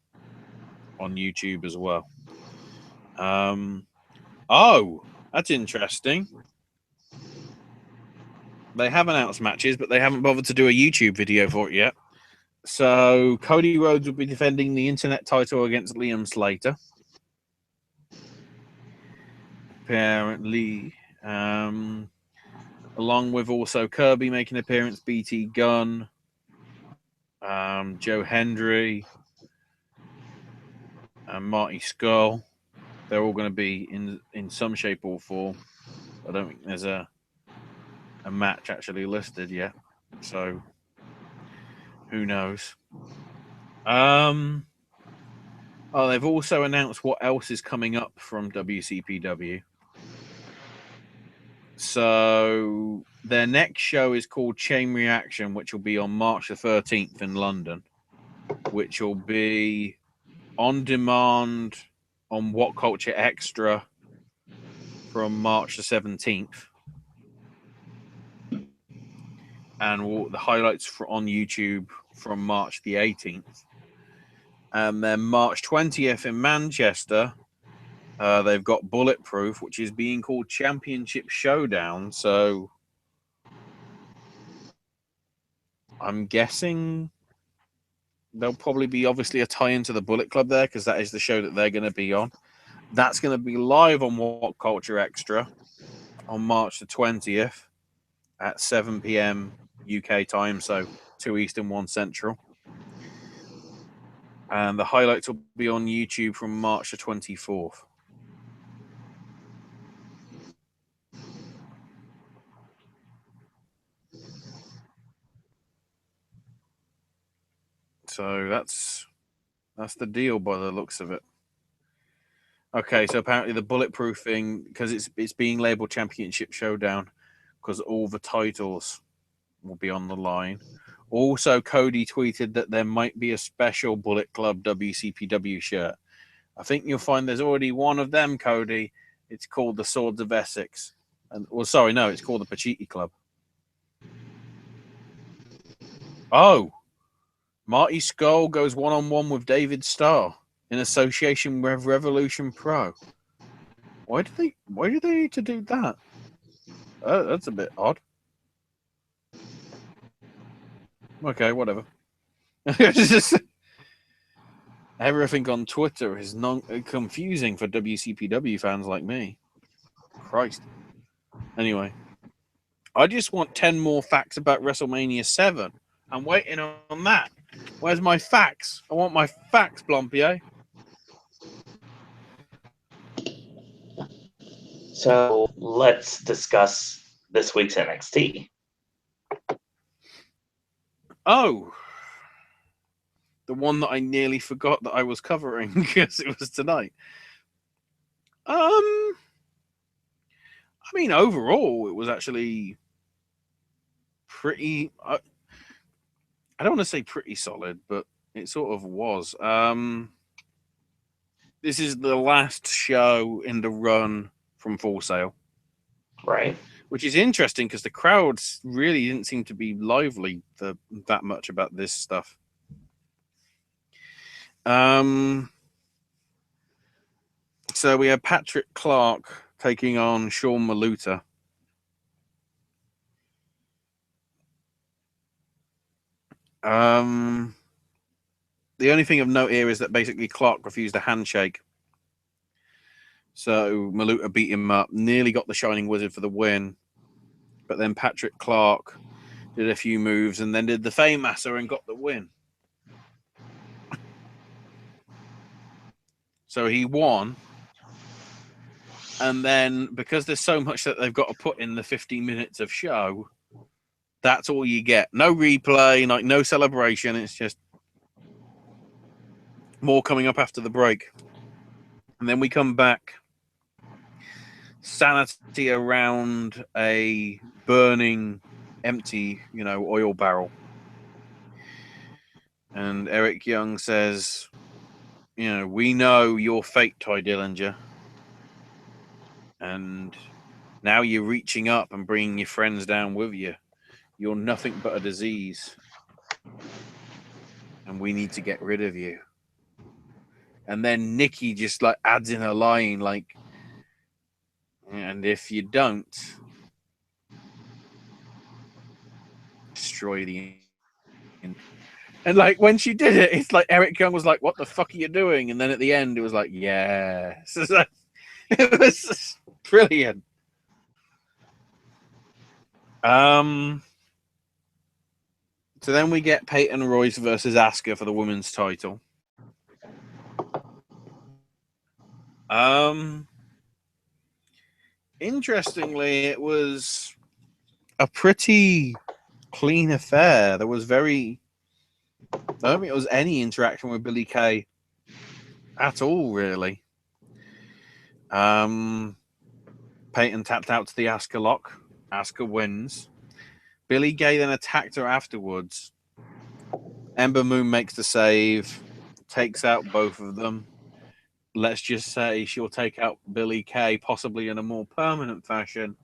on YouTube as well. Oh, that's interesting. They have announced matches, but they haven't bothered to do a YouTube video for it yet. So Cody Rhodes will be defending the Internet title against Liam Slater. Apparently, along with also Kirby making an appearance, BT Gunn, Joe Hendry, and Marty Skull. They're all going to be in some shape or form. I don't think there's a match actually listed yet, so who knows? They've also announced what else is coming up from WCPW. So their next show is called Chain Reaction, which will be on March the 13th in London, which will be on demand on What Culture Extra from March the 17th. And the highlights on YouTube from March the 18th. And then March 20th in Manchester, they've got Bulletproof, which is being called Championship Showdown. So I'm guessing there'll probably be obviously a tie into the Bullet Club there because that is the show that they're going to be on. That's going to be live on What Culture Extra on March the 20th at 7 p.m. UK time, so 2 Eastern, 1 Central. And the highlights will be on YouTube from March the 24th. So that's the deal by the looks of it. Okay, so apparently the Bulletproof thing, because it's being labeled Championship Showdown, because all the titles will be on the line. Also, Cody tweeted that there might be a special Bullet Club WCPW shirt. I think you'll find there's already one of them, Cody. It's called the Swords of Essex. It's called the Pacitti Club. Oh, Marty Skull goes one-on-one with David Starr in association with Revolution Pro. Why do they need to do that? That's a bit odd. Okay, whatever. Everything on Twitter is confusing for WCPW fans like me. Christ. Anyway, I just want 10 more facts about WrestleMania 7. I'm waiting on that. Where's my facts? I want my facts, Blompier. So let's discuss this week's NXT. Oh, the one that I nearly forgot that I was covering because it was tonight. I mean, overall, it was actually pretty I don't want to say pretty solid, but it sort of was. This is the last show in the run from Full Sail, Right. which is interesting because the crowds really didn't seem to be lively for that much about this stuff. So we have Patrick Clark taking on Sean Maluta. The only thing of note here is that basically Clark refused a handshake. So Maluta beat him up, nearly got the Shining Wizard for the win. But then Patrick Clark did a few moves and then did the Fame-Masser and got the win. So he won. And then because there's so much that they've got to put in the 15 minutes of show, that's all you get. No replay, like no celebration. It's just more coming up after the break. And then we come back. Sanity around a burning, empty, oil barrel. And Eric Young says, we know your fate, Ty Dillinger. And now you're reaching up and bringing your friends down with you. You're nothing but a disease. And we need to get rid of you. And then Nikki just adds in a line and if you don't, destroy the... And when she did it, it's like Eric Young was like, what the fuck are you doing? And then at the end, it was like, yeah. It was just brilliant. So then we get Peyton Royce versus Asuka for the women's title. Interestingly, it was a pretty clean affair. There was I don't think it was any interaction with Billie Kay at all, really. Peyton tapped out to the Asuka lock. Asuka wins. Billie Kay then attacked her afterwards. Ember Moon makes the save, takes out both of them. Let's just say she'll take out Billie Kay possibly in a more permanent fashion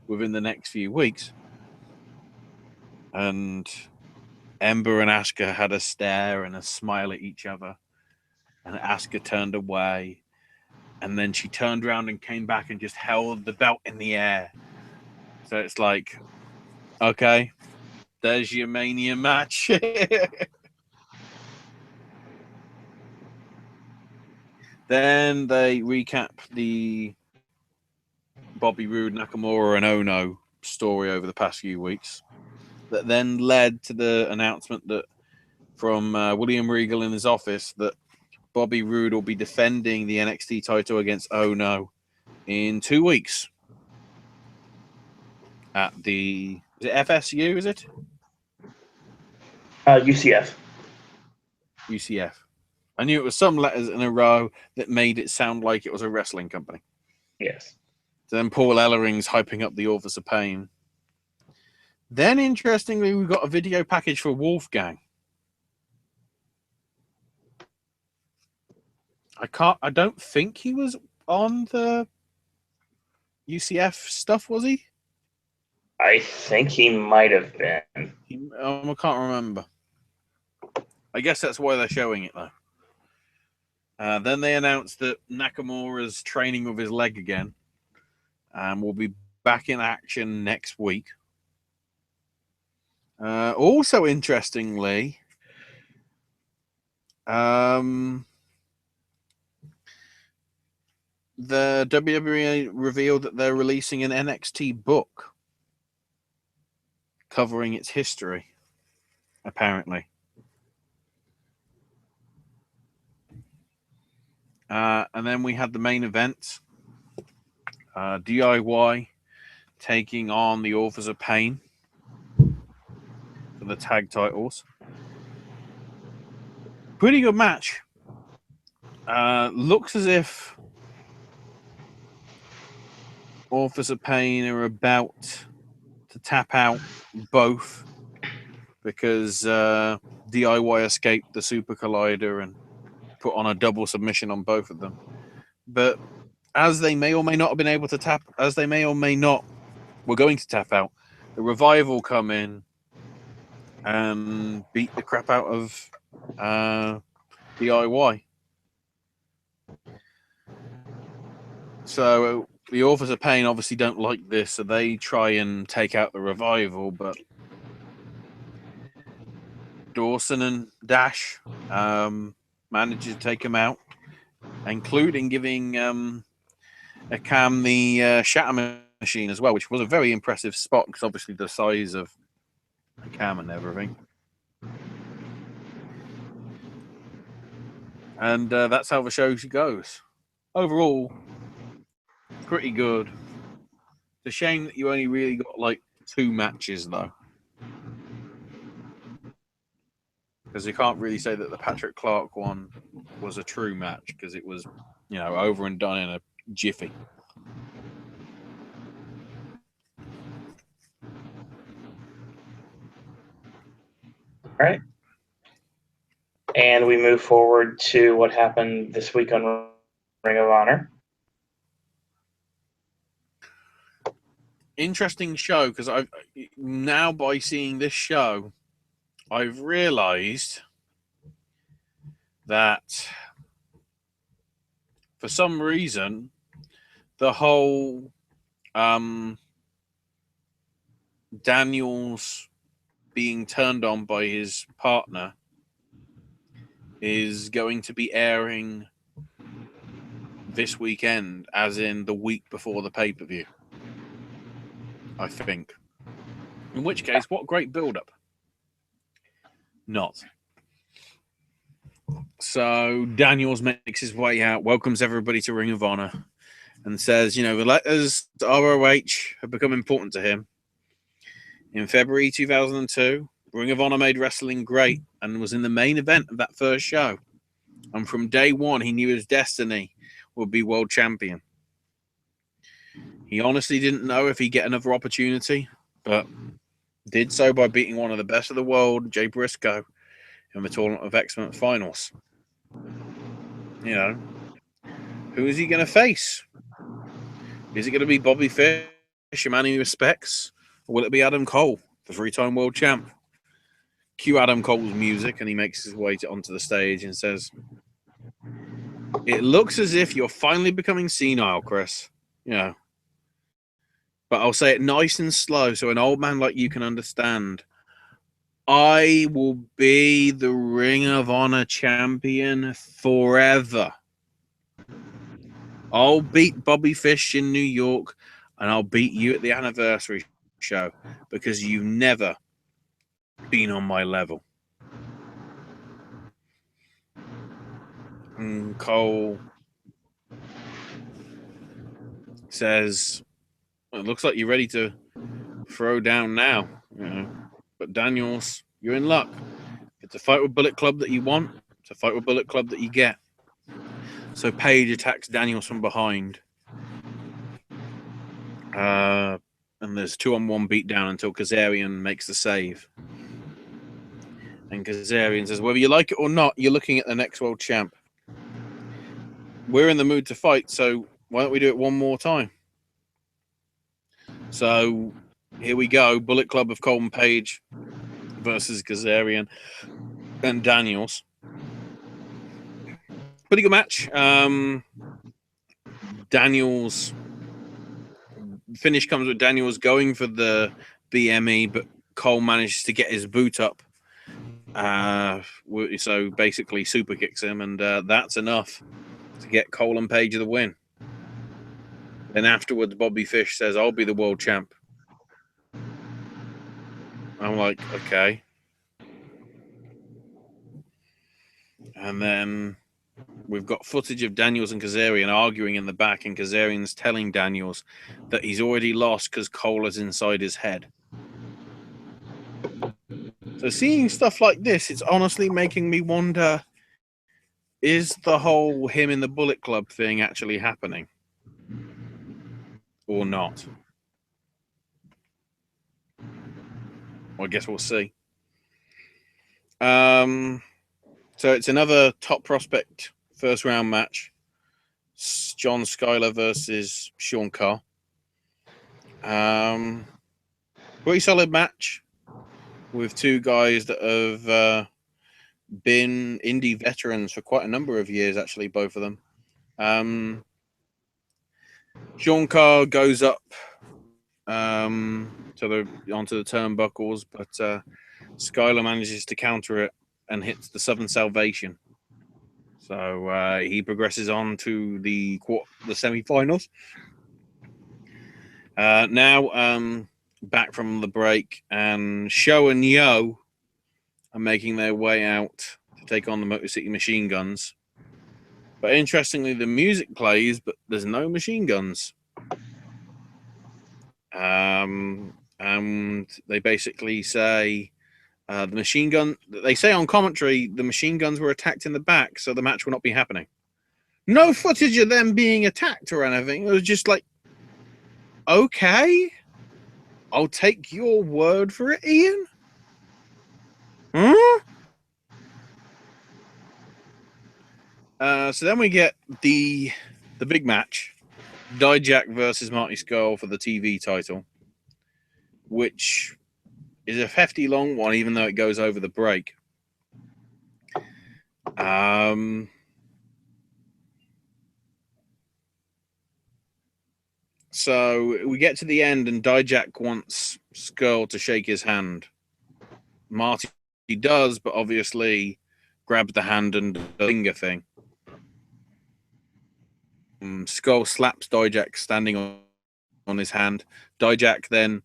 within the next few weeks. And Ember and Asuka had a stare and a smile at each other. And Asuka turned away. And then she turned around and came back and just held the belt in the air. So it's like, okay, there's your Mania match. Then they recap the Bobby Roode, Nakamura, and Ono story over the past few weeks. That then led to the announcement that from William Regal in his office that Bobby Roode will be defending the NXT title against Ono in 2 weeks at the FSU, is it? UCF. UCF. I knew it was some letters in a row that made it sound like it was a wrestling company. Yes. Then Paul Ellering's hyping up the Authors of Pain. Then, interestingly, we got a video package for Wolfgang. I don't think he was on the UCF stuff, was he? I think he might have been. I can't remember. I guess that's why they're showing it, though. Then they announced that Nakamura's training with his leg again and will be back in action next week. Also, interestingly, the WWE revealed that they're releasing an NXT book covering its history, apparently. And then we had the main event. DIY taking on the Authors of Pain for the tag titles. Pretty good match. Looks as if Authors of Pain are about to tap out both because DIY escaped the Super Collider and put on a double submission on both of them. But as they may or may not have been able to tap, as they may or may not were going to tap out, the Revival come in and beat the crap out of DIY. So the Authors of Pain obviously don't like this, so they try and take out the Revival, but Dawson and Dash managed to take him out, including giving Cam the Shatter Machine as well, which was a very impressive spot because obviously the size of Cam and everything. And that's how the show goes. Overall, pretty good. It's a shame that you only really got like 2 matches though, because you can't really say that the Patrick Clark one was a true match because it was, over and done in a jiffy. All right. And we move forward to what happened this week on Ring of Honor. Interesting show, because I've now, by seeing this show, I've realized that for some reason the whole Daniels being turned on by his partner is going to be airing this weekend, as in the week before the pay-per-view, I think. In which case, what great build-up. Not. So Daniels makes his way out, welcomes everybody to Ring of Honor, and says, the letters to ROH have become important to him. In February 2002, Ring of Honor made wrestling great and was in the main event of that first show. And from day one, he knew his destiny would be world champion. He honestly didn't know if he'd get another opportunity, but did so by beating one of the best of the world, Jay Briscoe, in the Tournament of Excellence finals. Who is he going to face? Is it going to be Bobby Fish, a man he respects? Or will it be Adam Cole, the 3-time world champ? Cue Adam Cole's music, and he makes his way onto the stage and says, "It looks as if you're finally becoming senile, Chris. But I'll say it nice and slow so an old man like you can understand. I will be the Ring of Honor champion forever. I'll beat Bobby Fish in New York, and I'll beat you at the anniversary show because you've never been on my level." And Cole says, "It looks like you're ready to throw down now. But Daniels, you're in luck. If it's a fight with Bullet Club that you want, it's a fight with Bullet Club that you get." So Page attacks Daniels from behind. And there's 2-on-1 beatdown until Kazarian makes the save. And Kazarian says, "Whether you like it or not, you're looking at the next world champ. We're in the mood to fight, so why don't we do it one more time?" So here we go. Bullet Club of Cole and Page versus Kazarian and Daniels. Pretty good match. Daniels finish comes with Daniels going for the BME, but Cole manages to get his boot up. So basically super kicks him, and that's enough to get Cole and Page the win. Then afterwards, Bobby Fish says, "I'll be the world champ." I'm like, okay. And then we've got footage of Daniels and Kazarian arguing in the back, and Kazarian's telling Daniels that he's already lost because Cole is inside his head. So seeing stuff like this, it's honestly making me wonder, is the whole him in the Bullet Club thing actually happening? Or not? Well, I guess we'll see. So it's another top prospect first round match. John Schuyler versus Sean Carr. Pretty solid match with two guys that have been indie veterans for quite a number of years, actually, both of them. Sean Carr goes up onto the turnbuckles, but Schuyler manages to counter it and hits the Southern Salvation. So he progresses on to the semi-finals. Now, back from the break, and Show and Yo are making their way out to take on the Motor City Machine Guns. But interestingly, the music plays, but there's no machine guns. And they basically say they say on commentary, the machine guns were attacked in the back, so the match will not be happening. No footage of them being attacked or anything. It was just like, okay, I'll take your word for it, Ian. Huh? So then we get the big match, Dijak versus Marty Scurll for the TV title, which is a hefty long one, even though it goes over the break. So we get to the end, and Dijak wants Scurll to shake his hand. Marty does, but obviously grabs the hand and the finger thing. Scurll slaps Dijak standing on his hand. Dijak then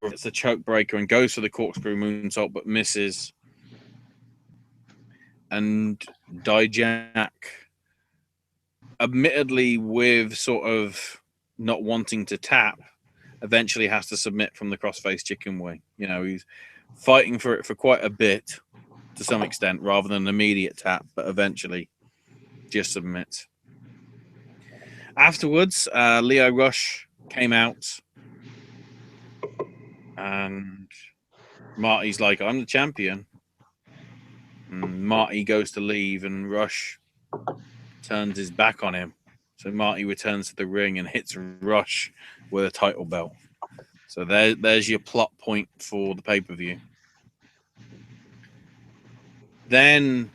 gets the choke breaker and goes for the corkscrew moonsault, but misses. And Dijak, admittedly with sort of not wanting to tap, eventually has to submit from the crossface chicken wing. You know, he's fighting for it for quite a bit to some extent, rather than an immediate tap, but eventually just submits. Afterwards, Leo Rush came out, and Marty's like, I'm the champion. And Marty goes to leave, and Rush turns his back on him. So Marty returns to the ring and hits Rush with a title belt. So there's your plot point for the pay-per-view. Then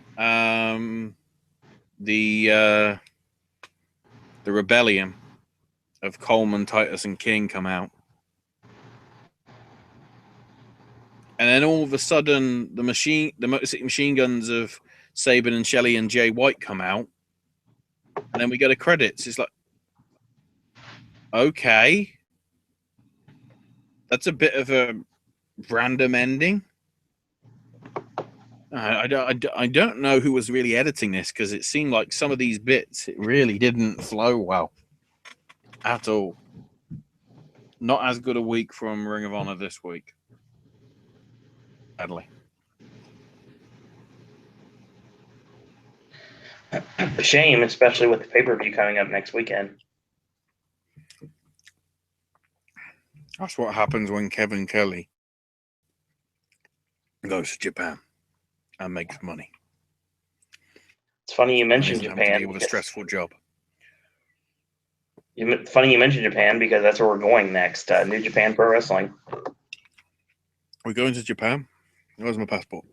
the rebellion of Coleman, Titus, and King come out. And then all of a sudden, the Motor City Machine Guns of Sabin and Shelley and Jay White come out. And then we go to credits. It's like, okay. That's a bit of a random ending. I don't know who was really editing this, because it seemed like some of these bits, it really didn't flow well at all. Not as good a week from Ring of Honor this week. Sadly. A shame, especially with the pay-per-view coming up next weekend. That's what happens when Kevin Kelly goes to Japan and makes money. It's funny you mentioned Japan. Japan. To deal with a stressful job. Funny you mentioned Japan, because that's where we're going next. New Japan Pro Wrestling. We're going to Japan. Where's my passport?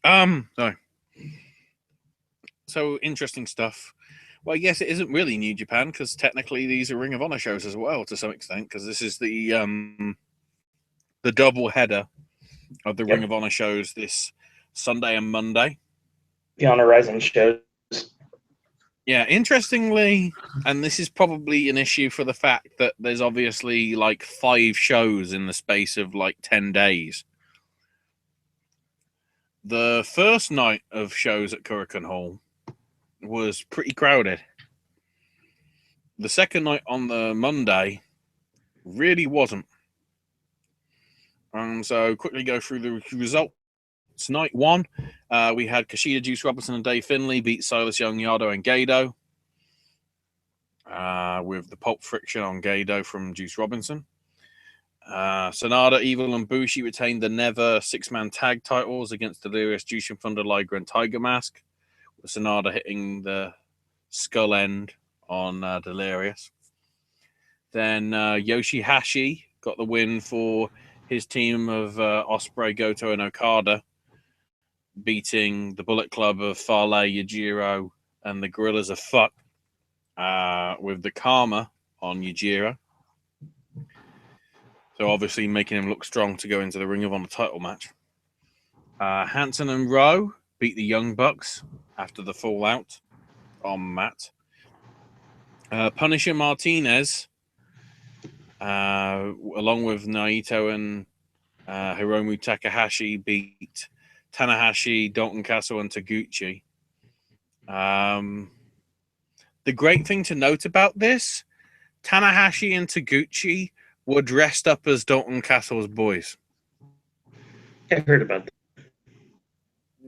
Sorry. So interesting stuff. Well, I guess it isn't really New Japan, because technically these are Ring of Honor shows as well, to some extent, because this is the double header of the Ring of Honor shows this Sunday and Monday. The Honor Rising shows. Yeah, interestingly, and this is probably an issue for the fact that there's obviously like 5 shows in the space of like 10 days. The first night of shows at Kurikan Hall was pretty crowded. The second night on the Monday really wasn't. So quickly go through the results. Night 1, we had Kushida, Juice Robinson, and Dave Finlay beat Silas Young, Yado, and Gado. With the Pulp Friction on Gado from Juice Robinson. Sonata, Evil, and Bushi retained the Never six-man tag titles against Delirious, Jushin Thunder Liger, and Tiger Mask, with Sonata hitting the skull end on Delirious. Then Yoshihashi got the win for his team of Ospreay, Goto, and Okada, beating the Bullet Club of Fale, Yujiro, and the Gorillas of Fuck with the Karma on Yujiro. So obviously making him look strong to go into the Ring of Honor title match. Hanson and Rowe beat the Young Bucks after the fallout on Matt. Punisher Martinez, along with Naito and Hiromu Takahashi, beat Tanahashi, Dalton Castle, and Taguchi. The great thing to note about this, Tanahashi and Taguchi were dressed up as Dalton Castle's boys. I heard about that.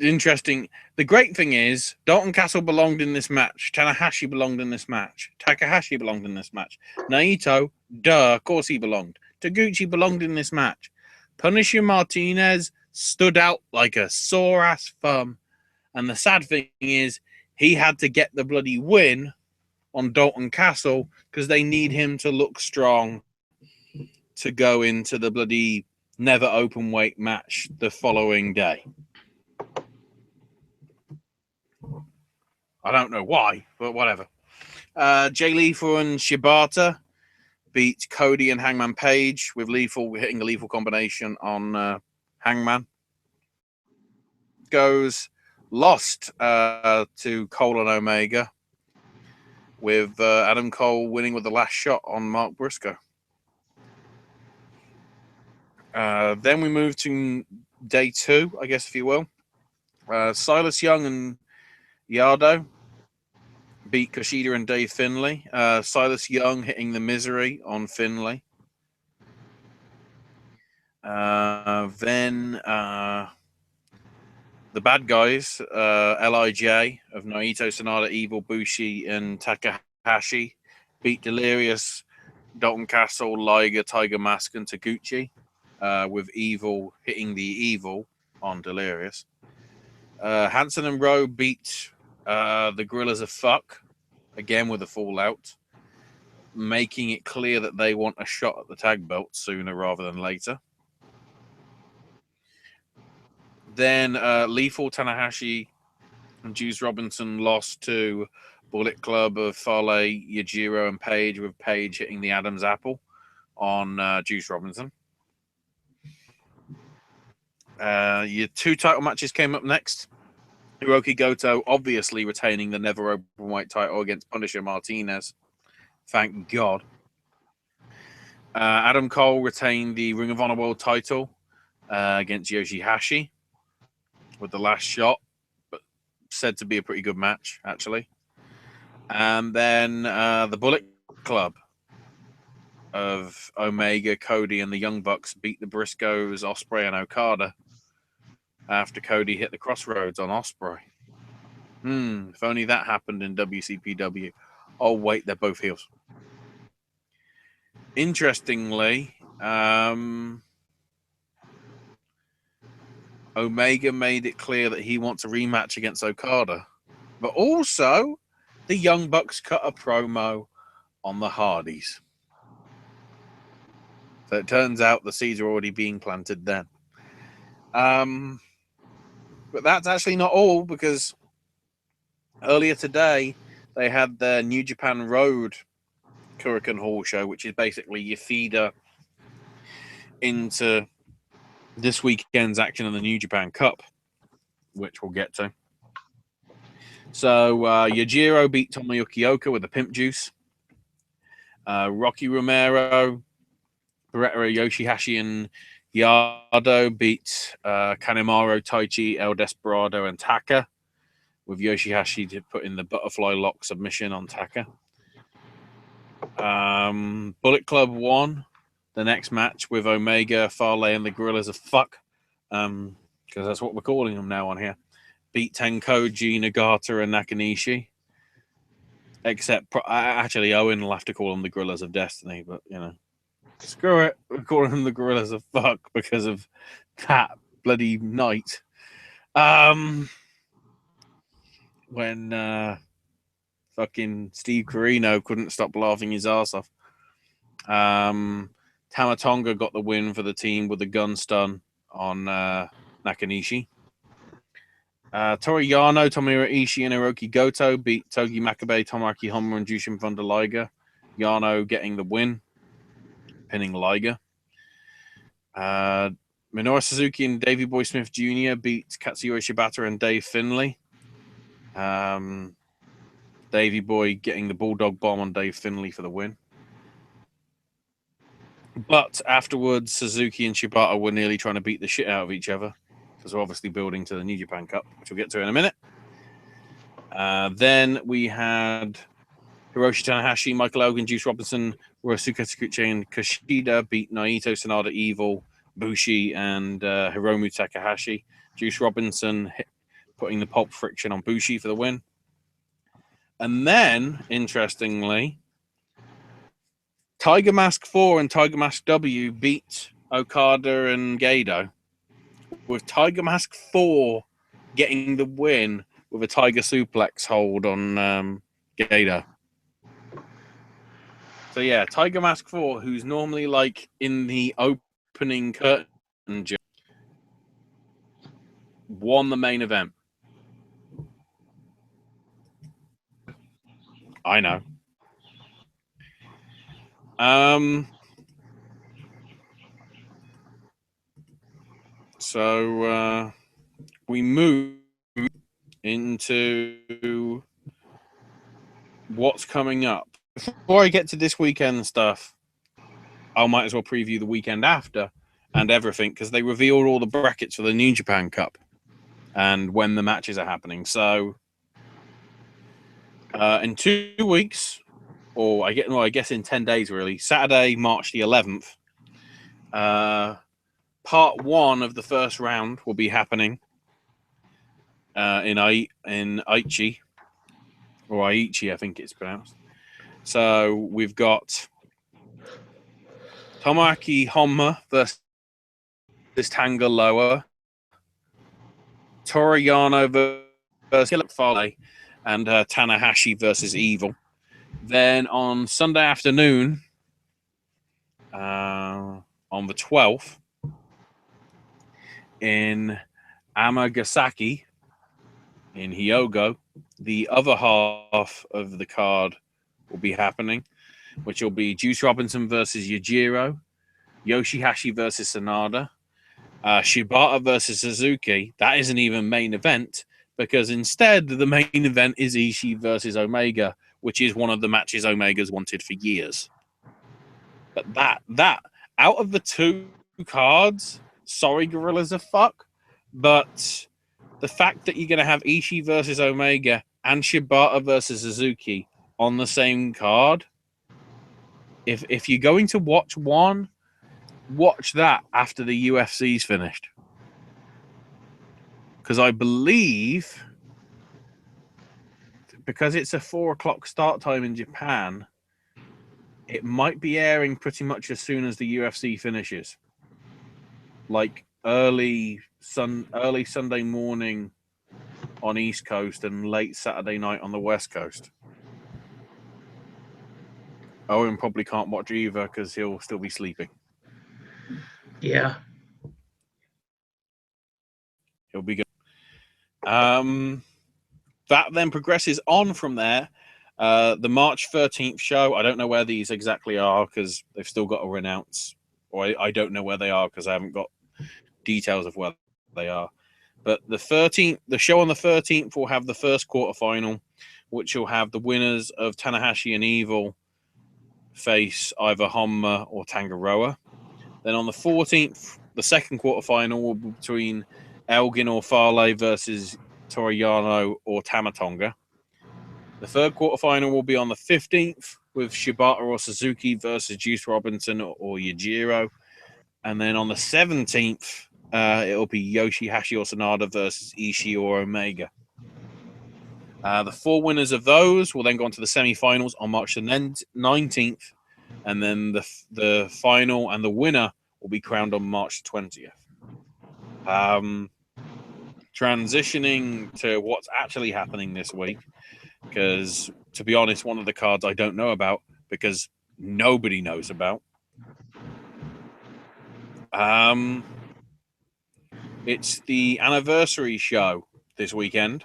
Interesting. The great thing is, Dalton Castle belonged in this match. Tanahashi belonged in this match. Takahashi belonged in this match. Naito, of course he belonged. Taguchi belonged in this match. Punisher Martinez stood out like a sore-ass thumb. And the sad thing is, he had to get the bloody win on Dalton Castle because they need him to look strong to go into the bloody never open weight match the following day. I don't know why, but whatever. Jay Lethal and Shibata beat Cody and Hangman Page, with Lethal hitting a lethal combination on Hangman. Lost to Cole and Omega, with Adam Cole winning with the last shot on Mark Briscoe. Then we move to day 2, I guess, if you will. Silas Young and Yado beat Kushida and Dave Finlay. Silas Young hitting the Misery on Finlay. Then the bad guys, LIJ of Naito, Sonata, Evil, Bushi, and Takahashi beat Delirious, Dalton Castle, Liger, Tiger Mask, and Taguchi, with Evil hitting the Evil on Delirious. Hanson and Rowe beat the Gorillas of Fuck, again with a fallout, making it clear that they want a shot at the tag belt sooner rather than later. Then Lethal, Tanahashi, and Juice Robinson lost to Bullet Club of Fale, Yujiro, and Page, with Page hitting the Adam's Apple on Juice Robinson. Your 2 title matches came up next. Hiroki Goto obviously retaining the never openweight title against Punisher Martinez. Thank God. Adam Cole retained the Ring of Honor World title against Yoshihashi with the last shot, but said to be a pretty good match, actually. And then the Bullet Club of Omega, Cody, and the Young Bucks beat the Briscoes, Ospreay, and Okada after Cody hit the crossroads on Ospreay. If only that happened in WCPW. Oh, wait, they're both heels. Interestingly, Omega made it clear that he wants a rematch against Okada, but also the Young Bucks cut a promo on the Hardys. So it turns out the seeds are already being planted then. But that's actually not all, because earlier today they had their New Japan Road Kurikan Hall show, which is basically your feeder into this weekend's action in the New Japan Cup, which we'll get to. So Yujiro beat Tomoyuki Oka with the Pimp Juice. Rocky Romero, Beretta Yoshihashi, and Yado beat Kanemaru, Taichi, El Desperado, and Taka, with Yoshihashi to put in the butterfly lock submission on Taka. Bullet Club won the next match with Omega, Fale, and the Gorillas of Fuck, because that's what we're calling them now on here. Beat Tenkoji, Nagata, and Nakanishi. Except, actually, Owen will have to call them the Gorillas of Destiny, but, you know. Screw it. We're calling them the Gorillas of Fuck because of that bloody night. When fucking Steve Corino couldn't stop laughing his ass off. Tamatonga got the win for the team with a gun stun on Nakanishi. Toru Yano, Tomohiro Ishii, and Hiroki Goto beat Togi Makabe, Tomoaki Honma, and Jushin Thunder Liger. Yano getting the win, pinning Liger. Minoru Suzuki and Davey Boy Smith Jr. beat Katsuyori Shibata and Dave Finlay. Davey Boy getting the Bulldog Bomb on Dave Finlay for the win. But afterwards, Suzuki and Shibata were nearly trying to beat the shit out of each other because we're obviously building to the New Japan Cup, which we'll get to in a minute. Then we had Hiroshi Tanahashi, Michael Elgin, Juice Robinson, Ryosuke Taguchi, and Kushida beat Naito, Sanada, Evil, Bushi, and Hiromu Takahashi. Juice Robinson putting the pulp friction on Bushi for the win. And then, interestingly, Tiger Mask 4 and Tiger Mask W beat Okada and Gedo, with Tiger Mask 4 getting the win with a Tiger Suplex hold on Gedo. So yeah, Tiger Mask 4, who's normally like in the opening curtain, won the main event. I know. So we move into what's coming up. Before I get to this weekend stuff, I might as well preview the weekend after and everything, because they revealed all the brackets for the New Japan Cup and when the matches are happening. So in 2 weeks, or I guess in 10 days really, Saturday, March the 11th, part 1 of the first round will be happening in Aichi, or Aichi, I think it's pronounced. So we've got Tomoaki Honma versus Tanga Loa, Toru Yano versus Fale, and Tanahashi versus Evil. Then on Sunday afternoon, on the 12th, in Amagasaki, in Hyogo, the other half of the card will be happening, which will be Juice Robinson versus Yujiro, Yoshihashi versus Sanada, Shibata versus Suzuki. That isn't even main event, because instead the main event is Ishii versus Omega, which is one of the matches Omega's wanted for years. But that out of the 2 cards, sorry, Gorillas of Fuck, but the fact that you're going to have Ishii versus Omega and Shibata versus Suzuki on the same card, if you're going to watch one, watch that after the UFC's finished. Because I believe, because it's a 4:00 start time in Japan, it might be airing pretty much as soon as the UFC finishes. Like early Sunday morning on East Coast and late Saturday night on the West Coast. Owen probably can't watch either because he'll still be sleeping. Yeah. He'll be good. That then progresses on from there. The March 13th show, I don't know where these exactly are because they've still got to announce, or I don't know where they are because I haven't got details of where they are. But the show on the 13th will have the first quarterfinal, which will have the winners of Tanahashi and Evil face either Honma or Tangaroa. Then on the 14th, the second quarterfinal will be between Elgin or Fale versus Toru Yano or Tamatonga. The third quarterfinal will be on the 15th with Shibata or Suzuki versus Juice Robinson or Yujiro. And then on the 17th, it'll be Yoshihashi or Sanada versus Ishii or Omega. The 4 winners of those will then go on to the semifinals on March the 19th and then the final and the winner will be crowned on March 20th. Transitioning to what's actually happening this week, because to be honest, one of the cards I don't know about because nobody knows about. It's the anniversary show this weekend.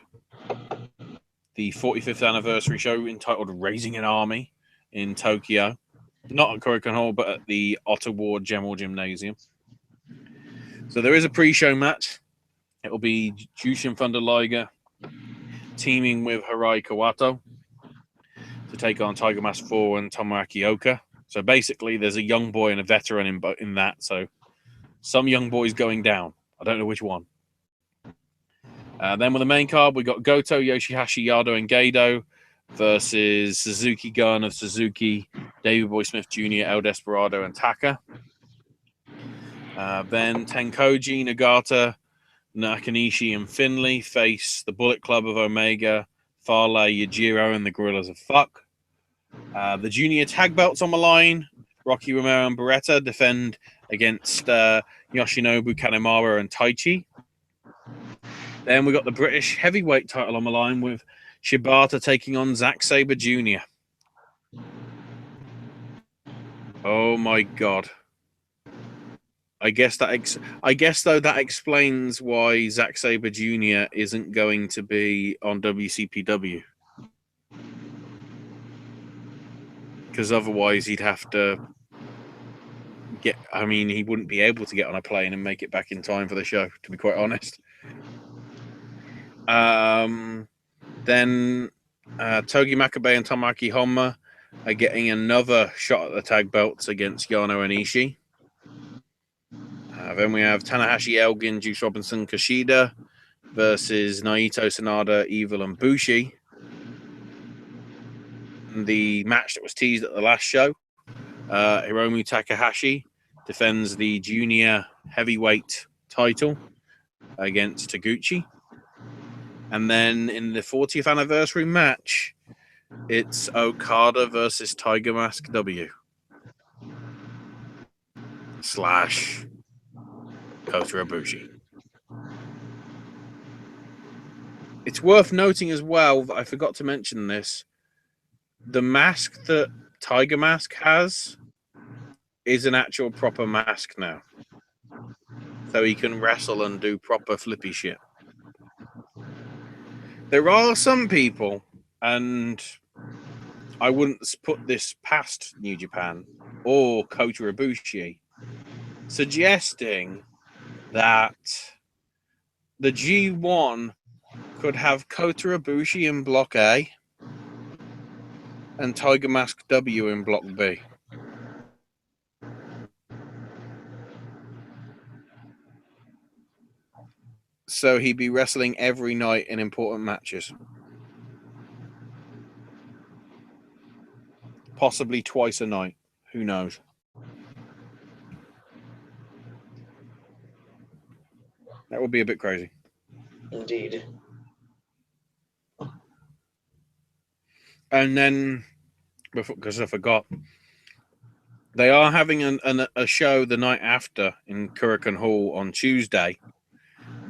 The 45th anniversary show entitled Raising an Army in Tokyo. Not at Korakuen Hall, but at the Ottawa General Gymnasium. So there is a pre-show match. It will be Jushin Thunder Liger teaming with Hirai Kawato to take on Tiger Mask 4 and Tomoaki Oka. So basically, there's a young boy and a veteran in that. So some young boy's going down. I don't know which one. Then with the main card, we got Goto, Yoshihashi, Yado, and Gedo versus Suzuki Gun of Suzuki, Davey Boy Smith Jr., El Desperado, and Taka. Then Tenkoji, Nagata, Nakanishi, and Finlay face the Bullet Club of Omega, Fale, Yajiro, and the Gorillas of Fuck. The junior tag belts on the line. Rocky Romero and Beretta defend against Yoshinobu Kanemaru and Taichi. Then we got the British heavyweight title on the line with Shibata taking on Zack Sabre Jr. Oh my God! I guess though that explains why Zack Sabre Jr. isn't going to be on WCPW, because otherwise he'd have to get. I mean, he wouldn't be able to get on a plane and make it back in time for the show. To be quite honest. Then Togi Makabe and Tomoaki Honma are getting another shot at the tag belts against Yano and Ishii. Then we have Tanahashi, Elgin, Juice Robinson, Kushida versus Naito, Sanada, Evil, and Bushi. And the match that was teased at the last show, Hiromu Takahashi defends the junior heavyweight title against Taguchi. And then in the 40th anniversary match, it's Okada versus Tiger Mask W / Kota Ibushi. It's worth noting as well that I forgot to mention this. The mask that Tiger Mask has is an actual proper mask now. So he can wrestle and do proper flippy shit. There are some people, and I wouldn't put this past New Japan or Kota Ibushi, suggesting that the G1 could have Kota Ibushi in Block A and Tiger Mask W in Block B. So he'd be wrestling every night in important matches. Possibly twice a night. Who knows? That would be a bit crazy. Indeed. And then, because I forgot, they are having a show the night after in Korakuen Hall on Tuesday,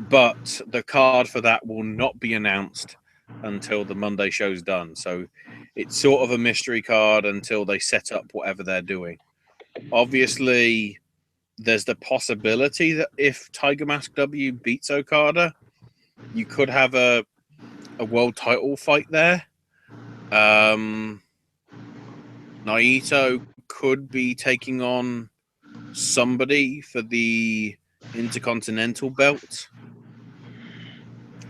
but the card for that will not be announced until the Monday show's done. So it's sort of a mystery card until they set up whatever they're doing. Obviously, there's the possibility that if Tiger Mask W beats Okada, you could have a world title fight there. Naito could be taking on somebody for the Intercontinental belt.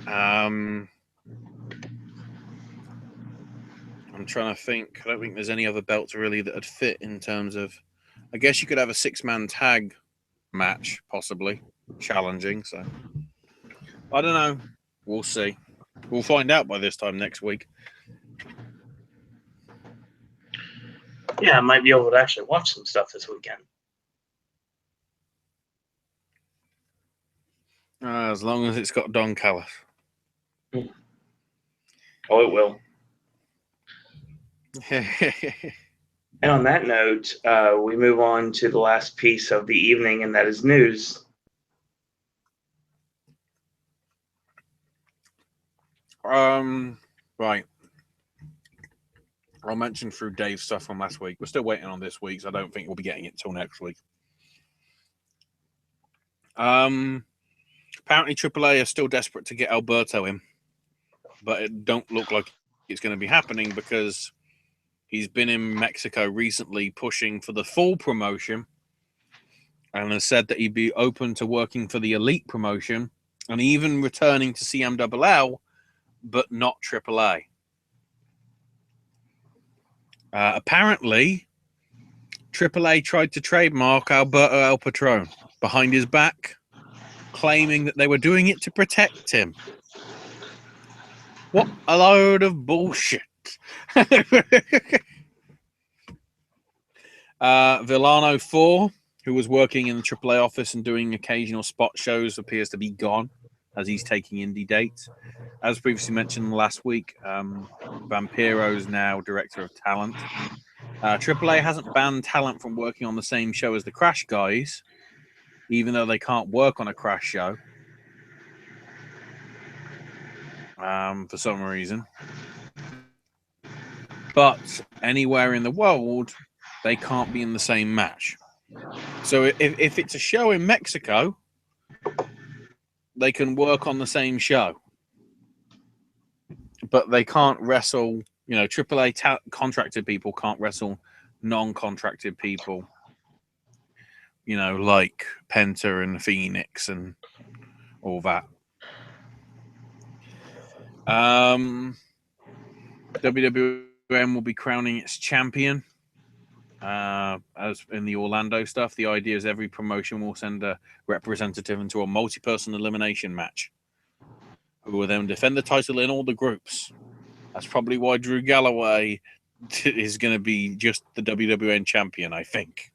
I'm trying to think. I don't think there's any other belts really that would fit in terms of. I guess you could have a 6-man tag match, possibly challenging. So I don't know. We'll see. We'll find out by this time next week. Yeah, I might be able to actually watch some stuff this weekend. As long as it's got Don Callis. Oh, it will. And on that note, we move on to the last piece of the evening, and that is news. Right. I'll mention through Dave's stuff from last week. We're still waiting on this week, so I don't think we'll be getting it till next week. Apparently AAA are still desperate to get Alberto in, but it don't look like it's going to be happening because he's been in Mexico recently pushing for the full promotion and has said that he'd be open to working for the elite promotion and even returning to CMLL, but not AAA. Apparently, AAA tried to trademark Alberto El Patron behind his back, claiming that they were doing it to protect him. What a load of bullshit. Villano 4, who was working in the AAA office and doing occasional spot shows, appears to be gone as he's taking indie dates. As previously mentioned last week, Vampiro's now director of talent. AAA hasn't banned talent from working on the same show as the Crash guys, even though they can't work on a Crash show for some reason. But anywhere in the world, they can't be in the same match. So if it's a show in Mexico, they can work on the same show. But they can't wrestle, you know, AAA contracted people can't wrestle non-contracted people, you know, like Penta and Phoenix and all that. WWM will be crowning its champion. As in the Orlando stuff, the idea is every promotion will send a representative into a multi-person elimination match who will then defend the title in all the groups. That's probably why Drew Galloway is going to be just the WWN champion, I think.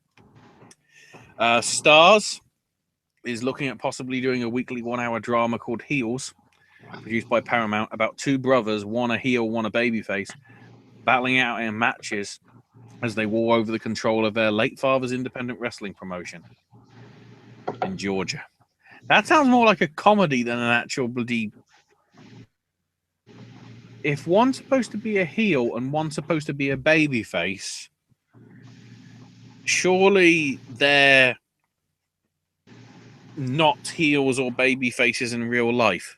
Stars is looking at possibly doing a weekly 1-hour drama called Heels, produced by Paramount, about two brothers, one a heel, one a babyface, battling out in matches as they war over the control of their late father's independent wrestling promotion in Georgia. That sounds more like a comedy than an actual bloody... If one's supposed to be a heel and one's supposed to be a babyface, surely they're not heels or babyfaces in real life.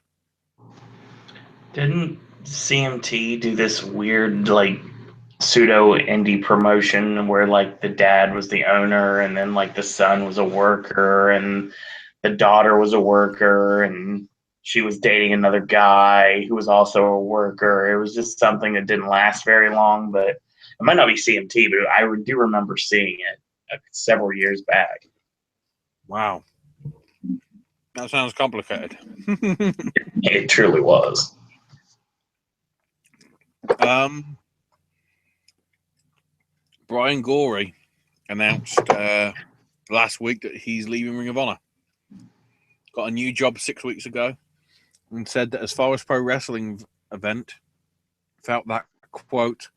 Didn't CMT do this weird, like, pseudo indie promotion where, like, the dad was the owner and then, like, the son was a worker and the daughter was a worker and she was dating another guy who was also a worker? It was just something that didn't last very long, but it might not be CMT, but I do remember seeing it several years back. Wow. That sounds complicated. It truly was. Brian Gorey announced last week that he's leaving Ring of Honor. Got a new job 6 weeks ago and said that as far as pro wrestling event, felt that, quote,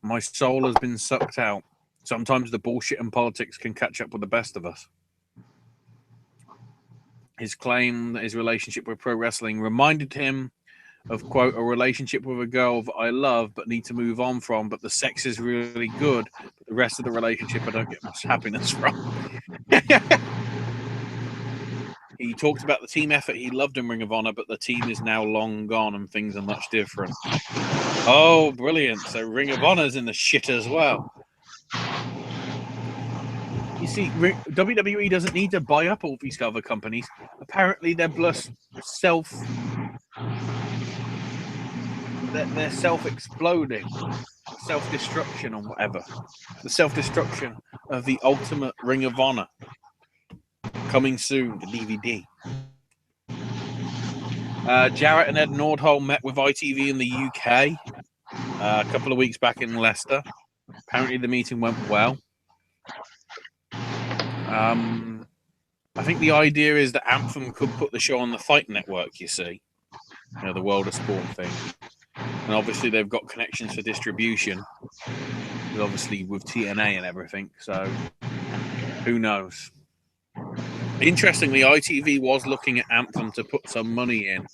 my soul has been sucked out. Sometimes the bullshit and politics can catch up with the best of us. His claim that his relationship with pro wrestling reminded him of, quote, a relationship with a girl that I love but need to move on from, but the sex is really good, but the rest of the relationship I don't get much happiness from. He talked about the team effort he loved in Ring of Honor, but the team is now long gone and things are much different. Oh, brilliant. So Ring of Honor's in the shit as well. You see, WWE doesn't need to buy up all these other companies. Apparently they're they're self-exploding, self-destruction or whatever. The self-destruction of the ultimate Ring of Honor. Coming soon to DVD. Jarrett and Ed Nordholm met with ITV in the UK a couple of weeks back in Leicester. Apparently the meeting went well. I think the idea is that Anthem could put the show on the Fight Network, you see. You know, the World of Sport thing. And obviously they've got connections for distribution. obviously with TNA and everything. So who knows? Interestingly, ITV was looking at Anthem to put some money in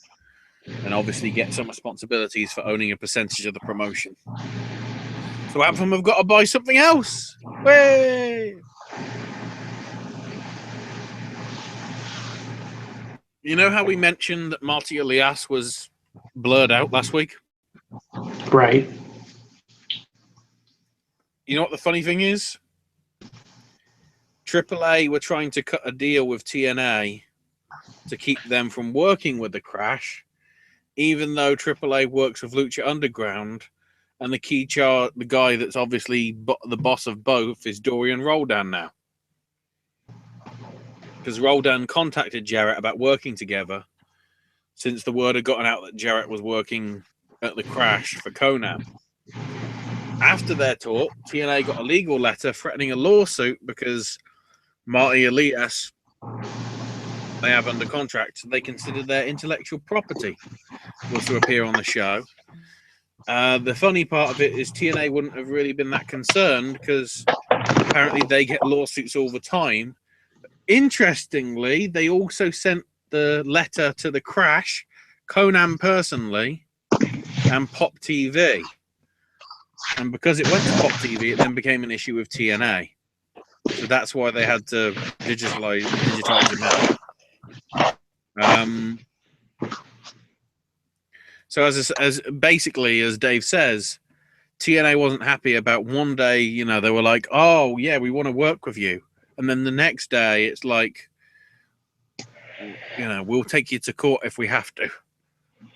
and obviously get some responsibilities for owning a percentage of the promotion. So Anthem have got to buy something else. Way! You know how we mentioned that Marty Elias was blurred out last week? Right. You know what the funny thing is? AAA were trying to cut a deal with TNA to keep them from working with the Crash, even though AAA works with Lucha Underground, and the guy that's obviously the boss of both is Dorian Roldan now. Because Roldan contacted Jarrett about working together since the word had gotten out that Jarrett was working at the Crash for Conan. After their talk, TNA got a legal letter threatening a lawsuit because Marty Elias they have under contract. They consider their intellectual property was to appear on the show. The funny part of it is TNA wouldn't have really been that concerned because apparently they get lawsuits all the time. Interestingly, they also sent the letter to the Crash, Conan personally, and Pop TV. And because it went to Pop TV, it then became an issue with TNA. So that's why they had to digitize it out. So as basically, as Dave says, TNA wasn't happy about one day, you know, they were like, oh, yeah, we want to work with you. And then the next day, it's like, you know, we'll take you to court if we have to.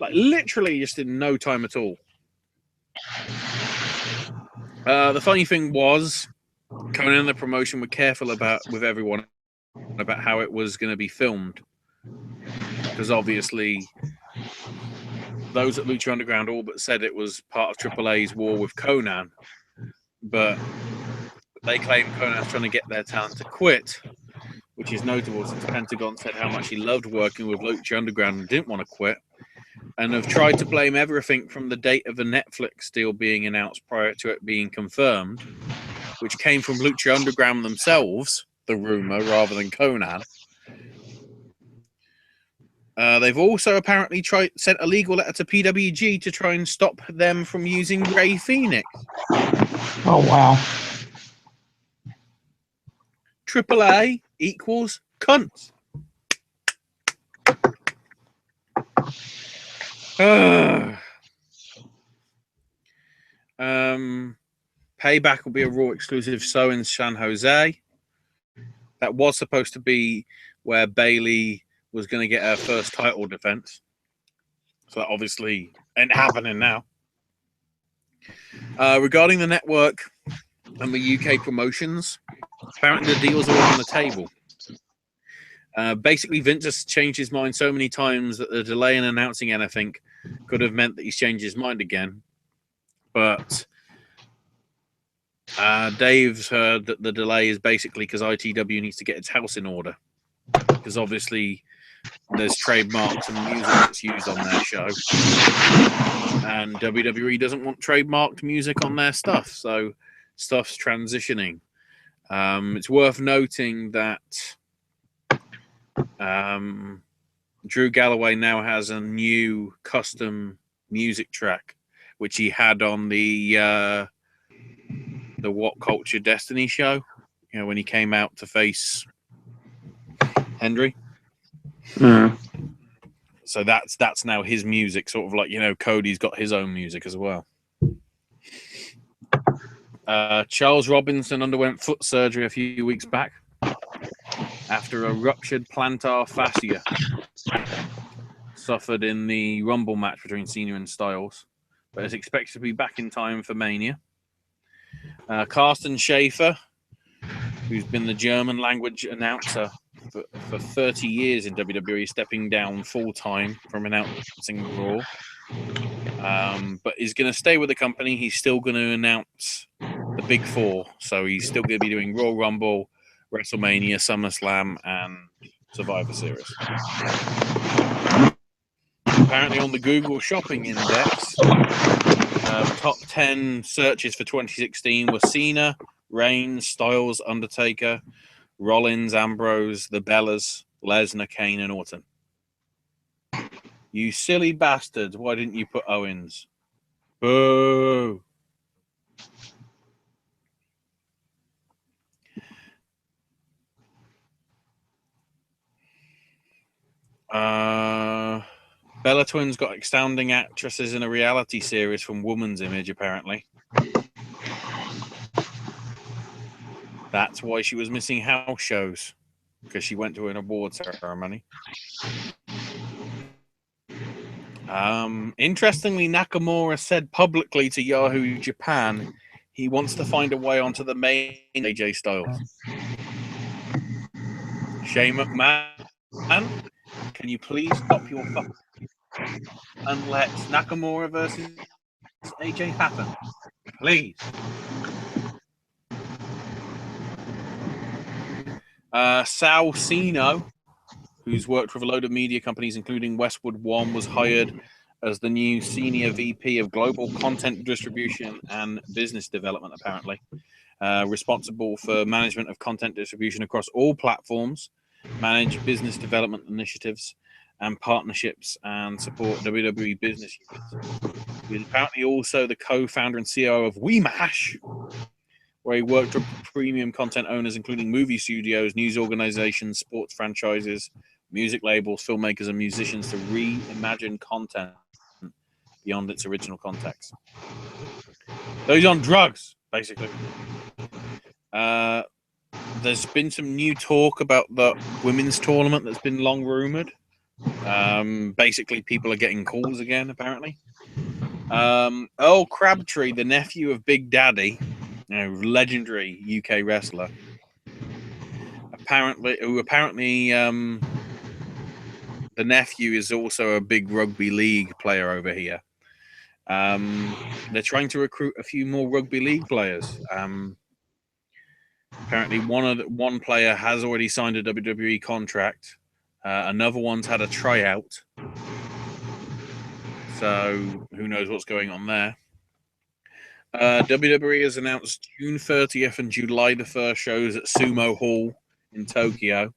Like, literally just in no time at all. The funny thing was, Conan and the promotion were careful with everyone about how it was going to be filmed. Because obviously, those at Lucha Underground all but said it was part of AAA's war with Conan. But they claim Conan's trying to get their talent to quit, which is notable since Pentagon said how much he loved working with Lucha Underground and didn't want to quit, and have tried to blame everything from the date of the Netflix deal being announced prior to it being confirmed, which came from Lucha Underground themselves, the rumor, rather than Conan. They've also apparently sent a legal letter to PWG to try and stop them from using Rey Fenix. Oh, wow. AAA equals cunts. Payback will be a Raw exclusive show in San Jose. That was supposed to be where Bayley was going to get her first title defense. So that obviously ain't happening now. Regarding the network and the UK promotions, apparently the deals are all on the table. Basically, Vince has changed his mind so many times that the delay in announcing anything could have meant that he's changed his mind again. But Dave's heard that the delay is basically because ITW needs to get its house in order. Because obviously there's trademarks and music that's used on their show. And WWE doesn't want trademarked music on their stuff. So stuff's transitioning. It's worth noting that Drew Galloway now has a new custom music track, which he had on the What Culture Destiny show, you know, when he came out to face Hendry. Mm. So that's now his music, sort of like, you know, Cody's got his own music as well. Charles Robinson underwent foot surgery a few weeks back after a ruptured plantar fascia suffered in the Rumble match between Cena and Styles, but is expected to be back in time for Mania. Carsten Schaefer, who's been the German language announcer for 30 years in WWE, stepping down full-time from announcing Raw, but is going to stay with the company. He's still going to announce the Big Four, so he's still going to be doing Royal Rumble, WrestleMania, SummerSlam, and Survivor Series. Apparently on the Google Shopping Index, Top 10 searches for 2016 were Cena, Reigns, Styles, Undertaker, Rollins, Ambrose, The Bellas, Lesnar, Kane, and Orton. You silly bastards. Why didn't you put Owens? Boo. Bella Twins got astounding actresses in a reality series from Woman's Image, apparently. That's why she was missing house shows, because she went to an award ceremony. Interestingly, Nakamura said publicly to Yahoo Japan he wants to find a way onto the main AJ Styles. Shane McMahon, can you please stop your fuck and let Nakamura versus AJ happen? Please. Sal Sino, who's worked with a load of media companies, including Westwood One, was hired as the new Senior VP of Global Content Distribution and Business Development, apparently. Responsible for management of content distribution across all platforms, manage business development initiatives and partnerships, and support WWE business units. He's apparently also the co-founder and COO of WeMash, where he worked with premium content owners, including movie studios, news organizations, sports franchises, music labels, filmmakers, and musicians to reimagine content beyond its original context. So he's on drugs, basically. There's been some new talk about the women's tournament that's been long rumored. Basically, people are getting calls again, apparently. Earl Crabtree, the nephew of Big Daddy, legendary UK wrestler, apparently the nephew is also a big rugby league player over here. They're trying to recruit a few more rugby league players. Apparently, one player has already signed a WWE contract. Another one's had a tryout. So who knows what's going on there? WWE has announced June 30th and July the 1st shows at Sumo Hall in Tokyo,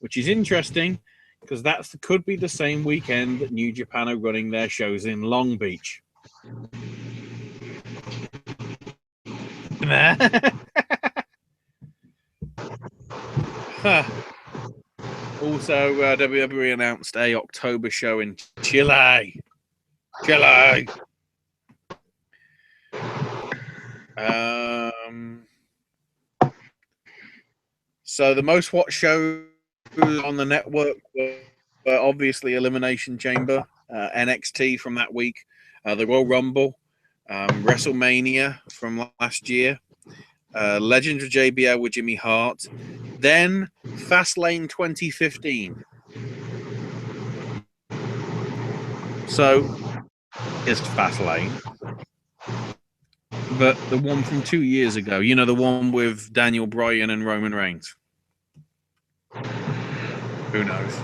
which is interesting because that could be the same weekend that New Japan are running their shows in Long Beach. Also, WWE announced a October show in Chile. So the most watched shows on the network were obviously Elimination Chamber, NXT from that week, the Royal Rumble, WrestleMania from last year, Legends of JBL with Jimmy Hart, then Fastlane 2015. So it's Fastlane, but the one from 2 years ago, the one with Daniel Bryan and Roman Reigns. Who knows?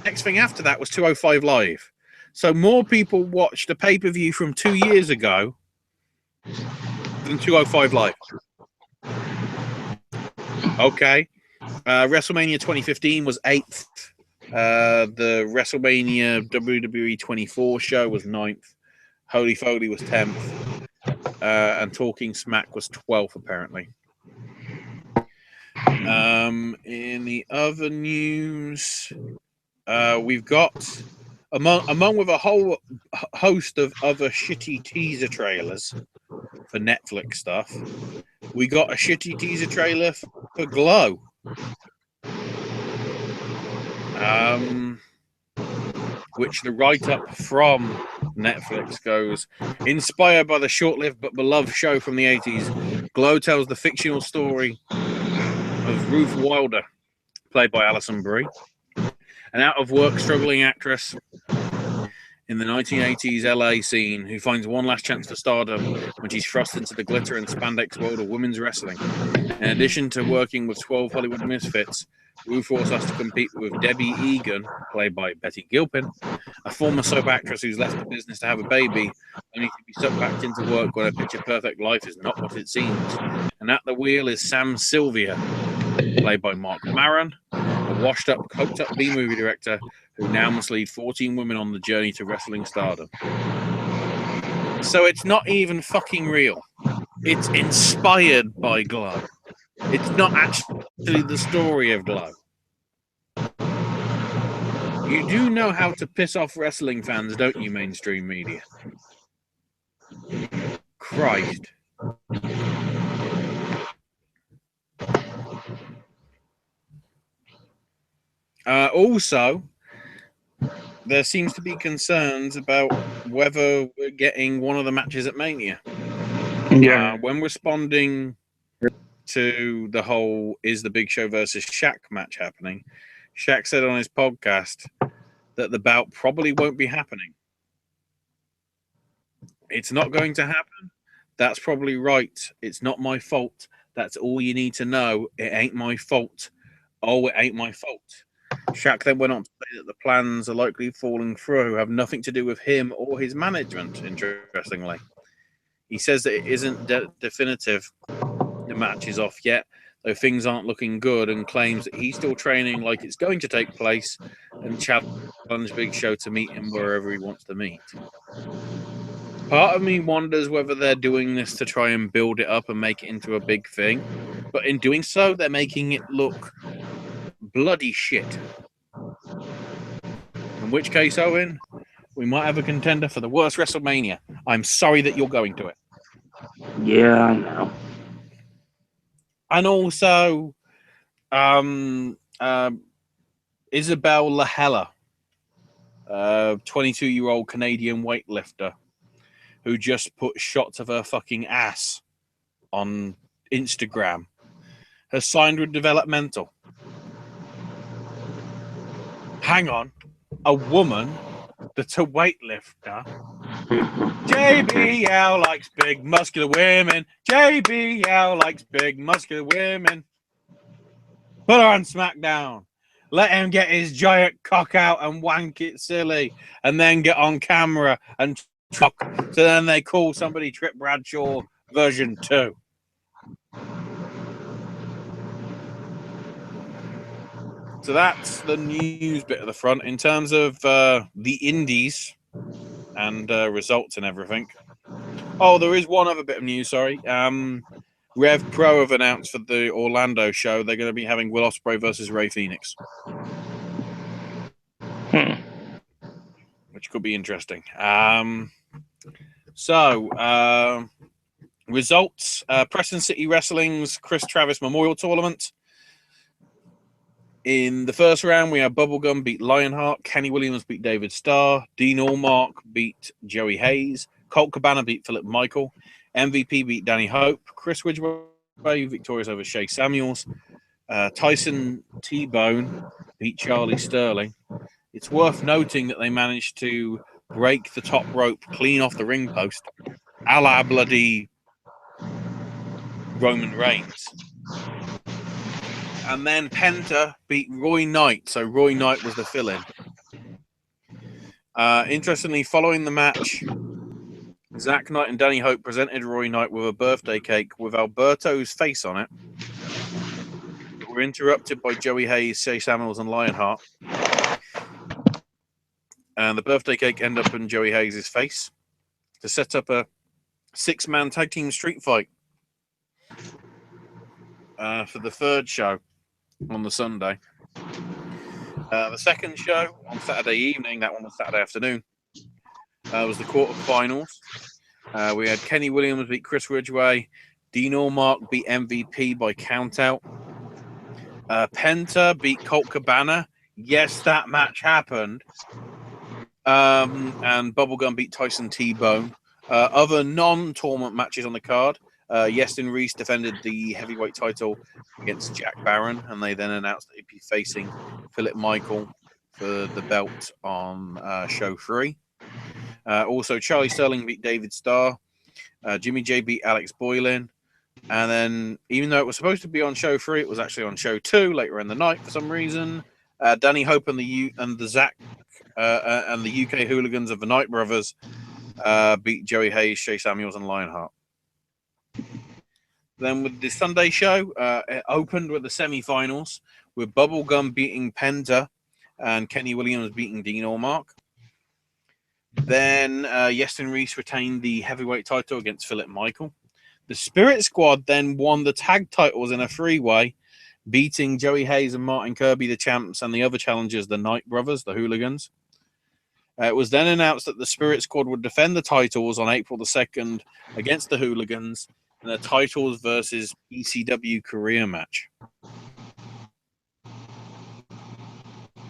Next thing after that was 205 Live. So more people watched a pay-per-view from 2 years ago than 205 Live. Okay. WrestleMania 2015 was 8th. The WrestleMania WWE 24 show was 9th. Holy Foley was 10th. And Talking Smack was 12th, apparently. In the other news, we've got among with a whole host of other shitty teaser trailers for Netflix stuff, we got a shitty teaser trailer for Glow. Which the write-up from Netflix goes, inspired by the short-lived but beloved show from the 80s, Glow tells the fictional story of Ruth Wilder, played by Alison Brie, an out-of-work struggling actress in the 1980s LA scene who finds one last chance for stardom when she's thrust into the glitter and spandex world of women's wrestling. In addition to working with 12 Hollywood misfits, Wu forced us to compete with Debbie Egan, played by Betty Gilpin, a former soap actress who's left the business to have a baby, only to be sucked back into work when a picture-perfect life is not what it seems. And at the wheel is Sam Sylvia, played by Mark Maron, a washed-up, coked-up B-movie director who now must lead 14 women on the journey to wrestling stardom. So it's not even fucking real. It's inspired by Glow. It's not actually the story of Glow. You do know how to piss off wrestling fans, don't you, mainstream media? Christ. Also, there seems to be concerns about whether we're getting one of the matches at Mania. Yeah. When responding to the whole "Is the Big Show versus Shaq" match happening, Shaq said on his podcast that the bout probably won't be happening. It's not going to happen. That's probably right. It's not my fault. That's all you need to know. It ain't my fault. Oh, it ain't my fault. Shaq then went on to say that the plans are likely falling through, have nothing to do with him or his management, interestingly. He says that it isn't definitive. The match is off yet, though things aren't looking good, and claims that he's still training like it's going to take place and challenge Big Show to meet him wherever he wants to meet. Part of me wonders whether they're doing this to try and build it up and make it into a big thing, but in doing so, they're making it look bloody shit. In which case, Owen, we might have a contender for the worst WrestleMania. I'm sorry that you're going to it. Yeah, I know. And also, Isabel Lahella, 22-year-old Canadian weightlifter, who just put shots of her fucking ass on Instagram, has signed with Developmental. Hang on. A woman that's a weightlifter. JBL likes big muscular women. JBL likes big muscular women. Put her on Smackdown. Let him get his giant cock out and wank it silly, and then get on camera and talk. So then they call somebody Trip Bradshaw version 2. So that's the news bit of the front. In terms of the indies and results and everything. Oh, there is one other bit of news, sorry. Rev Pro have announced for the Orlando show they're going to be having Will Ospreay versus Rey Fenix. Which could be interesting. Results. Preston City Wrestling's Chris Travis Memorial Tournament. In the first round, we have Bubblegum beat Lionheart. Kenny Williams beat David Starr. Dean Allmark beat Joey Hayes. Colt Cabana beat Philip Michael. MVP beat Danny Hope. Chris Ridgway victorious over Shea Samuels. Tyson T-Bone beat Charlie Sterling. It's worth noting that they managed to break the top rope clean off the ring post, a la bloody Roman Reigns. And then Penta beat Roy Knight, so Roy Knight was the fill-in. Interestingly, following the match, Zach Knight and Danny Hope presented Roy Knight with a birthday cake with Alberto's face on it. But were interrupted by Joey Hayes, Shea Samuels, and Lionheart. And the birthday cake ended up in Joey Hayes' face to set up a 6-man tag team street fight for the third show on the Sunday. The second show on Saturday evening, that one was Saturday afternoon, was the quarterfinals. We had Kenny Williams beat Chris Ridgway. Dean Allmark beat MVP by countout. Penta beat Colt Cabana. Yes, that match happened. And Bubblegum beat Tyson T-Bone. Other non-tournament matches on the card. Yestin Reese defended the heavyweight title against Jack Barron, and they then announced that he'd be facing Philip Michael for the belt on show 3. Also, Charlie Sterling beat David Starr. Jimmy J beat Alex Boylan. And then, even though it was supposed to be on show 3, it was actually on show 2 later in the night for some reason. Danny Hope and the UK Hooligans of the Night Brothers beat Joey Hayes, Shea Samuels, and Lionheart. Then with the Sunday show, it opened with the semi-finals with Bubblegum beating Penta and Kenny Williams beating Dean Allmark. Then Yestin Reese retained the heavyweight title against Philip Michael. The Spirit Squad then won the tag titles in a three-way, beating Joey Hayes and Martin Kirby, the champs, and the other challengers, the Knight Brothers, the Hooligans. It was then announced that the Spirit Squad would defend the titles on April the 2nd against the Hooligans in a titles versus ECW career match.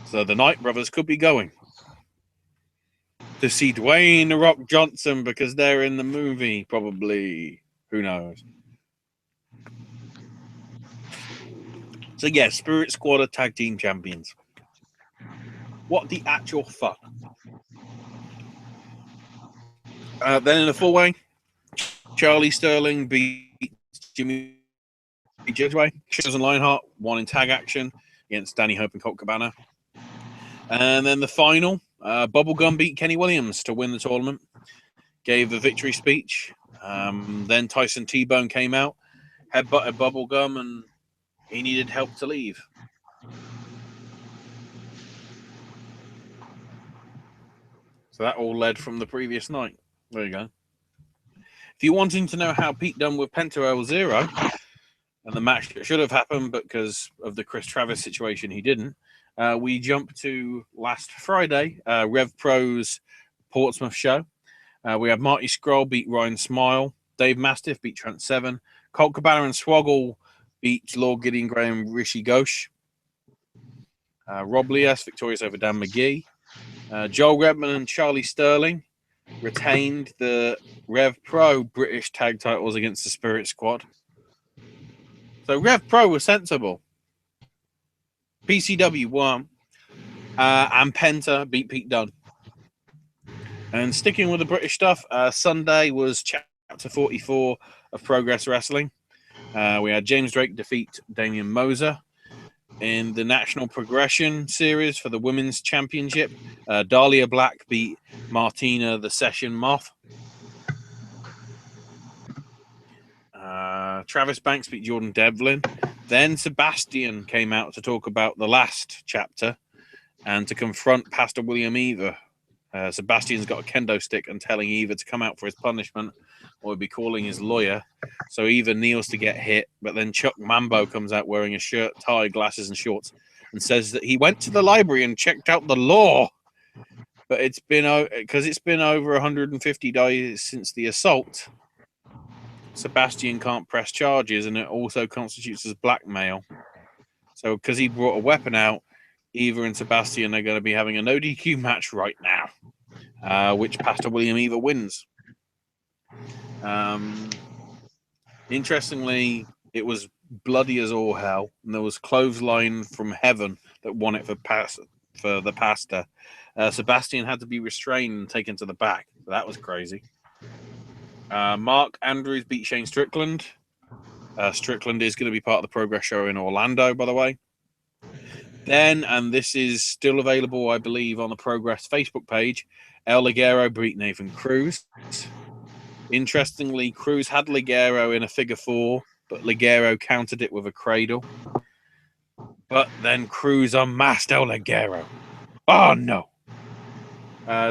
So the Knight Brothers could be going to see Dwayne "The Rock" Johnson because they're in the movie, probably. Who knows? So yeah, Spirit Squad are tag team champions. What the actual fuck? Then in the four-way, Charlie Sterling beat Jimmy Judgeway. Shields and Lionheart won in tag action against Danny Hope and Colt Cabana. And then the final, Bubblegum beat Kenny Williams to win the tournament. Gave the victory speech. Then Tyson T-Bone came out, headbutted Bubblegum, and he needed help to leave. So that all led from the previous night. There you go. If you're wanting to know how Pete done with Penta El Zero, and the match that should have happened, but because of the Chris Travis situation, he didn't, we jump to last Friday, Rev Pro's Portsmouth show. We have Marty Scurll beat Ryan Smile. Dave Mastiff beat Trent Seven. Colt Cabana and Swoggle beat Lord Gideon Graham, Rishi Ghosh. Rob Lias victorious over Dan McGee. Joel Redman and Charlie Sterling retained the Rev Pro British tag titles against the Spirit Squad. So Rev Pro was sensible. PCW won. And Penta beat Pete Dunne. And sticking with the British stuff, Sunday was Chapter 44 of Progress Wrestling. We had James Drake defeat Damian Moser. In the National Progression Series for the Women's Championship, Dahlia Black beat Martina the Session Moth. Travis Banks beat Jordan Devlin. Then Sebastian came out to talk about the last chapter and to confront Pastor William Eva. Sebastian's got a kendo stick and telling Eva to come out for his punishment or he'll be calling his lawyer. So Eva kneels to get hit, but then Chuck Mambo comes out wearing a shirt, tie, glasses, and shorts and says that he went to the library and checked out the law. But it's been over 150 days since the assault. Sebastian can't press charges, and it also constitutes as blackmail. So because he brought a weapon out, Eva and Sebastian are going to be having a no DQ match right now, which Pastor William Eva wins. Interestingly, it was bloody as all hell, and there was clothesline from heaven that won it for the pastor. Sebastian had to be restrained and taken to the back. So that was crazy. Mark Andrews beat Shane Strickland. Strickland is going to be part of the Progress show in Orlando, by the way. Then, and this is still available, I believe, on the Progress Facebook page, El Ligero beat Nathan Cruz. Interestingly, Cruz had Ligero in a figure four, but Ligero countered it with a cradle. But then Cruz unmasked El Ligero. Oh, no.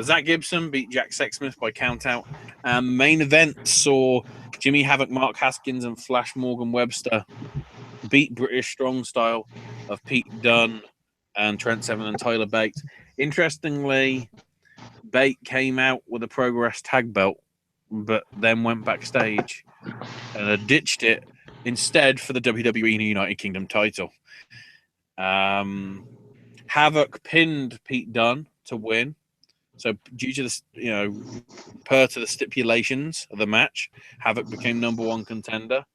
Zach Gibson beat Jack Sexsmith by countout. And main event saw Jimmy Havoc, Mark Haskins, and Flash Morgan Webster beat British Strong Style of Pete Dunne and Trent Seven and Tyler Bate. Interestingly, Bate came out with a Progress tag belt, but then went backstage and ditched it instead for the WWE United Kingdom title. Havoc pinned Pete Dunne to win. So due to the, per to the stipulations of the match, Havoc became number one contender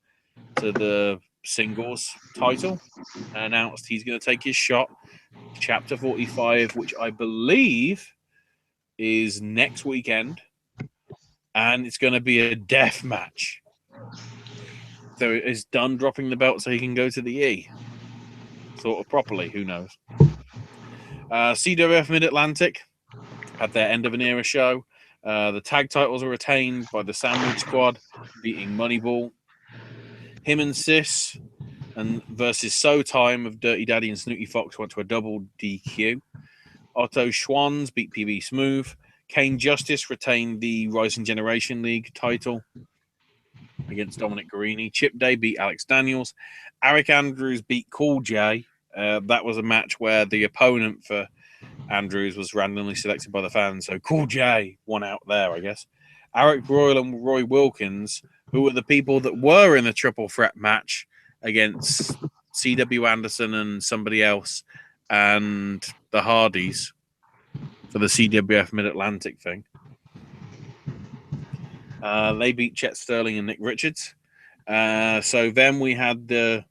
to the singles title and announced he's going to take his shot. Chapter 45, which I believe is next weekend, and it's going to be a death match. So is Dunn dropping the belt so he can go to the E? Sort of properly, who knows? CWF Mid-Atlantic had their end of an era show. The tag titles were retained by the Sandwich Squad, beating Moneyball. Him and Sis and versus So Time of Dirty Daddy and Snooty Fox went to a double DQ. Otto Schwanz beat PB Smooth. Kane Justice retained the Rising Generation League title against Dominic Guarini. Chip Day beat Alex Daniels. Eric Andrews beat Cool J. That was a match where the opponent for Andrews was randomly selected by the fans. So Cool J won out there, I guess. Eric Royal and Roy Wilkins, who were the people that were in the triple threat match against C.W. Anderson and somebody else and the Hardys for the CWF Mid-Atlantic thing. They beat Chet Sterling and Nick Richards. So then we had the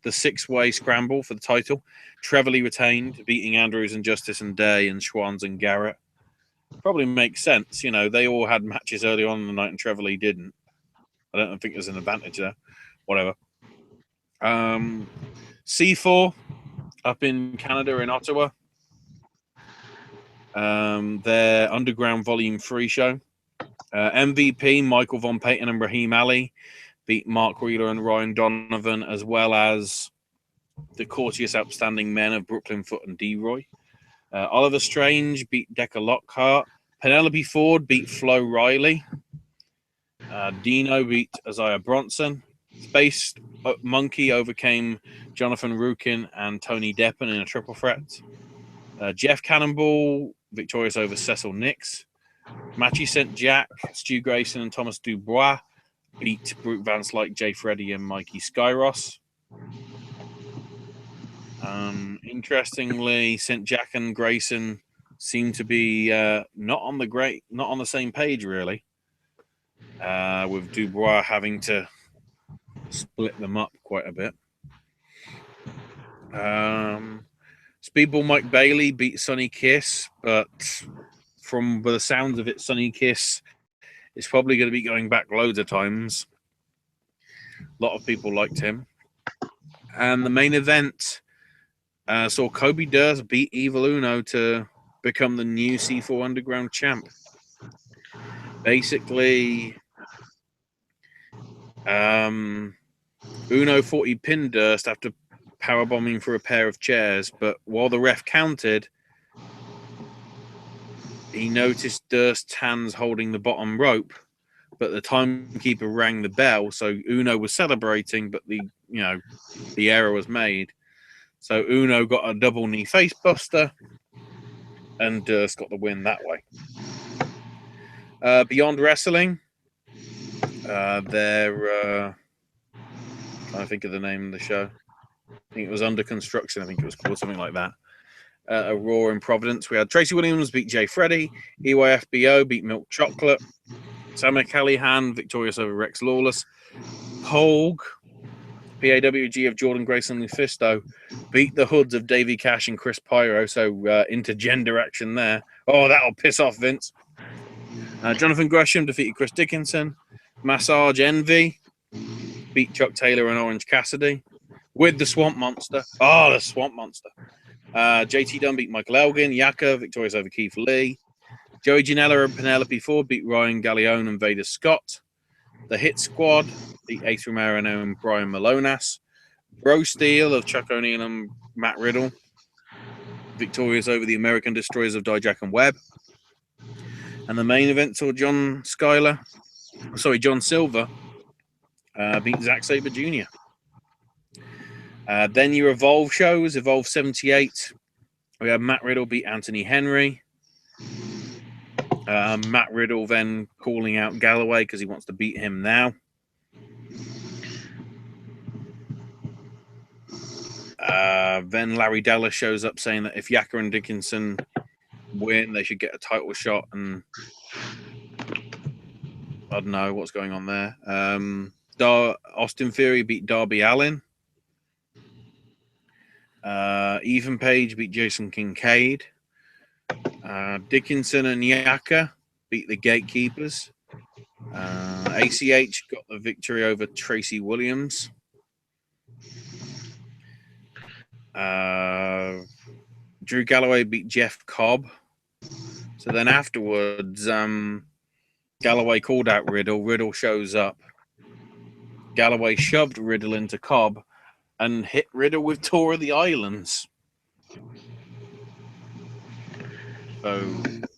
six-way scramble for the title. Trevelyan retained, beating Andrews and Justice and Day and Schwanz and Garrett. Probably makes sense. You know, they all had matches early on in the night and Trevelyan didn't. I don't think there's an advantage there. Whatever. C4 up in Canada in Ottawa. Their Underground Volume 3 show. MVP, Michael Von Payton and Raheem Ali beat Mark Wheeler and Ryan Donovan, as well as the Courteous Outstanding Men of Brooklyn Foot and D-Roy. Oliver Strange beat Decca Lockhart. Penelope Ford beat Flo Riley. Dino beat Isaiah Bronson. Space Monkey overcame Jonathan Rukin and Tony Deppen in a triple threat. Jeff Cannonball victorious over Cecil Nix. Matchy St. Jack, Stu Grayson, and Thomas Dubois beat Brute Van Slyke, Jay Freddy, and Mikey Skyros. Interestingly, St. Jack and Grayson seem to be not on the same page really. With Dubois having to split them up quite a bit. Speedball Mike Bailey beat Sonny Kiss, but from the sounds of it, Sonny Kiss is probably going to be going back loads of times. A lot of people liked him. And the main event saw Kobe Durst beat Evil Uno to become the new C4 Underground champ. Basically, Uno thought he pinned Durst after powerbombing through a pair of chairs, but while the ref counted, he noticed Durst's hands holding the bottom rope, but the timekeeper rang the bell, so Uno was celebrating, but the error was made. So Uno got a double knee face buster, and Durst got the win that way. Beyond Wrestling, they're trying to think of the name of the show. I think it was Under Construction. I think it was called something like that. A Raw in Providence. We had Tracy Williams beat Jay Freddy. EYFBO beat Milk Chocolate. Sam Callahan victorious over Rex Lawless. Hogue, PAWG of Jordan Grayson Lufisto, beat the Hoods of Davey Cash and Chris Pyro. So intergender action there. Oh, that'll piss off Vince. Jonathan Gresham defeated Chris Dickinson. Massage Envy beat Chuck Taylor and Orange Cassidy with the Swamp Monster. Oh, the Swamp Monster. JT Dunn beat Michael Elgin. Yaka victorious over Keith Lee. Joey Janela and Penelope Ford beat Ryan Gallione and Vader Scott. The Hit Squad beat Ace Romero and Brian Malonas. Bro Steel of Chuck O'Neill and Matt Riddle victorious over the American Destroyers of Dijak and Webb. And the main event saw John Silver beat Zack Sabre Jr. Then your Evolve shows, Evolve 78. We had Matt Riddle beat Anthony Henry. Matt Riddle then calling out Galloway because he wants to beat him now. Then Larry Dallas shows up saying that if Yaka and Dickinson win, they should get a title shot. And I don't know what's going on there. Austin Theory beat Darby Allin. Ethan Page beat Jason Kincaid. Dickinson and Yaka beat the Gatekeepers. ACH got the victory over Tracy Williams. Drew Galloway beat Jeff Cobb. So then afterwards, Galloway called out Riddle. Riddle shows up. Galloway shoved Riddle into Cobb and hit Riddle with Tour of the Islands. So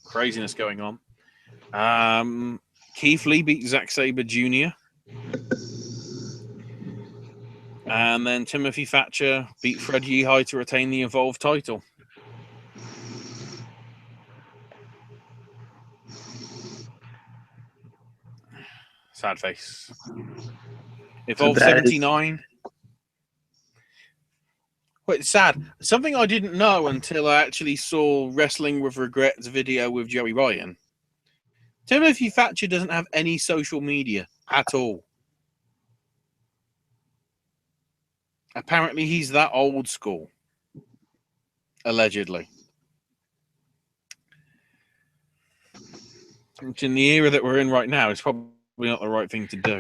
craziness going on. Keith Lee beat Zack Sabre Jr. And then Timothy Thatcher beat Fred Yehi to retain the Evolve title. Sad face. Evolve 79. Wait, sad. Something I didn't know until I actually saw Wrestling with Regrets video with Joey Ryan. Timothy Thatcher doesn't have any social media at all. Apparently, he's that old school. Allegedly. Which in the era that we're in right now is probably not the right thing to do.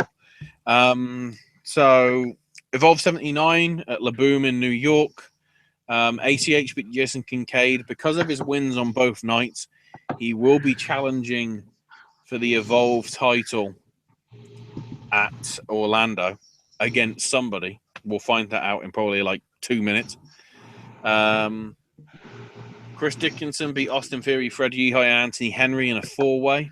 So, Evolve 79 at La Boom in New York. ACH beat Jason Kincaid. Because of his wins on both nights, he will be challenging for the Evolve title at Orlando against somebody. We'll find that out in probably like 2 minutes. Chris Dickinson beat Austin Theory, Fred Yehi, and Anthony Henry in a 4-way.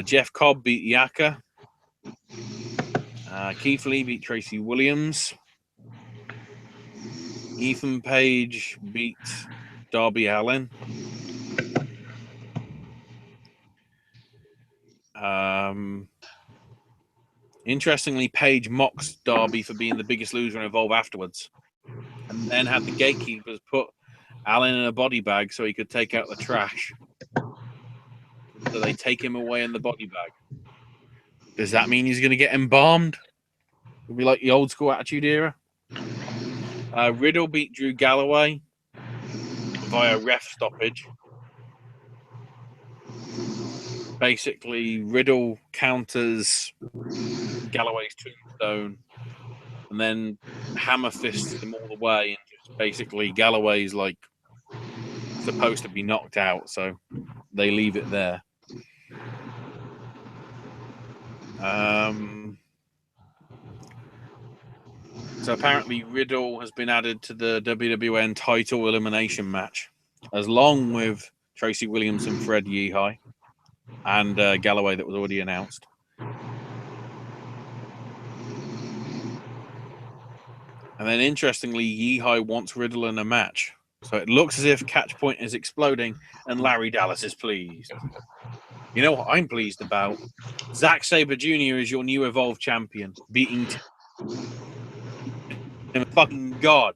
Jeff Cobb beat Yaka. Keith Lee beat Tracy Williams. Ethan Page beat Darby Allin. Interestingly, Page mocks Darby for being the biggest loser in Evolve afterwards, and then had the gatekeepers put Allin in a body bag so he could take out the trash. So they take him away in the body bag. Does that mean he's going to get embalmed? It'll be like the old school Attitude Era. Riddle beat Drew Galloway via ref stoppage. Basically, Riddle counters Galloway's tombstone and then hammer fists him all the way. And just basically, Galloway's like supposed to be knocked out, so they leave it there. So apparently Riddle has been added to the WWN title elimination match, along with Tracy Williams and Fred Yehi and Galloway that was already announced. And then interestingly, Yehi wants Riddle in a match. So it looks as if Catchpoint is exploding and Larry Dallas is pleased. You know what I'm pleased about? Zack Sabre Jr. is your new Evolve champion, beating him fucking God.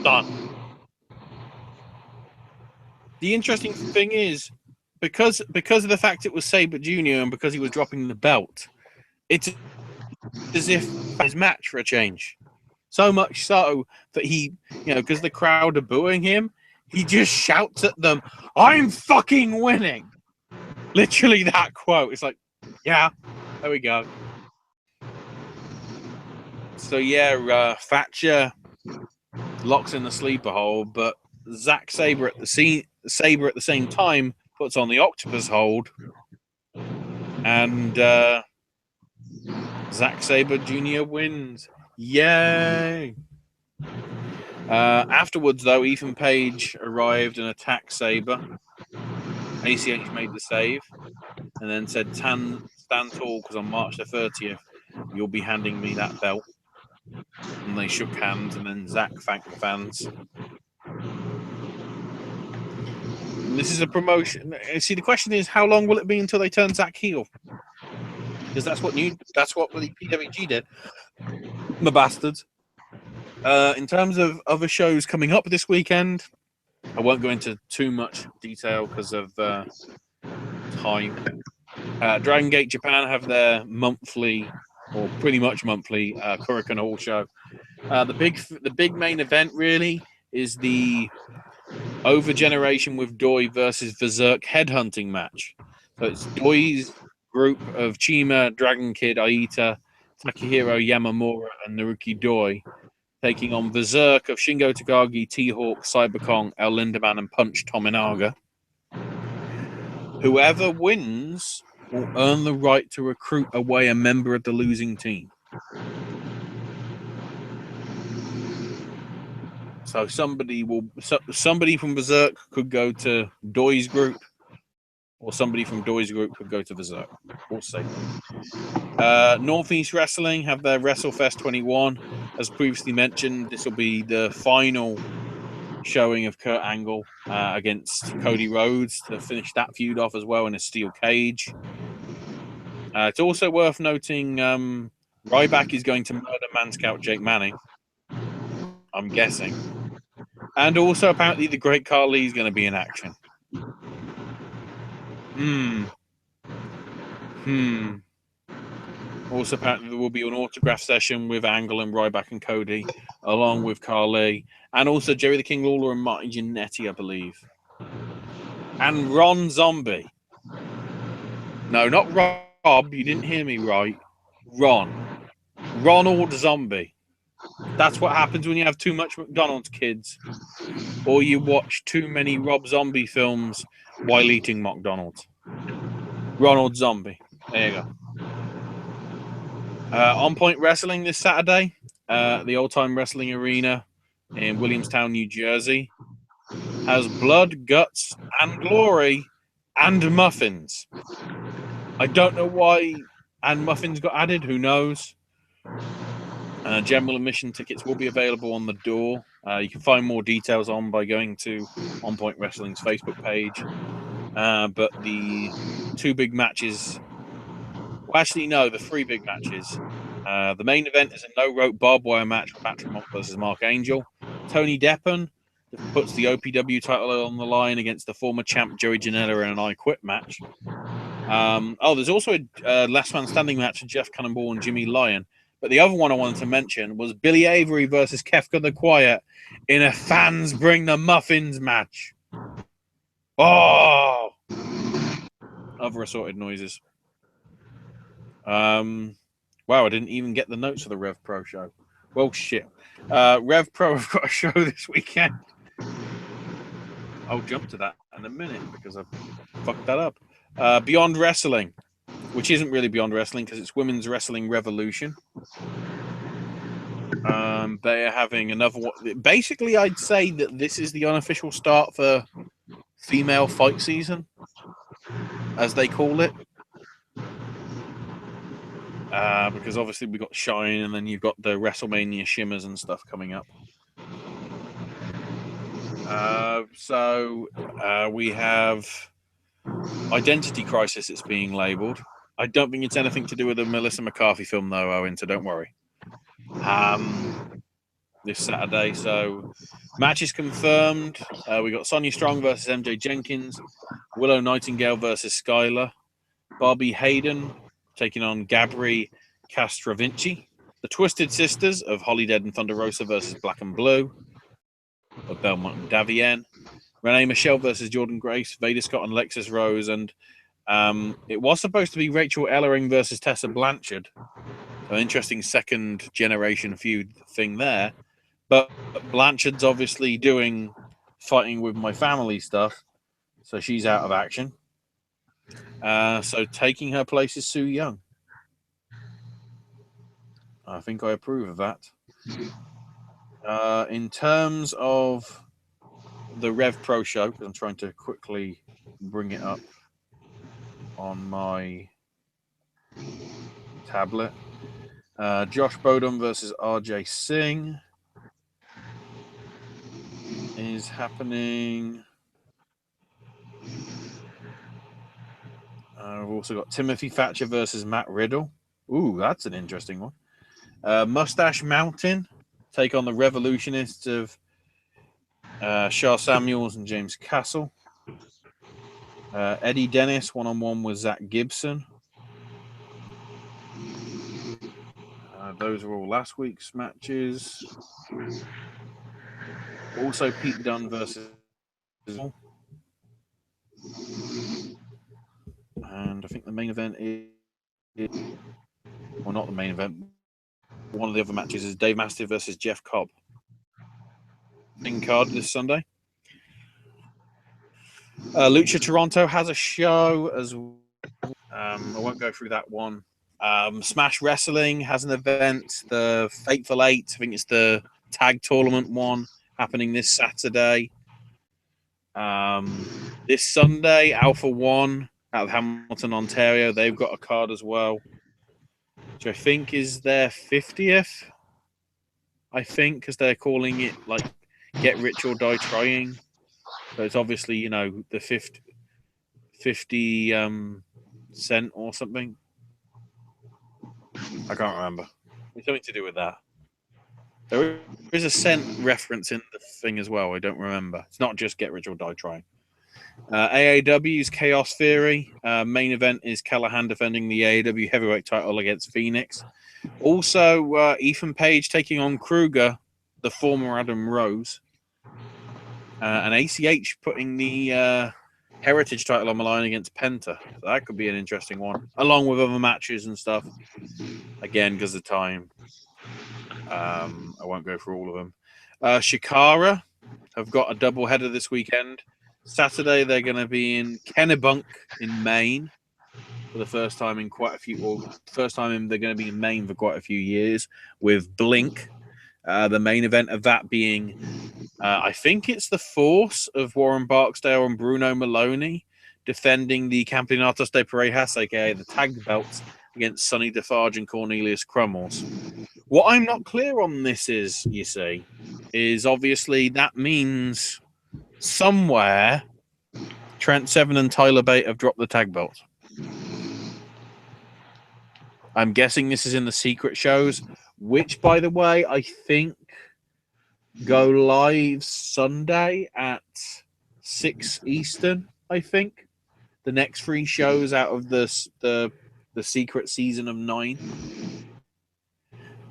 Done. The interesting thing is, because of the fact it was Sabre Jr. and because he was dropping the belt, it's as if his match for a change. So much so that he, because the crowd are booing him, he just shouts at them, "I'm fucking winning!" Literally that quote. It's like, yeah, there we go. So yeah, Thatcher locks in the sleeper hold, but Zack Sabre at the same time puts on the octopus hold, and Zack Sabre Jr. wins. Yay! Afterwards, though, Ethan Page arrived and attacked Sabre. ACH made the save and then said, stand tall, because on March the 30th, you'll be handing me that belt. And they shook hands, and then Zack thanked the fans. And this is a promotion. See, the question is, how long will it be until they turn Zack heel? Because that's what the PWG did. The bastards. In terms of other shows coming up this weekend, I won't go into too much detail because of time. Dragon Gate Japan have their monthly, or pretty much monthly, Kurikan Hall show. The big main event really is the Over Generation with Doi versus Berserk headhunting match. So it's Doi's group of Chima, Dragon Kid, Aita, Takahiro Yamamura, and Naruki Doi taking on Berserk of Shingo Takagi, T-Hawk, Cyberkong, El Lindemann, and Punch Tominaga. Whoever wins will earn the right to recruit away a member of the losing team. So somebody from Berserk could go to Doi's group, or somebody from Doi's group could go to Berserk. We'll see. Northeast Wrestling have their WrestleFest 21. As previously mentioned, this will be the final showing of Kurt Angle against Cody Rhodes to finish that feud off as well in a steel cage. It's also worth noting Ryback is going to murder Man Scout Jake Manning, I'm guessing. And also, apparently, the Great Khali is going to be in action. Also, apparently, there will be an autograph session with Angle and Ryback and Cody, along with Khali, and also Jerry the King Lawler and Marty Jannetty, I believe. And Ron Zombie. No, not Rob. You didn't hear me right. Ron. Ronald Zombie. That's what happens when you have too much McDonald's, kids. Or you watch too many Rob Zombie films while eating McDonald's. Ronald Zombie. There you go. On Point Wrestling this Saturday, the Old Time Wrestling Arena in Williamstown, New Jersey, has blood, guts, and glory, and muffins. I don't know why and muffins got added. Who knows? General admission tickets will be available on the door. You can find more details by going to On Point Wrestling's Facebook page. But the two big matches, well, actually, no, the three big matches. The main event is a no-rope barbed wire match with Matrimont versus Mark Angel. Tony Deppen puts the OPW title on the line against the former champ Joey Janela in an I Quit match. There's also a last man standing match with Jeff Cannonball and Jimmy Lyon. But the other one I wanted to mention was Billy Avery versus Kefka the Quiet in a fans bring the muffins match. Oh! Other assorted noises. Wow, I didn't even get the notes for the Rev Pro show. Well, shit. Rev Pro have got a show this weekend. I'll jump to that in a minute because I've fucked that up. Beyond Wrestling, which isn't really Beyond Wrestling because it's Women's Wrestling Revolution. They are having another one. Basically, I'd say that this is the unofficial start for female fight season, as they call it. Because obviously we got Shine, and then you've got the WrestleMania shimmers and stuff coming up. So we have Identity Crisis. It's being labelled. I don't think it's anything to do with the Melissa McCarthy film, though, Owen. So don't worry. This Saturday, so matches confirmed. We got Sonya Strong versus MJ Jenkins, Willow Nightingale versus Skylar, Barbie Hayden taking on Gabri Castrovinci, the Twisted Sisters of Holly Dead and Thunder Rosa versus Black and Blue of Belmont and Davien, Renee Michelle versus Jordan Grace, Vader Scott and Lexus Rose, and it was supposed to be Rachel Ellering versus Tessa Blanchard. An interesting second generation feud thing there. But Blanchard's obviously doing Fighting With My Family stuff, so she's out of action. So taking her place is Sue Young. I think I approve of that. In terms of the Rev Pro show, because I'm trying to quickly bring it up on my tablet. Josh Bodum versus RJ Singh is happening. We've also got Timothy Thatcher versus Matt Riddle. Ooh, that's an interesting one. Mustache Mountain take on the Revolutionists of Shah Samuels and James Castle. Eddie Dennis one-on-one with Zach Gibson. Those are all last week's matches. Also, Pete Dunne versus And I think the main event is, well, not the main event. One of the other matches is Dave Mastiff versus Jeff Cobb. In card this Sunday. Lucha Toronto has a show as well. I won't go through that one. Smash Wrestling has an event, the Fateful Eight. I think it's the tag tournament one happening this Saturday. This Sunday, Alpha One out of Hamilton, Ontario, they've got a card as well, which I think is their 50th. I think, because they're calling it like Get Rich or Die Trying. So it's obviously, you know, the 50 cent or something. I can't remember. It's something to do with that. There is a cent reference in the thing as well. I don't remember. It's not just Get Rich or Die Trying. AAW's Chaos Theory. Main event is Callahan defending the AAW heavyweight title against Phoenix. Also, Ethan Page taking on Kruger, the former Adam Rose. And ACH putting the Heritage title on the line against Penta. So that could be an interesting one, along with other matches and stuff. Again, because of time, I won't go through all of them. Shikara have got a double header this weekend. Saturday, they're going to be in Kennebunk in Maine for the first time in quite a few, or first time they're going to be in Maine for quite a few years with Blink. The main event of that being, I think it's the Force of Warren Barksdale and Bruno Maloney defending the Campeonatos de Parejas, aka the tag belts, against Sonny Defarge and Cornelius Crummels. What I'm not clear on this is, you see, is obviously that means somewhere Trent Seven and Tyler Bate have dropped the tag belts. I'm guessing this is in the secret shows, which, by the way, I think go live Sunday at 6 Eastern, I think. The next 3 shows out of the secret season of 9.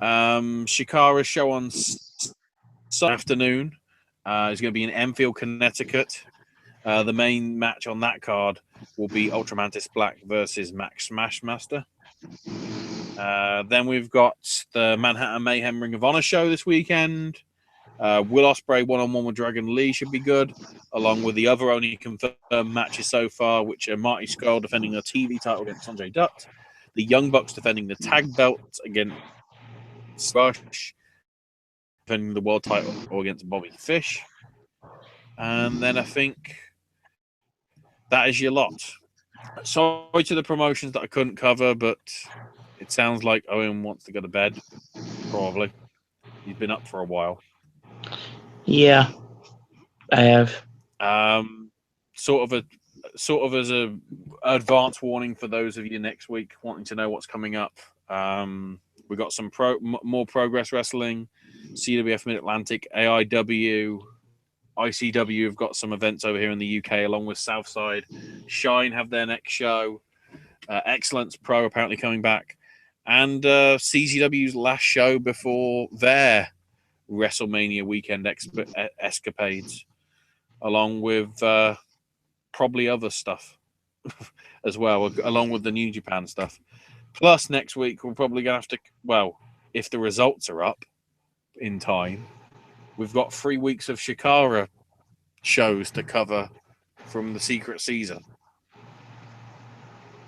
Shikara's show on Sunday afternoon is going to be in Enfield, Connecticut. The main match on that card will be Ultramantis Black versus Max Smashmaster. Then we've got the Manhattan Mayhem Ring of Honor show this weekend. Will Ospreay one-on-one with Dragon Lee should be good, along with the other only confirmed matches so far, which are Marty Scurll defending the TV title against Sanjay Dutt, the Young Bucks defending the tag belt against Rush, defending the world title against Bobby Fish. And then I think that is your lot. Sorry to the promotions that I couldn't cover, but it sounds like Owen wants to go to bed, probably. He's been up for a while. Yeah, I have. Sort of as a advance warning for those of you next week wanting to know what's coming up. We got some more Progress Wrestling, CWF Mid Atlantic, AIW, ICW have got some events over here in the UK, along with Southside. Shine have their next show. Excellence Pro apparently coming back, and CZW's last show before their WrestleMania weekend escapades, along with probably other stuff as well, along with the New Japan stuff. Plus, next week we're probably going to have to, well, if the results are up in time, we've got 3 weeks of Shikara shows to cover from the secret season.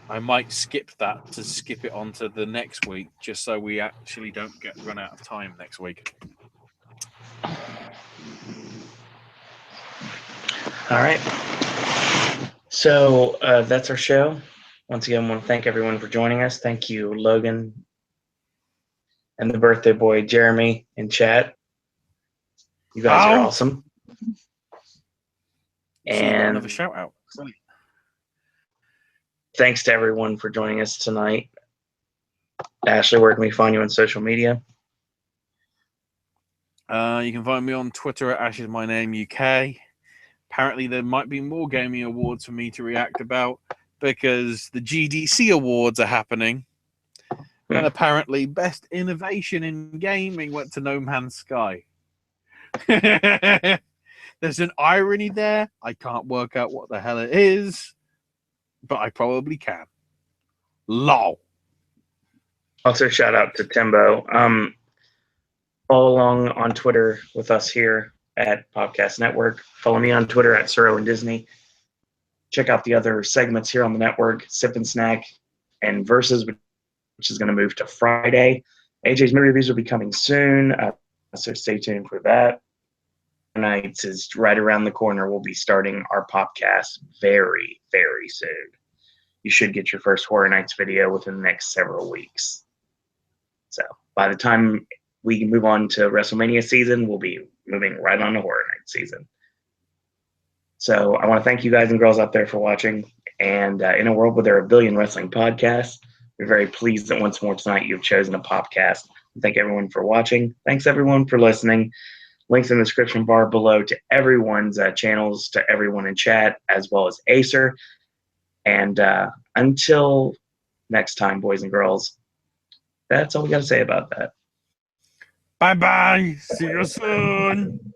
I might skip that to skip it on to the next week, just so we actually don't run out of time next week. All right. So that's our show. Once again, I want to thank everyone for joining us. Thank you, Logan, and the birthday boy, Jeremy, in chat. You guys are awesome. And another shout out. Thanks to everyone for joining us tonight. Ashley, where can we find you on social media? You can find me on Twitter at AshesMyNameUK. Apparently, there might be more gaming awards for me to react about because the GDC awards are happening. And apparently, best innovation in gaming went to No Man's Sky. There's an irony there. I can't work out what the hell it is. but I probably can. Lol. Also, shout out to Timbo. Follow along on Twitter with us here at Podcast Network. Follow me on Twitter at Suro and Disney. Check out the other segments here on the network, Sip and Snack and Versus, which is going to move to Friday. AJ's movie reviews will be coming soon, so stay tuned for that. Nights is right around the corner. We'll be starting our podcast very, very soon. You should get your first Horror Nights video within the next several weeks. So by the time we move on to WrestleMania season, we'll be moving right on to Horror Nights season. So I want to thank you guys and girls out there for watching. And in a world where there are a billion wrestling podcasts, we're very pleased that once more tonight you've chosen a podcast. Thank everyone for watching. Thanks everyone for listening. Links in the description bar below to everyone's channels, to everyone in chat, as well as Acer. And until next time, boys and girls, that's all we got to say about that. Bye-bye. See you soon.